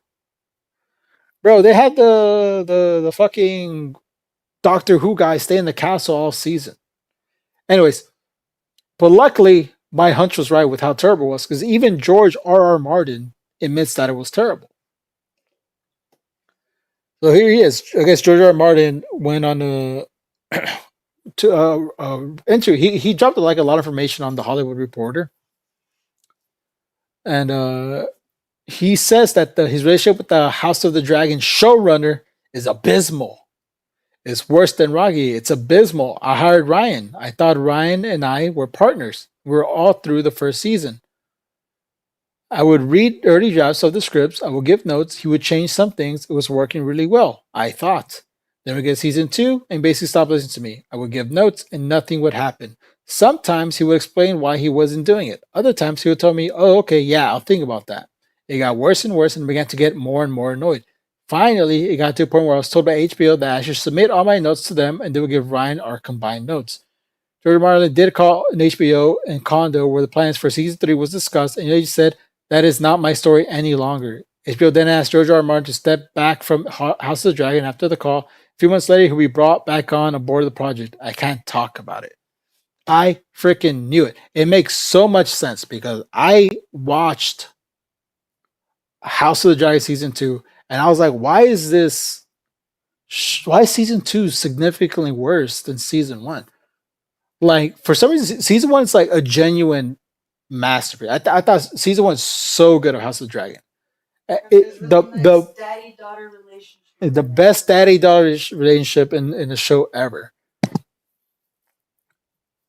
Bro, they had the fucking Doctor Who guy stay in the castle all season. Anyways, but luckily my hunch was right with how terrible it was, because even George R.R. Martin admits that it was terrible. So here he is. I guess George R.R. Martin went on a he dropped like a lot of information on the Hollywood Reporter, and he says that his relationship with the House of the Dragon showrunner is abysmal. It's worse than Rocky. It's abysmal. I hired Ryan. I thought Ryan and I were partners. We were all through the first season. I would read early drafts of the scripts. I would give notes. He would change some things. It was working really well, I thought. Then we get season 2 and basically stopped listening to me. I would give notes and nothing would happen. Sometimes he would explain why he wasn't doing it. Other times he would tell me, oh, okay, yeah, I'll think about that. It got worse and worse and began to get more and more annoyed. Finally, it got to a point where I was told by HBO that I should submit all my notes to them and they would give Ryan our combined notes. George Martin did call an HBO and Condo where the plans for season 3 was discussed, and he said, that is not my story any longer. HBO then asked George R. Martin to step back from House of the Dragon after the call. A few months later, he'll be brought back on board the project. I can't talk about it. I freaking knew it. It makes so much sense because I watched House of the Dragon season 2, and I was like, why is season 2 significantly worse than season 1? Like, for some reason, season 1 is like a genuine masterpiece. I thought season 1 is so good of House of the Dragon. The daddy-daughter relationship. The best daddy-daughter relationship in the show ever.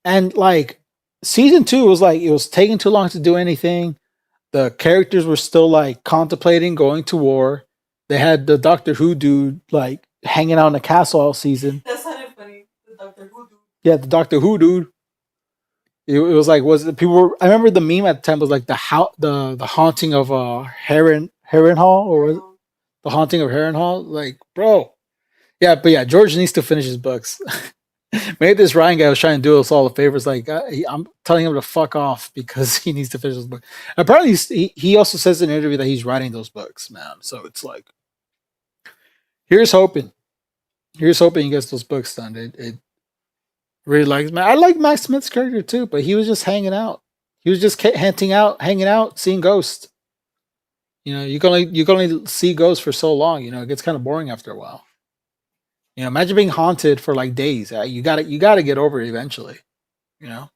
And like season 2 was like, it was taking too long to do anything. The characters were still like contemplating going to war. They had the Doctor Who dude like hanging out in the castle all season. That sounded funny. The Doctor Who dude. Yeah, the Doctor Who dude. It was like, I remember the meme at the time was like the haunting of Harrenhal, or was it the haunting of Harrenhal? Like, bro. Yeah, but yeah, George needs to finish his books. Maybe this Ryan guy was trying to do us all a favor. It's like, I'm telling him to fuck off because he needs to finish his book. Apparently, he also says in an interview that he's writing those books, man. So it's like, here's hoping. Here's hoping he gets those books done. It really likes, man. I like Matt Smith's character too, but he was just hanging out. He was just hanging out, seeing ghosts. You know, you can only see ghosts for so long. You know, it gets kind of boring after a while. You know, imagine being haunted for like days. You gotta get over it eventually. You know,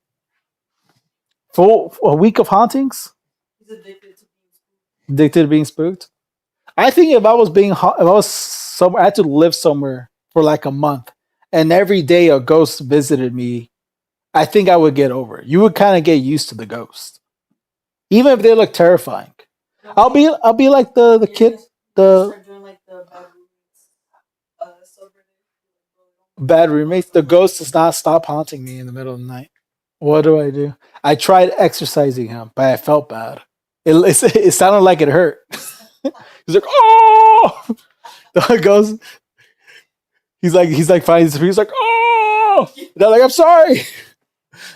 full a week of hauntings. He's addicted to being spooked. Addicted to being spooked. I think if I was somewhere, I had to live somewhere for like a month, and every day a ghost visited me, I think I would get over it. You would kind of get used to the ghost, even if they look terrifying. I'll be like the kid, the Start doing like the bad roommates. The ghost does not stop haunting me in the middle of the night. What do I do? I tried exercising him, but I felt bad. It sounded like it hurt. He's like, oh! Dog goes. He's like finding his feet. He's like, oh! And I'm like, I'm sorry.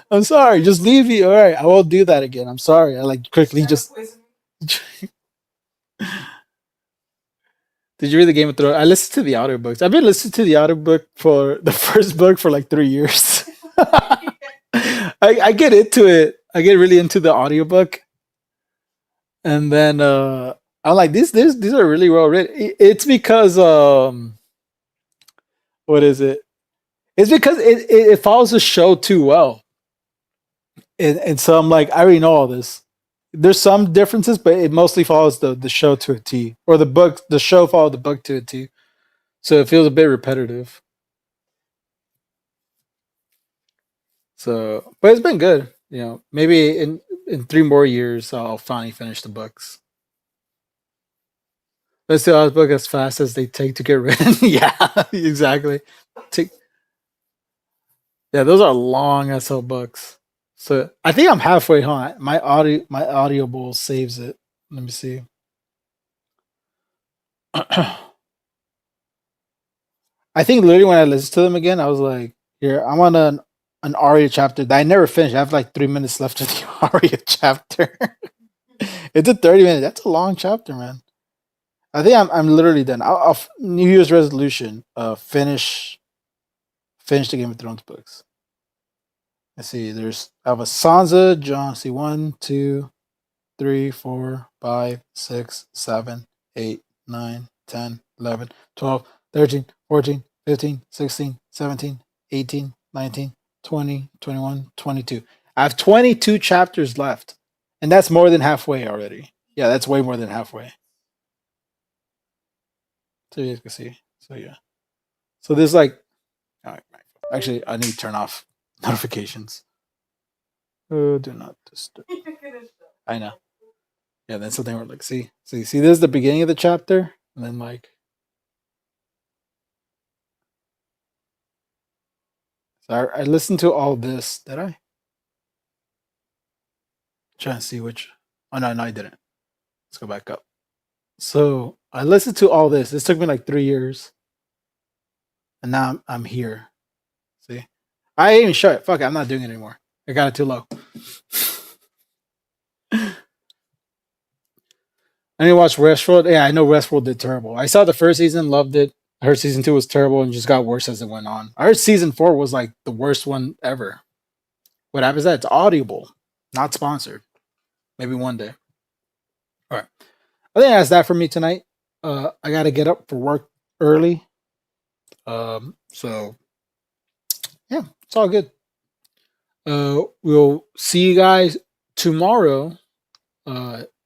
I'm sorry. Just leave me. All right, I won't do that again. I'm sorry. I like quickly just. Did you read the Game of Thrones? I listened to the audiobooks. I've been listening to the audiobook for the first book for like 3 years. I get into it. I get really into the audiobook. And then I'm like, these are really well written. It's because what is it? It's because it follows the show too well. And so I'm like, I already know all this. There's some differences, but it mostly follows the show to a T. Or the show followed the book to a T. So it feels a bit repetitive. So, but it's been good. You know, maybe in 3 more years I'll finally finish the books. Let's do the book as fast as they take to get written. Yeah, exactly. Yeah, those are long SL books. So I think I'm halfway, huh? My Audible saves it. Let me see. I think literally when I listened to them again, I was like, here, I'm on an Arya chapter that I never finished. I have like 3 minutes left of the Arya chapter. It's a 30 minute. That's a long chapter, man. I think I'm literally done. I'll New Year's resolution. Finish the Game of Thrones books. Let's see. I have a Sansa, John. See 1, 2, 3, 4, 5, 6, 7, 8, 9, 10, 11, 12, 13, 14, 15, 16, 17, 18, 19, 20, 21, 22. I have 22 chapters left. And that's more than halfway already. Yeah, that's way more than halfway. So you guys can see. So yeah. So there's like, actually, I need to turn off notifications. Oh, do not disturb. I know. Yeah, then something we're like, see, this is the beginning of the chapter, and then like, so I listened to all this. Did I? Trying to see which. Oh no, I didn't. Let's go back up. So I listened to all this. This took me like 3 years, and now I'm here. See, I ain't even shut it. Fuck it, I'm not doing it anymore. I got it too low. I need to watch Westworld. Yeah, I know Westworld did terrible. I saw the first season, loved it. I heard season 2 was terrible and just got worse as it went on. I heard season 4 was like the worst one ever. What happens? That it's Audible, not sponsored. Maybe one day. All right. I think that's that for me tonight. I got to get up for work early. So yeah, it's all good. We'll see you guys tomorrow.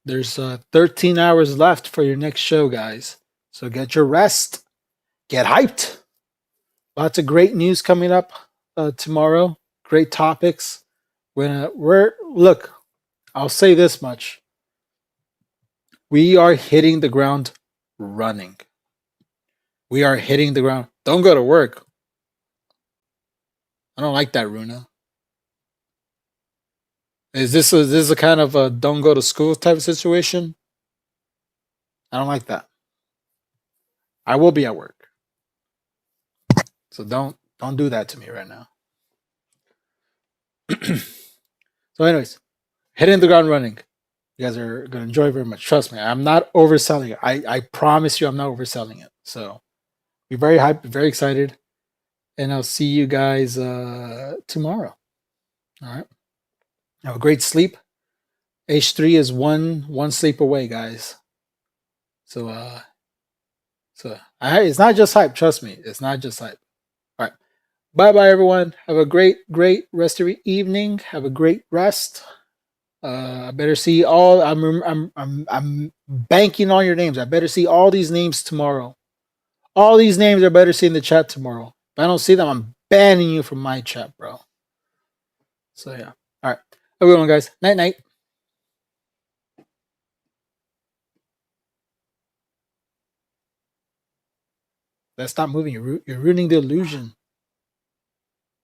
There's 13 hours left for your next show, guys. So get your rest. Get hyped. Lots of great news coming up tomorrow. Great topics. Look, I'll say this much. We are hitting the ground running. We are hitting the ground. Don't go to work. I don't like that, Runa. Is this a kind of a don't go to school type of situation? I don't like that. I will be at work. So don't do that to me right now. So anyways, hitting the ground running. You guys are going to enjoy it very much. Trust me, I'm not overselling it. I promise you I'm not overselling it. So be very hyped, very excited. And I'll see you guys tomorrow. All right. Have a great sleep. H3 is one sleep away, guys. So it's not just hype. Trust me, it's not just hype. All right. Bye everyone. Have a great rest of your evening. Have a great rest. I better see all. I'm banking on your names. I better see all these names tomorrow. All these names are better see in the chat tomorrow. If I don't see them, I'm banning you from my chat, bro. So yeah. All right. Have a good one, guys. Night. Let's stop moving. You're ruining the illusion.